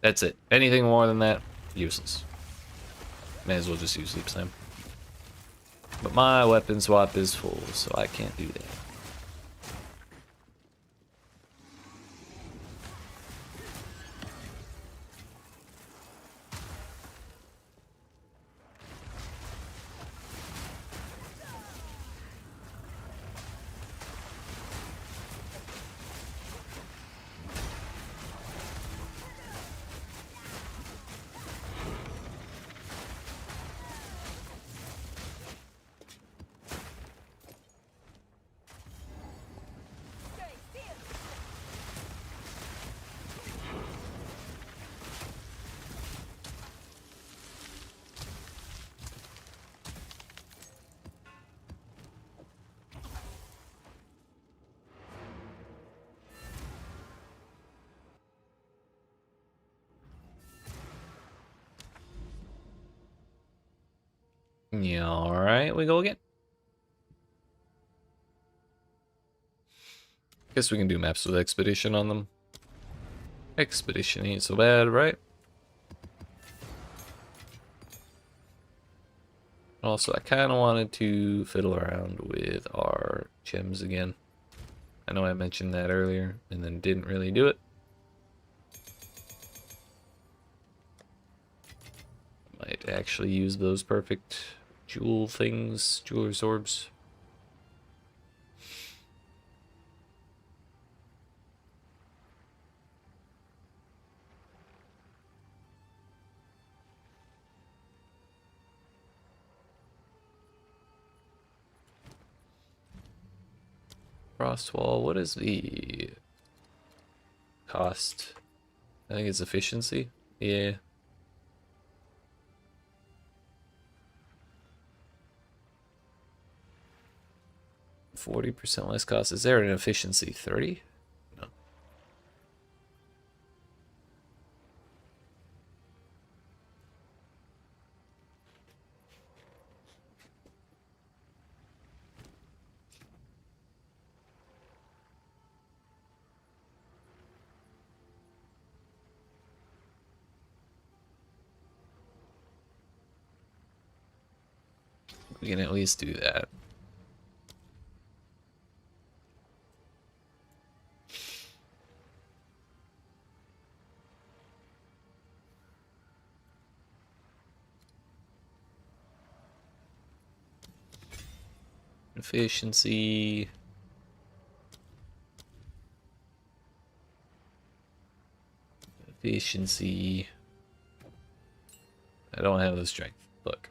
That's it. Anything more than that, useless. May as well just use Leap Slam. But my weapon swap is full, so I can't do that. Yeah, alright, we go again. Guess we can do maps with Expedition on them. Expedition ain't so bad, right? Also, I kind of wanted to fiddle around with our gems again. I know I mentioned that earlier and then didn't really do it. Might actually use those perfect jewel things, jeweler's orbs. Frostwall, what is the cost? I think it's efficiency. Yeah. %40 less cost. Is there an efficiency 30? No. We can at least do that. Efficiency. Efficiency. I don't have the strength. Look.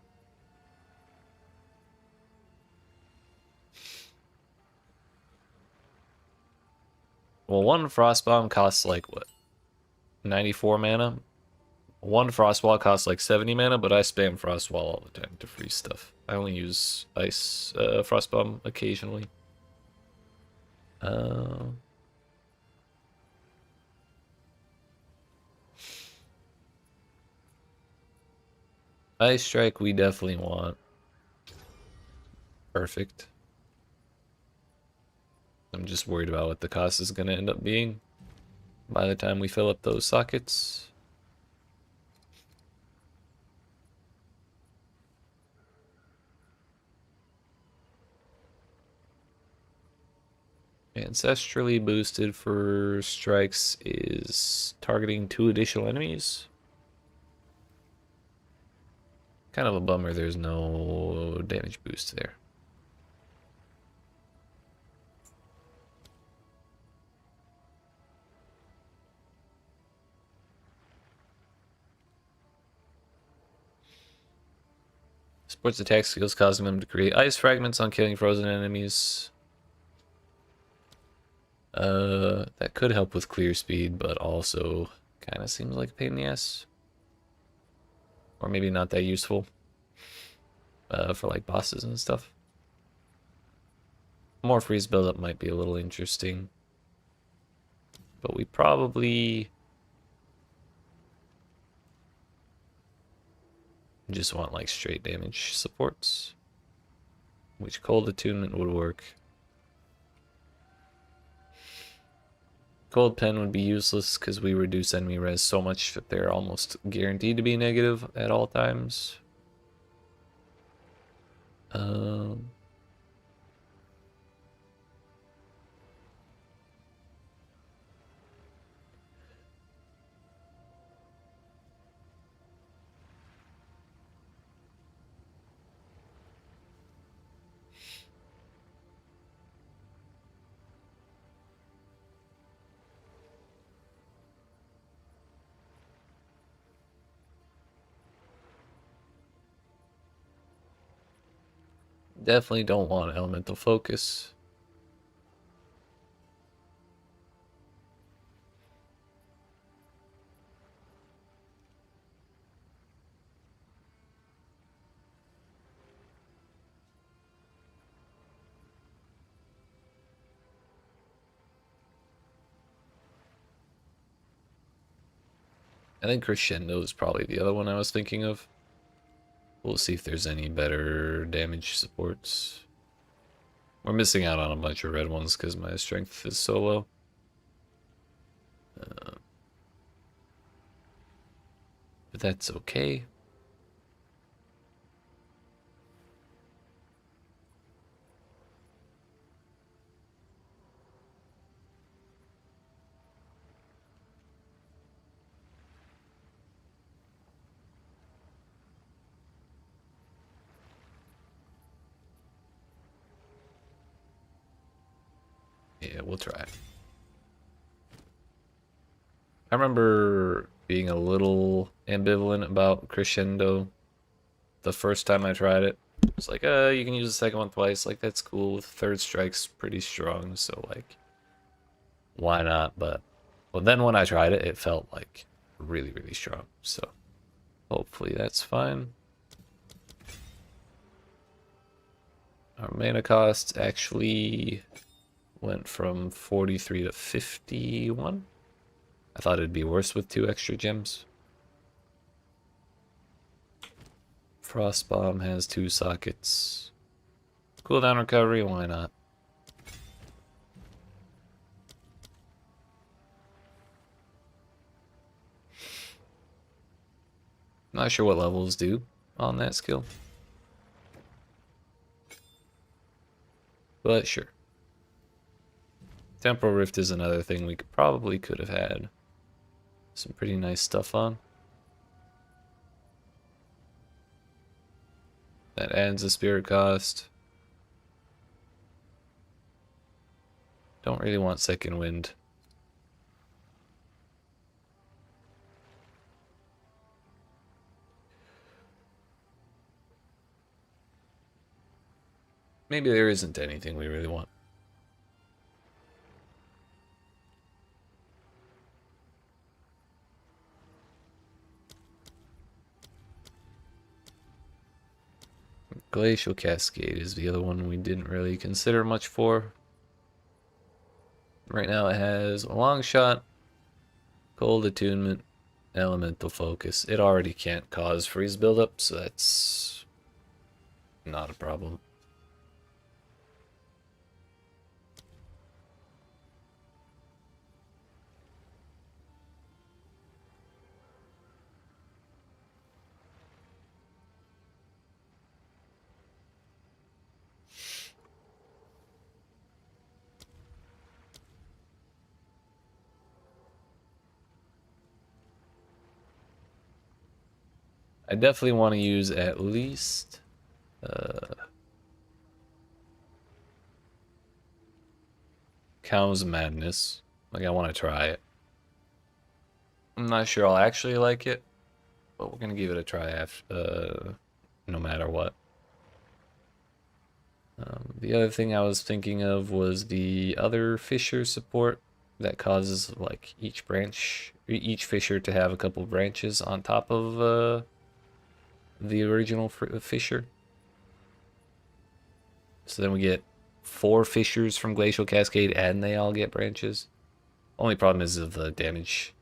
Well, one frost bomb costs like what? 94 mana? One frostwall costs like 70 mana, but I spam frostwall all the time to freeze stuff. I only use ice frostbomb occasionally. Ice strike we definitely want. Perfect. I'm just worried about what the cost is going to end up being by the time we fill up those sockets. Ancestrally boosted for strikes is targeting 2 additional enemies. Kind of a bummer there's no damage boost there. Supports attack skills, causing them to create ice fragments on killing frozen enemies. That could help with clear speed, but also kind of seems like a pain in the ass. Or maybe not that useful for like bosses and stuff. More freeze buildup might be a little interesting. But we probably just want like straight damage supports. Which cold attunement would work. Cold pen would be useless because we reduce enemy res so much that they're almost guaranteed to be negative at all times. Definitely don't want elemental focus. I think Crescendo is probably the other one I was thinking of. We'll see if there's any better damage supports. We're missing out on a bunch of red ones because my strength is so low. But that's okay. Yeah, we'll try it. I remember being a little ambivalent about Crescendo the first time I tried it. It's like, you can use the second one twice. Like, that's cool. Third strike's pretty strong, so, like, why not? But then when I tried it, it felt, like, really, really strong. So, hopefully that's fine. Our mana cost actually went from 43 to 51. I thought it'd be worse with 2 extra gems. Frostbomb has 2 sockets. Cooldown recovery, why not? Not sure what levels do on that skill. But sure. Temporal Rift is another thing we probably could have had some pretty nice stuff on. That adds a spirit cost. Don't really want second wind. Maybe there isn't anything we really want. Glacial Cascade is the other one we didn't really consider much for. Right now it has a long shot, cold attunement, elemental focus. It already can't cause freeze buildup, so that's not a problem. I definitely want to use at least Cow's Madness. Like, I want to try it. I'm not sure I'll actually like it, but we're gonna give it a try after, no matter what. The other thing I was thinking of was the other Fissure support that causes like each fissure to have a couple branches on top of the original fissure. So then we get 4 fissures from Glacial Cascade and they all get branches. Only problem is of the damage.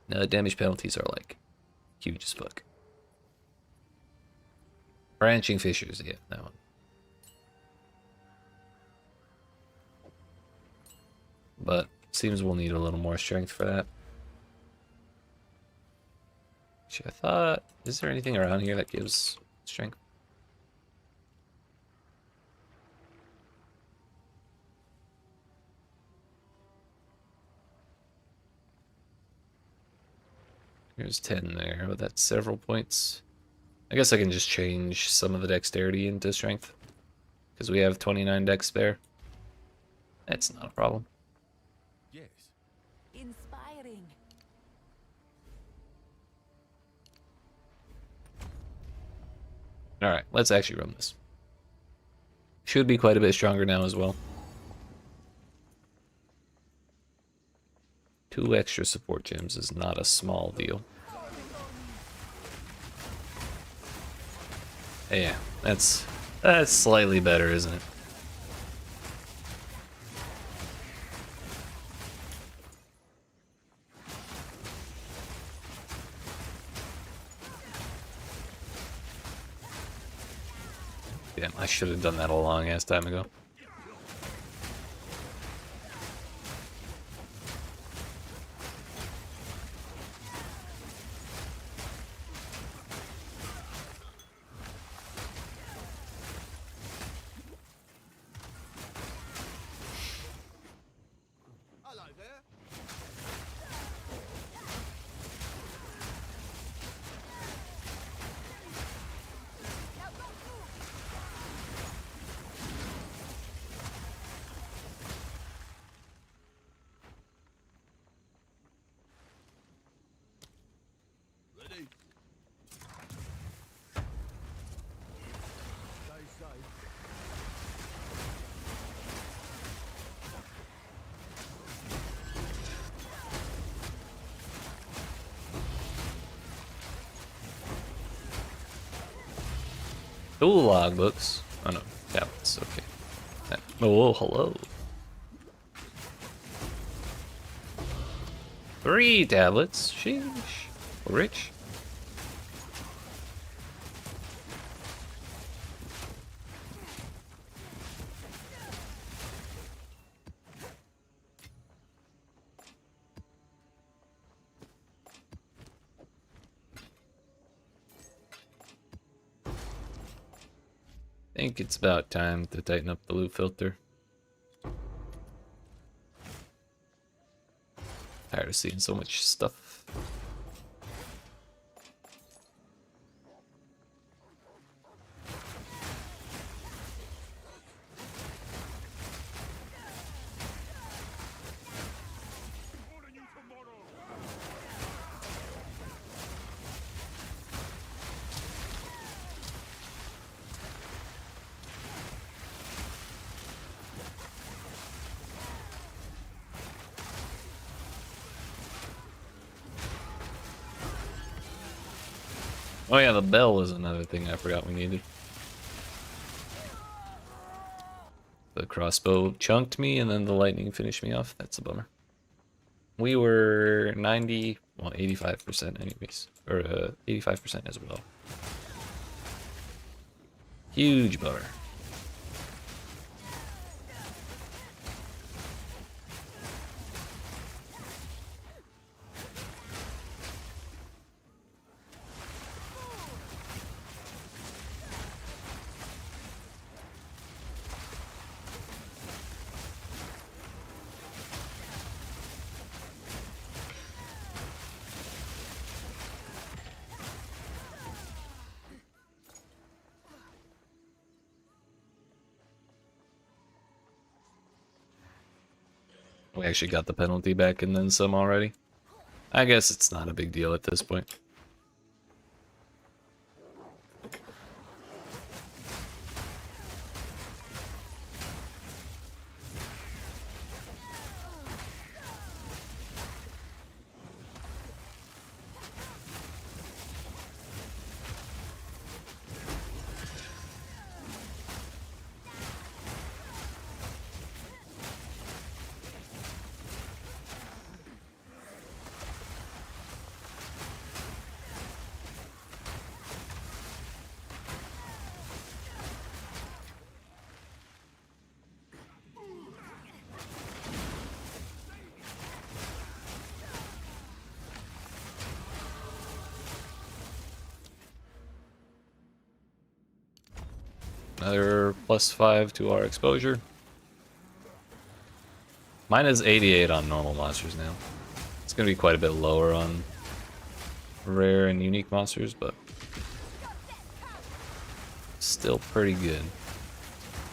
The damage penalties are like huge as fuck. Branching fissures, yeah, that one. But seems we'll need a little more strength for that. Actually, I thought, is there anything around here that gives strength? There's 10 there, but that's several points. I guess I can just change some of the dexterity into strength, because we have 29 dex spare. That's not a problem. Yes. Inspiring. Alright, let's actually run this. Should be quite a bit stronger now as well. 2 extra support gems is not a small deal. Yeah, that's slightly better, isn't it? Damn, I should have done that a long ass time ago. Hello there. Ready. Stay safe. Ooh, logbooks. Oh no, tablets. Okay. Oh, hello. 3 tablets. Sheesh. Rich. I think it's about time to tighten up the loot filter. Tired of seeing so much stuff. Oh yeah, the bell was another thing I forgot we needed. The crossbow chunked me and then the lightning finished me off. That's a bummer. We were 90, well 85% anyways. Or 85% as well. Huge bummer. We actually got the penalty back and then some already. I guess it's not a big deal at this point. Another +5 to our exposure. Mine is 88 on normal monsters now. It's going to be quite a bit lower on rare and unique monsters, but still pretty good.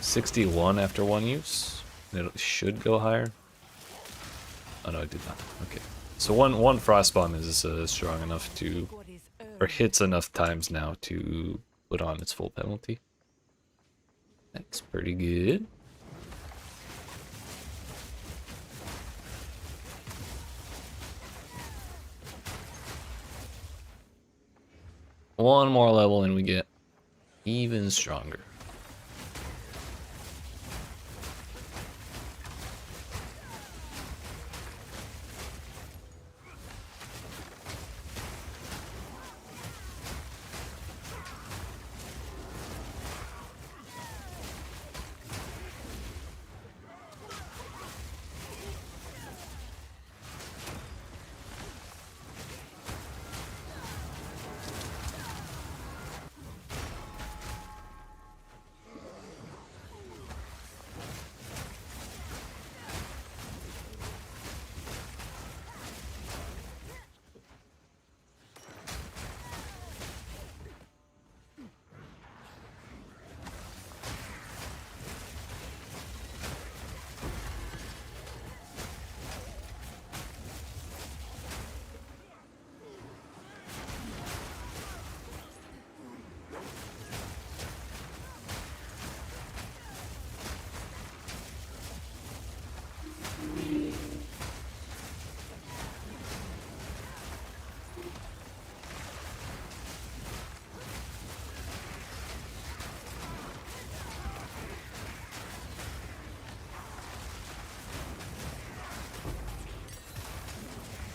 61 after one use. It should go higher. Oh no, it did not. Okay. So one frost bomb is strong enough to, or hits enough times now to put on its full penalty. That's pretty good. One more level and we get even stronger.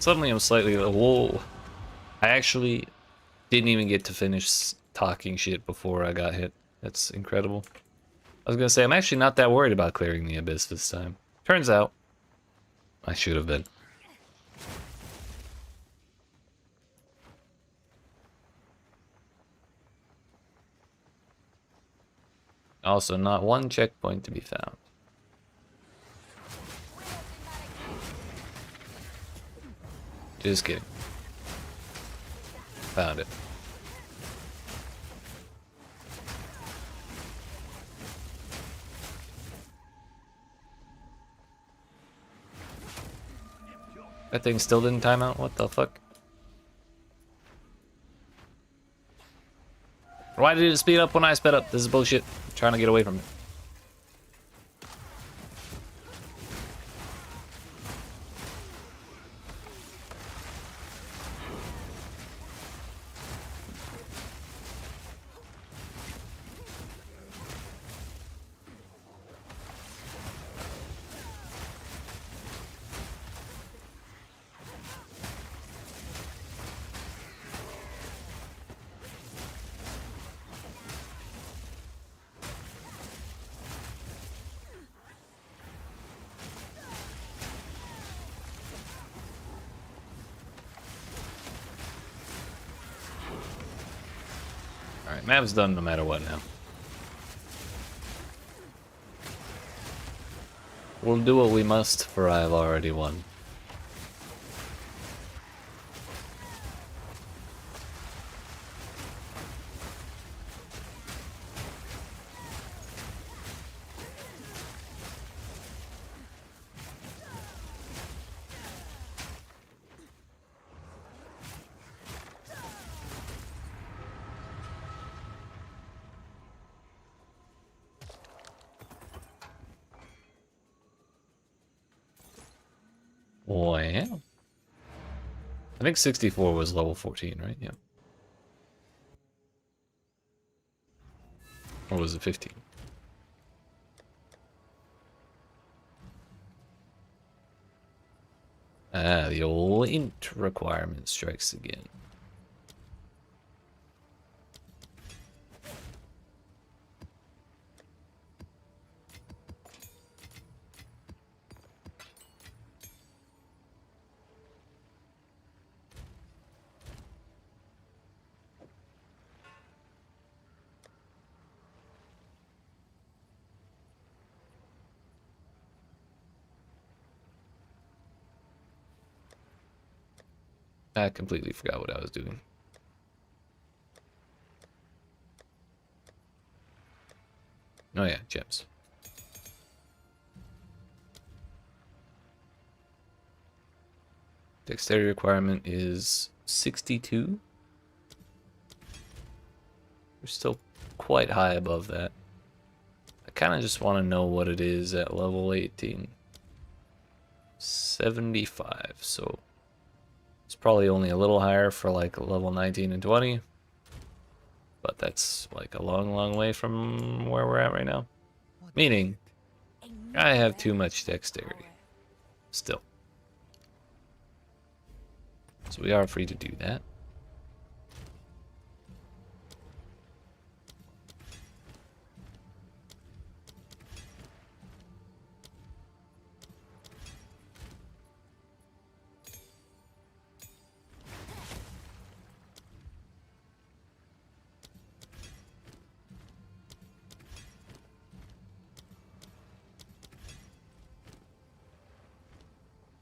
Suddenly I'm slightly, whoa. I actually didn't even get to finish talking shit before I got hit. That's incredible. I was gonna say, I'm actually not that worried about clearing the abyss this time. Turns out, I should have been. Also, not one checkpoint to be found. Just kidding. Found it. That thing still didn't time out? What the fuck? Why did it speed up when I sped up? This is bullshit. I'm trying to get away from it. Alright, map's done no matter what now. We'll do what we must, for I have already won. Well, I think 64 was level 14, right? Yeah. Or was it 15? Ah, the old int requirement strikes again. I completely forgot what I was doing. Oh yeah, gems. Dexterity requirement is 62. We're still quite high above that. I kind of just want to know what it is at level 18. 75, so it's probably only a little higher for like level 19 and 20. But that's like a long, long way from where we're at right now. Meaning, I have too much dexterity. Still. So we are free to do that.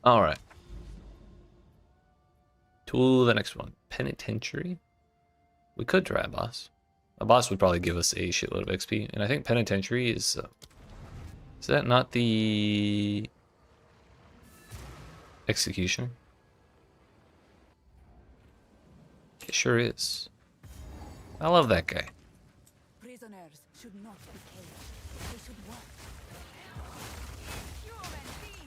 All right. To the next one. Penitentiary. We could try a boss. A boss would probably give us a shitload of XP. And I think Penitentiary is that not the Executioner? It sure is. I love that guy. Prisoners should not be caged. They should work. Human beast!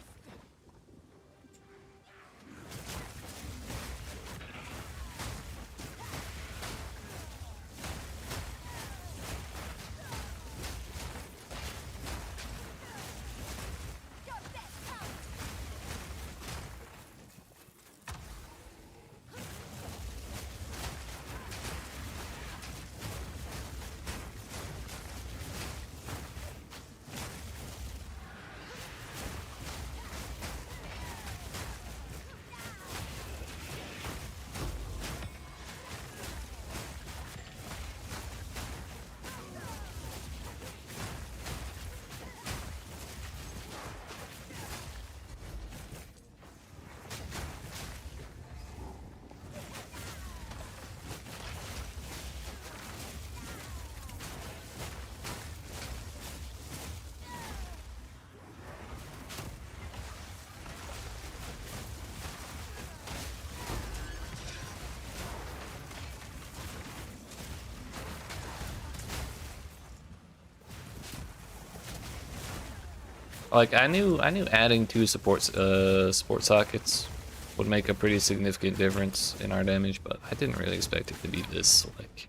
Like I knew adding 2 support sockets would make a pretty significant difference in our damage, but I didn't really expect it to be this like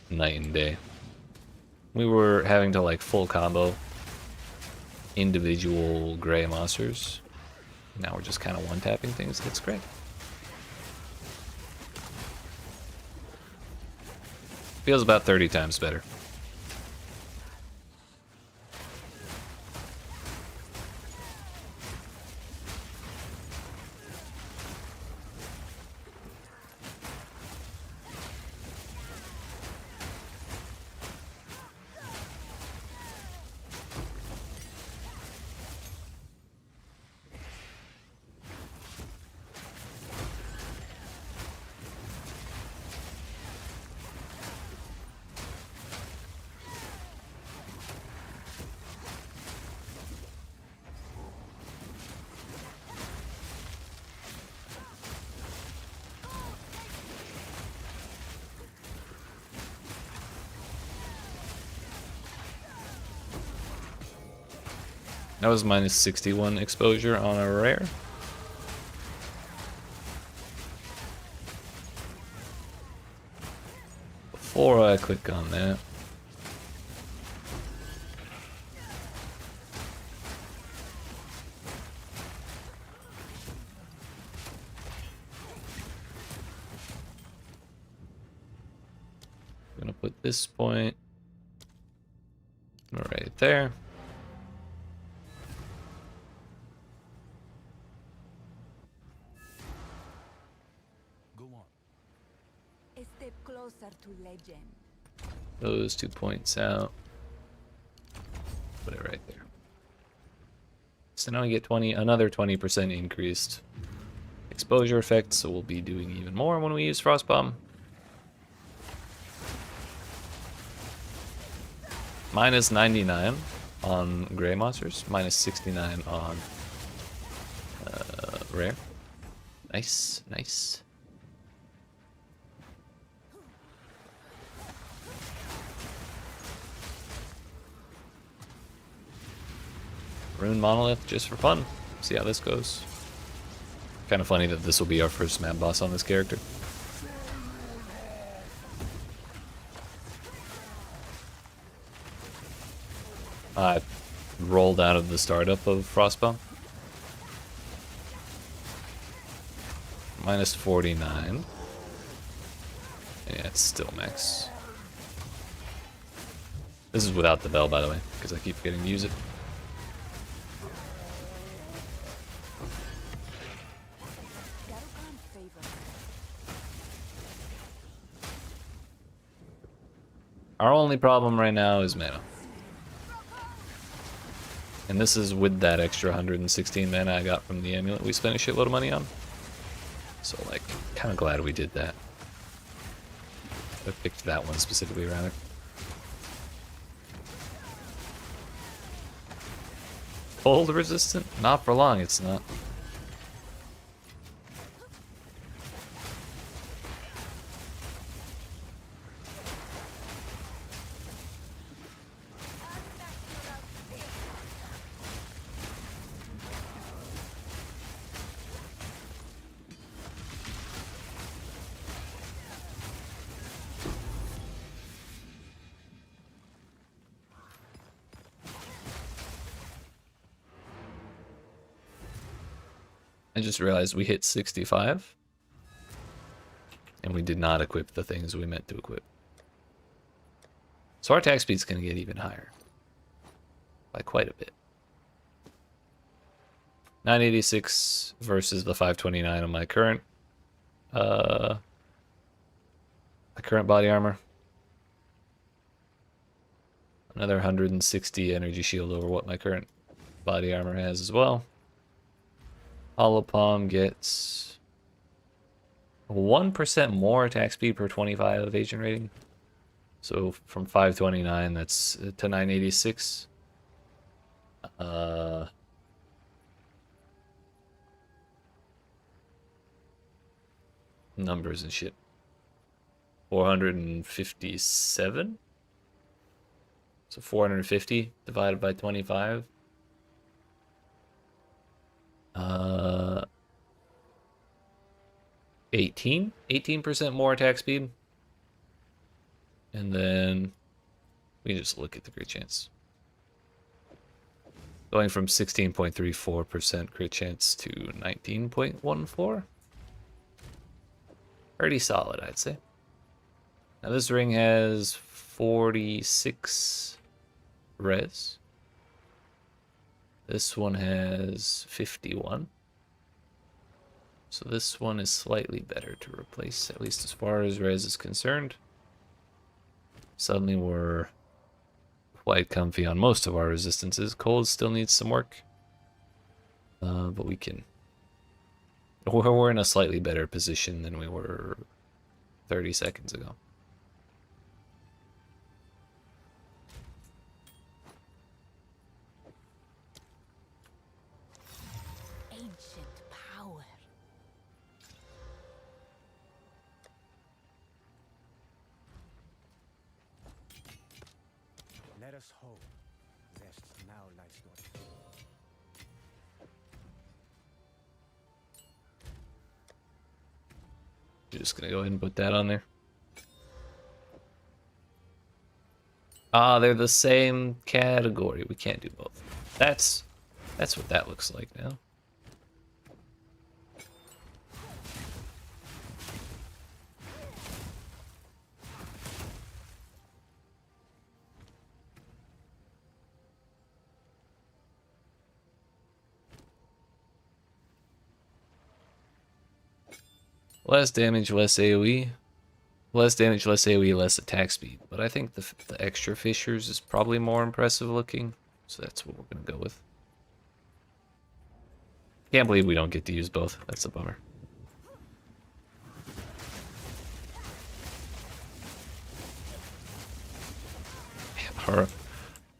night and day. We were having to like full combo individual gray monsters. Now we're just kind of one-tapping things. It's great. Feels about 30 times better. That was minus 61 exposure on a rare. Before I click on that, I'm gonna put this point right there. A step closer to legend. Those 2 points out. Put it right there. So now we get another 20% increased exposure effect, so we'll be doing even more when we use Frostbomb. Minus 99 on gray monsters, minus 69 on rare. Nice, nice. Rune Monolith just for fun. See how this goes. Kind of funny that this will be our first map boss on this character. I rolled out of the startup of Frostbow. Minus 49. Yeah, it's still max. This is without the bell, by the way, because I keep forgetting to use it. Our only problem right now is mana. And this is with that extra 116 mana I got from the amulet we spent a shitload of money on. So, like, kind of glad we did that. I picked that one specifically, rather. Cold resistant? Not for long, it's not. I just realized we hit 65 and we did not equip the things we meant to equip. So our attack speed's going to get even higher by quite a bit. 986 versus the 529 on my current body armor. Another 160 energy shield over what my current body armor has as well. Hollow Palm gets 1% more attack speed per 25 evasion rating. So from 529, that's to 986. Numbers and shit. 457? So 450 divided by 25 Uh, 18% more attack speed. And then we just look at the crit chance. Going from 16.34% crit chance to 19.14. Pretty solid, I'd say. Now this ring has 46 res. This one has 51. So this one is slightly better to replace, at least as far as res is concerned. Suddenly we're quite comfy on most of our resistances. Cold still needs some work. But we can... We're in a slightly better position than we were 30 seconds ago. Ancient power. Let us hope that now lies God. You're just gonna go ahead and put that on there. Ah, they're the same category. We can't do both. That's what that looks like now. Less damage, less AoE. Less damage, less AoE, less attack speed. But I think the extra fissures is probably more impressive looking. So that's what we're going to go with. Can't believe we don't get to use both. That's a bummer.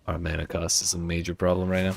Our mana cost is a major problem right now.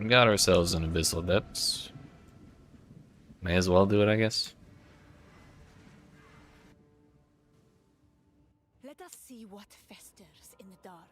We got ourselves in Abyssal Depths. May as well do it, I guess. Let us see what festers in the dark.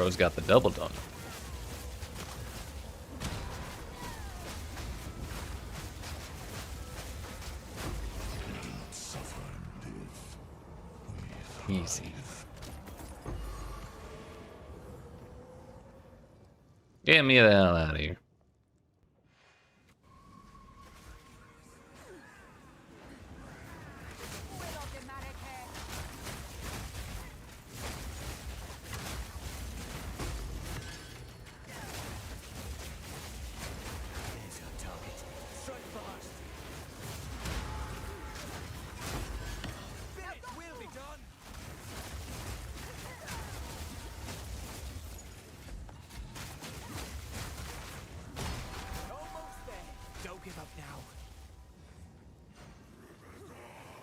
Bro's got the double done. Easy. Get me the hell out of here. Don't give up now.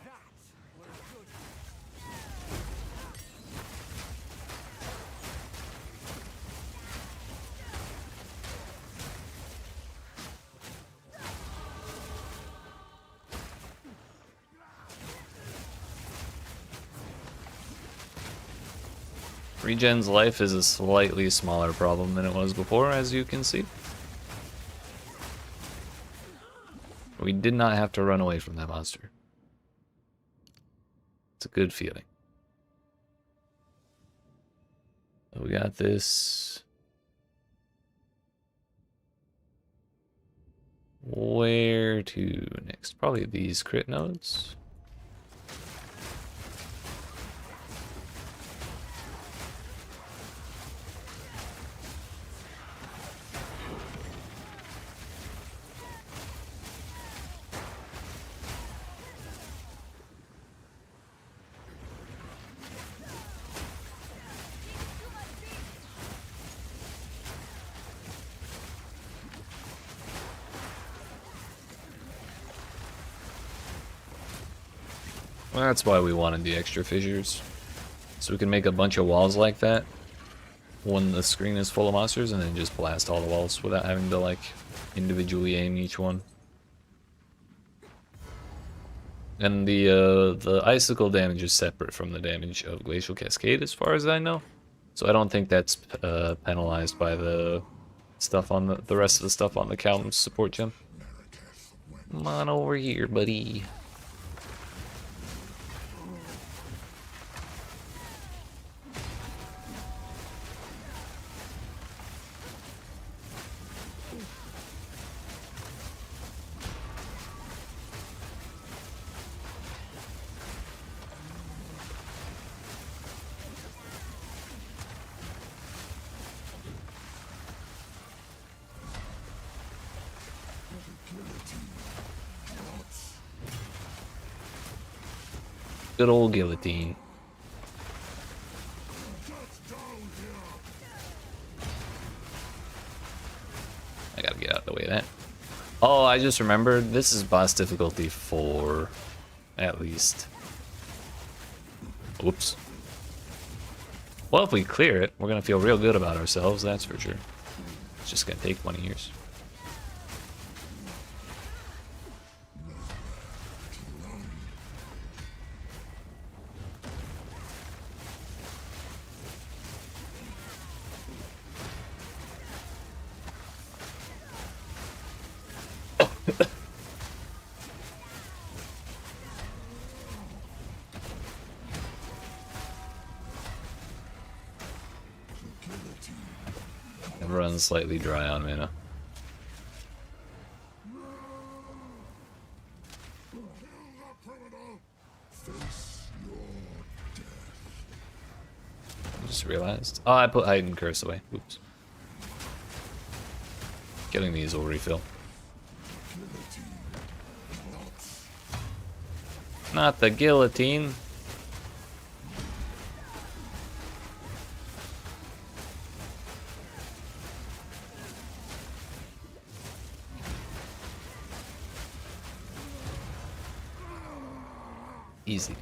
That was good. Regen's life is a slightly smaller problem than it was before, as you can see. We did not have to run away from that monster. It's a good feeling. So we got this. Where to next? Probably these crit nodes. Well, that's why we wanted the extra fissures. So we can make a bunch of walls like that when the screen is full of monsters and then just blast all the walls without having to like individually aim each one. And the icicle damage is separate from the damage of Glacial Cascade as far as I know. So I don't think that's penalized by the stuff on the rest of the stuff on the Calum support gem. Come on over here, buddy. Good old guillotine. I gotta get out of the way of that. Oh, I just remembered, this is boss difficulty 4, at least. Oops. Well, if we clear it, we're gonna feel real good about ourselves, that's for sure. It's just gonna take 20 years. And run slightly dry on mana. I just realized. Oh, I put Hidden Curse away. Oops. Killing these will refill. Not the guillotine. Easy.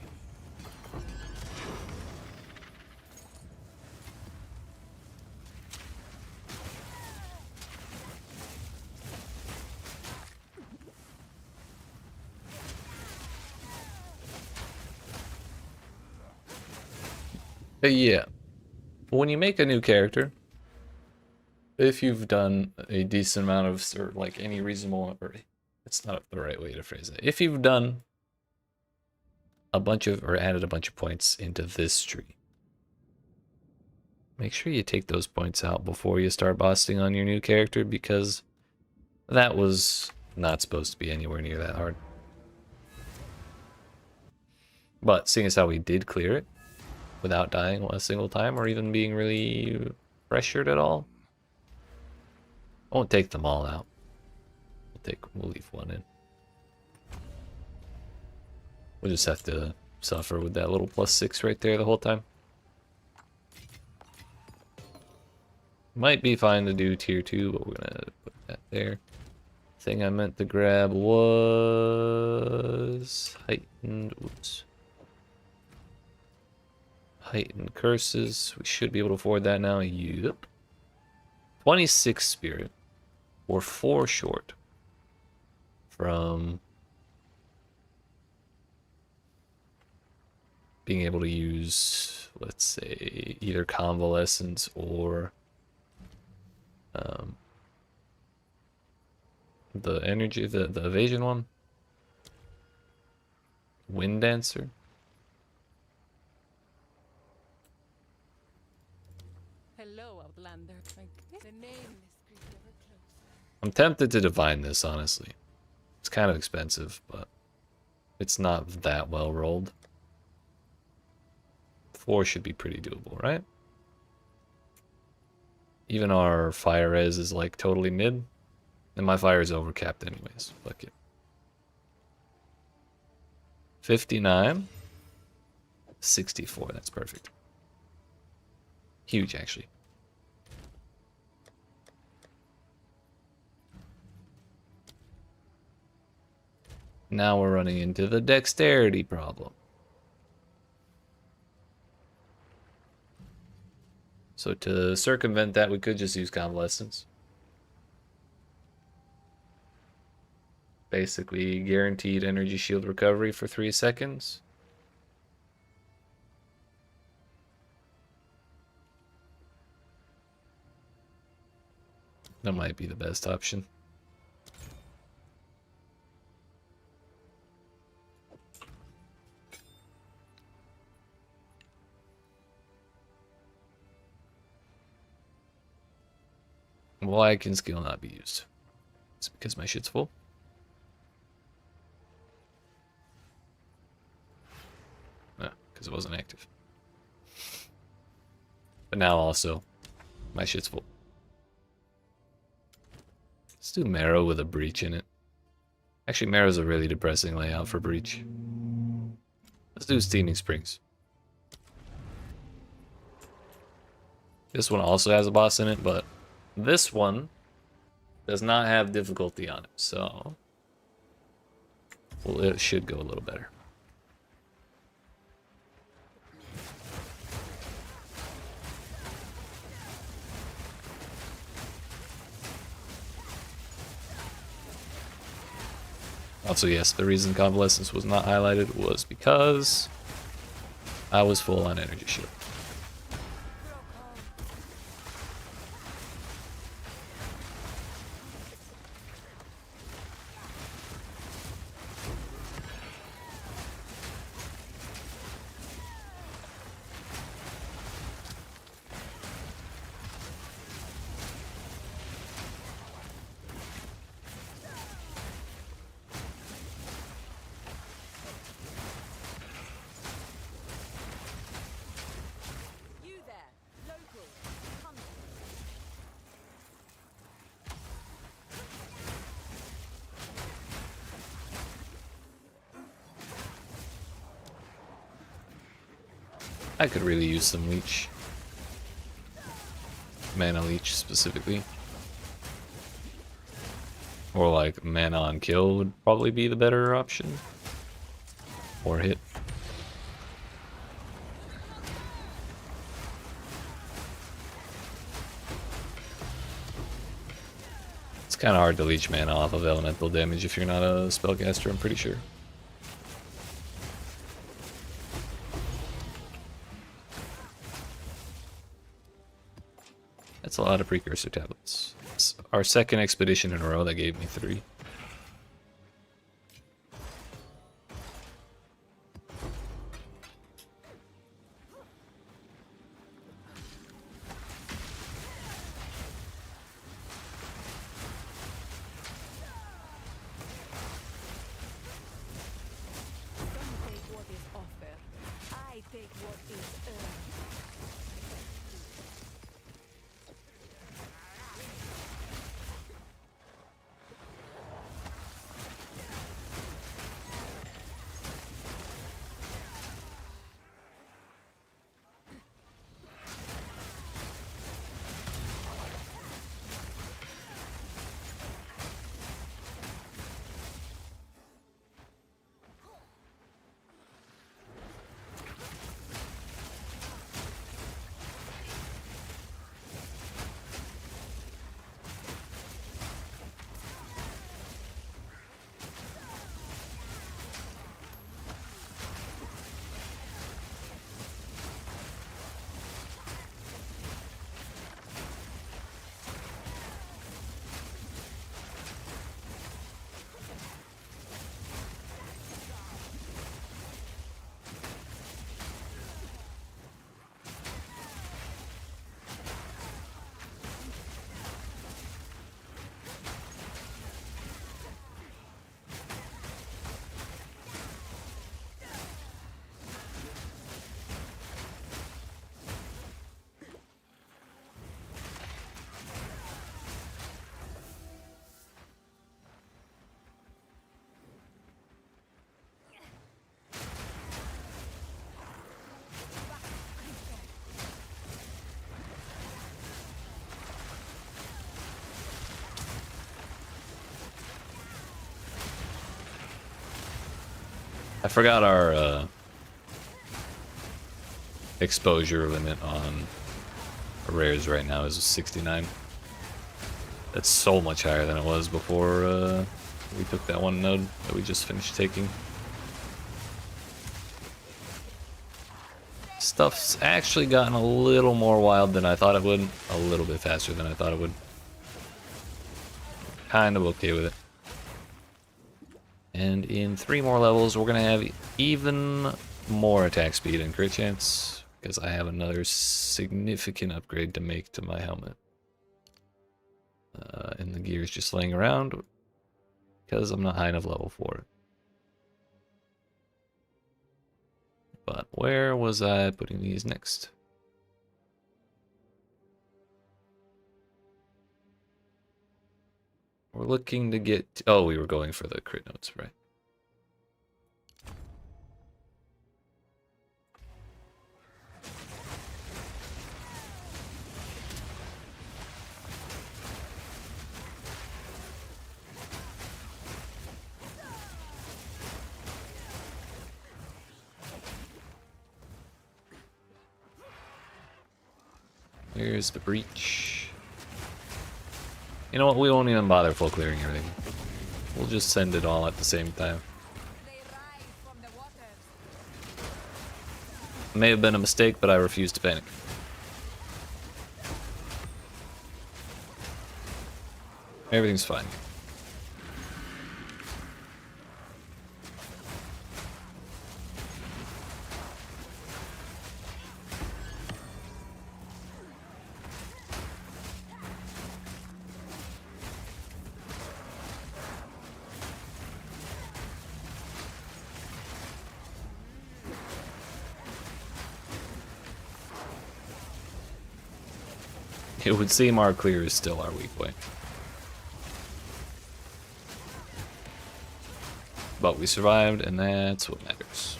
But yeah, when you make a new character, if you've done a decent amount of, or like any reasonable, or it's not the right way to phrase it. If you've done a bunch of, or added a bunch of points into this tree. Make sure you take those points out before you start bossing on your new character, because that was not supposed to be anywhere near that hard. But seeing as how we did clear it without dying a single time or even being really pressured at all, I won't take them all out. We'll leave one in. We'll just have to suffer with that little +6 right there the whole time. Might be fine to do tier 2, but we're gonna put that there. Thing I meant to grab was heightened. Oops. Heightened curses. We should be able to afford that now. Yep. 26 spirit. Or 4 short from being able to use, let's say, either convalescence or the energy, the evasion one. Wind Dancer. Hello, Outlander. The nameless creep ever closer. I'm tempted to divine this, honestly. It's kind of expensive, but it's not that well rolled. 4 should be pretty doable, right? Even our fire res is like totally mid. And my fire is overcapped anyways. Fuck it. 59. 64, that's perfect. Huge, actually. Now we're running into the dexterity problem. So to circumvent that, we could just use convalescence. Basically guaranteed energy shield recovery for 3 seconds. That might be the best option. Why can skill not be used? It's because my shit's full. No, because it wasn't active. But now also, my shit's full. Let's do Marrow with a Breach in it. Actually, Marrow's a really depressing layout for Breach. Let's do Steaming Springs. This one also has a boss in it, but this one does not have difficulty on it, so well, it should go a little better. Also, yes, the reason Convalescence was not highlighted was because I was full on energy shield. I could really use some leech. Mana leech specifically. Or like mana on kill would probably be the better option. Or hit. It's kind of hard to leech mana off of elemental damage if you're not a spellcaster, I'm pretty sure. That's a lot of precursor tablets. It's our second expedition in a row that gave me 3. I forgot our exposure limit on rares right now is 69. That's so much higher than it was before we took that one node that we just finished taking. Stuff's actually gotten a little more wild than I thought it would. A little bit faster than I thought it would. Kind of okay with it. And in 3 more levels, we're going to have even more attack speed and crit chance, because I have another significant upgrade to make to my helmet. And the gear is just laying around, because I'm not high enough level for it. But where was I putting these next? We're looking to get... Oh, we were going for the crit notes, right? Here's the breach. You know what? We won't even bother full clearing everything. We'll just send it all at the same time. They rise from the waters. May have been a mistake, but I refuse to panic. Everything's fine. It would seem our clear is still our weak point. But we survived, and that's what matters.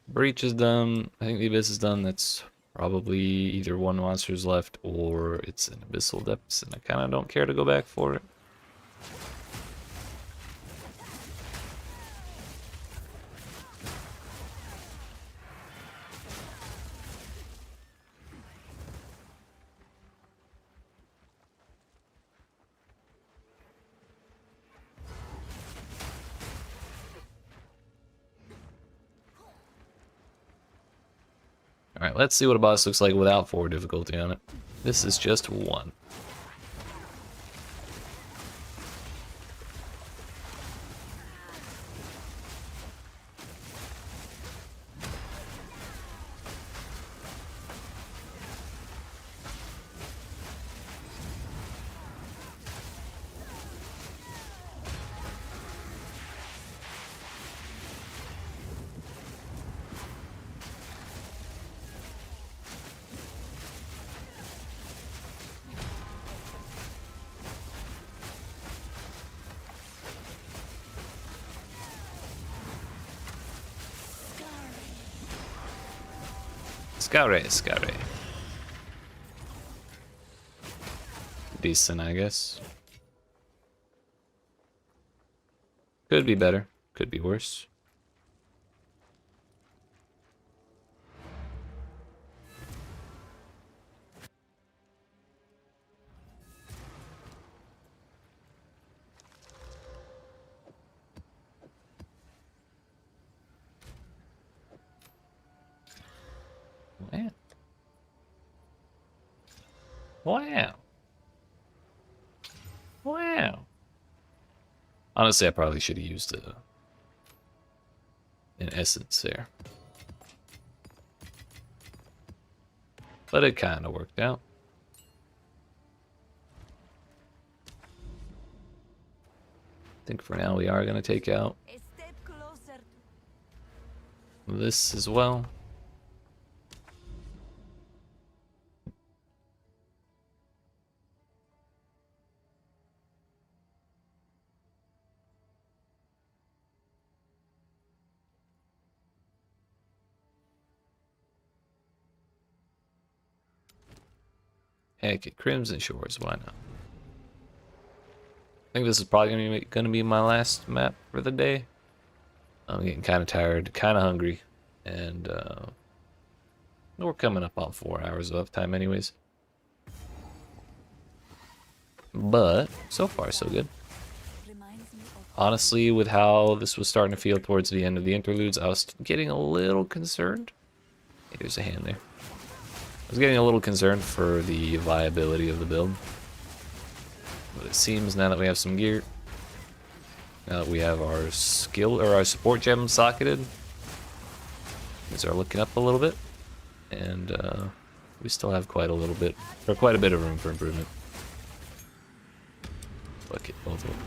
Breach is done. I think the Abyss is done. That's probably either one monster's left or it's in Abyssal Depths, and I kind of don't care to go back for it. Alright, let's see what a boss looks like without 4 difficulty on it. This is just 1. Scary. Decent, I guess. Could be better. Could be worse. Man. Wow. Wow. Honestly, I probably should have used an essence there. But it kind of worked out. I think for now we are going to take out A step closer. this as well. Heck, at Crimson Shores, why not? I think this is probably gonna be my last map for the day. I'm getting kind of tired, kind of hungry, and we're coming up on 4 hours of uptime anyways. But so far so good. Reminds me of Honestly, with how this was starting to feel towards the end of the interludes, I was getting a little concerned. Hey, there's a hand there. I was getting a little concerned for the viability of the build. But it seems now that we have some gear, now that we have our skill or our support gems socketed, things are looking up a little bit, and we still have quite a bit of room for improvement. Look at both of them.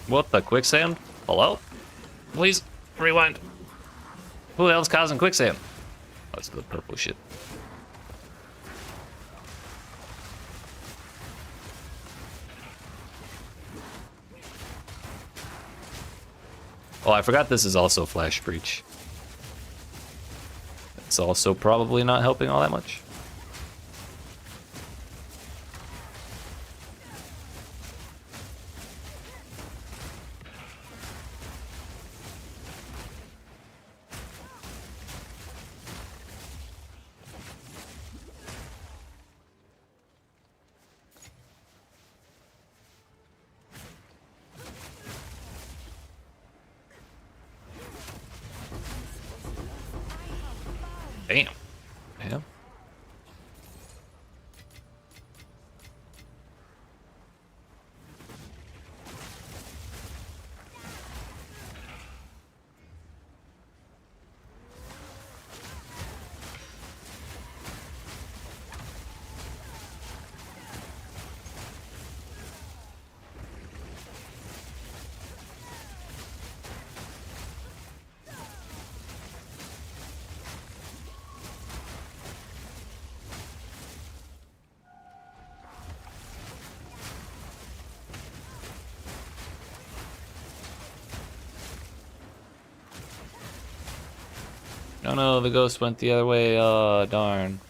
What the quicksand? Hello? Please rewind. Who the hell's causing quicksand? Oh, it's the purple shit. Oh, I forgot this is also Flash Breach. It's also probably not helping all that much. Damn. Yeah. Oh no, the ghost went the other way. Oh, darn.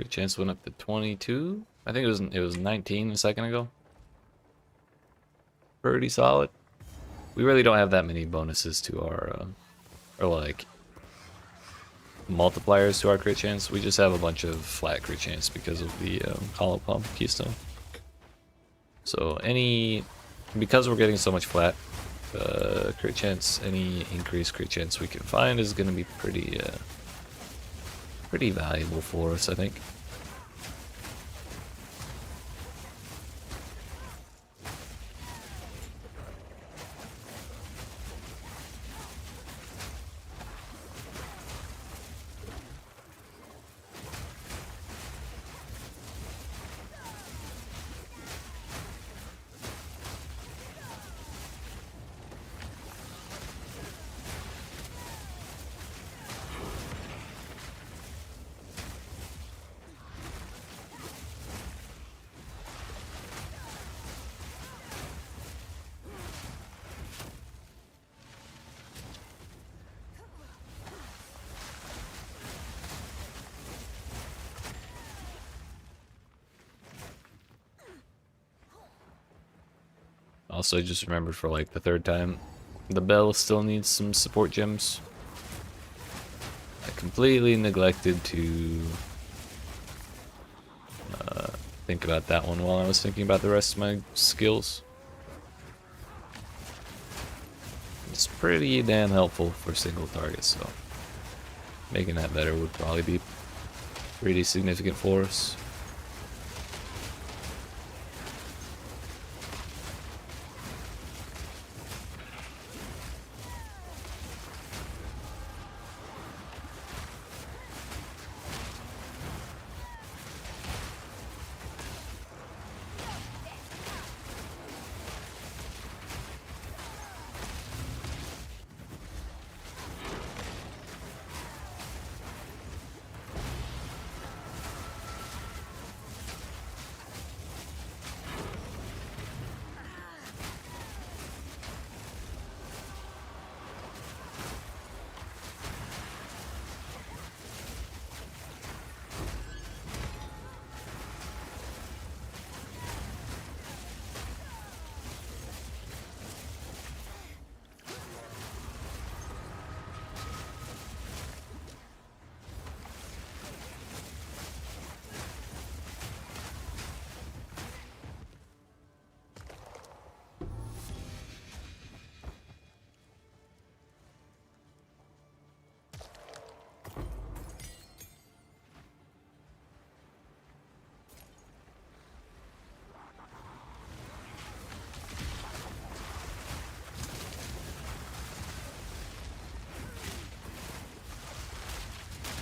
Crit chance went up to 22. I think it was 19 a second ago. Pretty solid. We really don't have that many bonuses to our, or like multipliers to our crit chance. We just have a bunch of flat crit chance because of the hollow pump keystone. So because we're getting so much flat crit chance, any increased crit chance we can find is going to be pretty valuable for us, I think. Also, I just remembered for like the third time, the bell still needs some support gems. I completely neglected to think about that one while I was thinking about the rest of my skills. It's pretty damn helpful for single targets, so making that better would probably be pretty significant for us.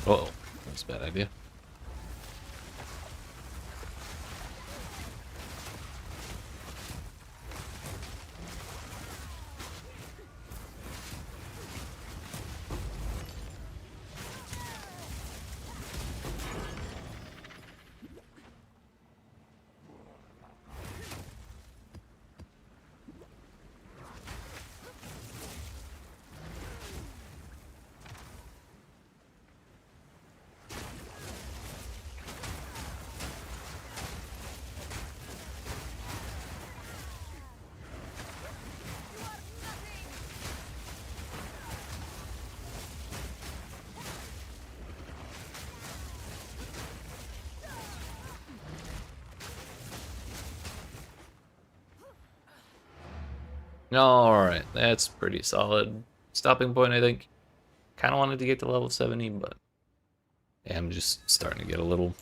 Uh-oh, that's a bad idea. Alright, that's pretty solid stopping point, I think. Kind of wanted to get to level 70, but yeah, I'm just starting to get a little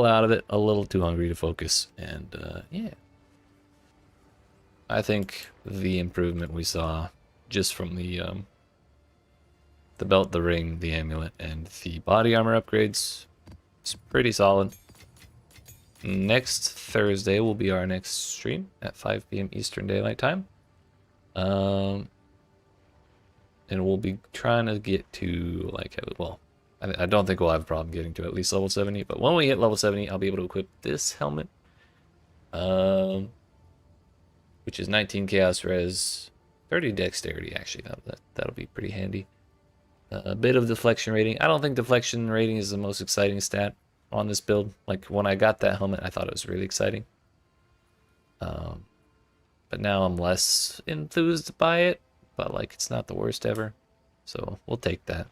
out of it, a little too hungry to focus, and yeah. I think the improvement we saw just from the belt, the ring, the amulet, and the body armor upgrades is pretty solid. Next Thursday will be our next stream at 5 p.m. Eastern Daylight Time. And we'll be trying to get to, like, well, I don't think we'll have a problem getting to at least level 70, but when we hit level 70, I'll be able to equip this helmet, which is 19 Chaos Res, 30 Dexterity, actually. That'll be pretty handy. A bit of deflection rating. I don't think deflection rating is the most exciting stat on this build. Like, when I got that helmet, I thought it was really exciting. But now I'm less enthused by it. But, like, it's not the worst ever. So, we'll take that.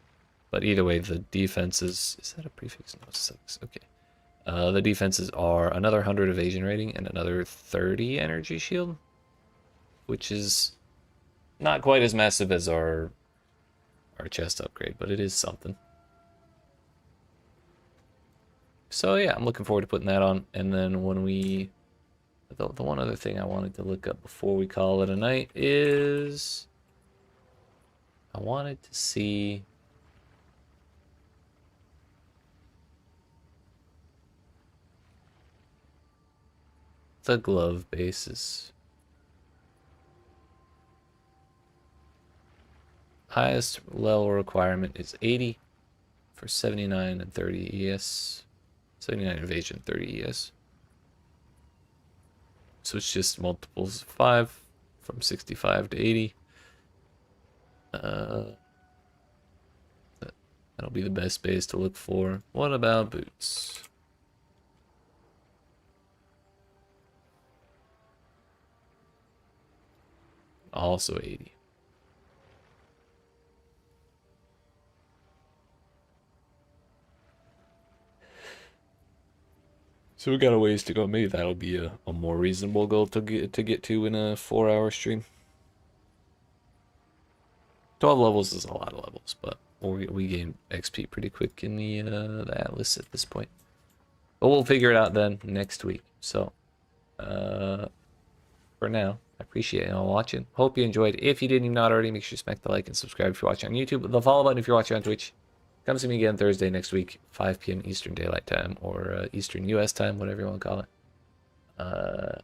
But either way, the defenses... Is that a prefix? No, it sucks. Okay. The defenses are another 100 evasion rating and another 30 energy shield. Which is not quite as massive as our chest upgrade, but it is something. So yeah, I'm looking forward to putting that on. And then when we... The one other thing I wanted to look up before we call it a night is... I wanted to see... the glove bases. Highest level requirement is 80 for 79 and 30 ES. 79 evasion, 30 ES. So it's just multiples of 5 from 65 to 80. That'll be the best base to look for. What about boots? Also 80. So we got a ways to go. Maybe that'll be a more reasonable goal to get to in a 4-hour stream. 12 levels is a lot of levels, but we gain XP pretty quick in the Atlas at this point. But we'll figure it out then next week. So for now, I appreciate y'all watching. Hope you enjoyed. If you did, you've not already, make sure you smack the like and subscribe if you're watching on YouTube. The follow button if you're watching on Twitch. Come see me again Thursday next week, 5 p.m. Eastern Daylight Time, or Eastern U.S. Time, whatever you want to call it.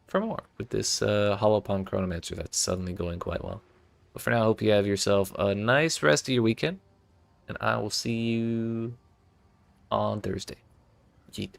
For more with this Holopon Chronomancer that's suddenly going quite well. But for now, I hope you have yourself a nice rest of your weekend, and I will see you on Thursday. YEET.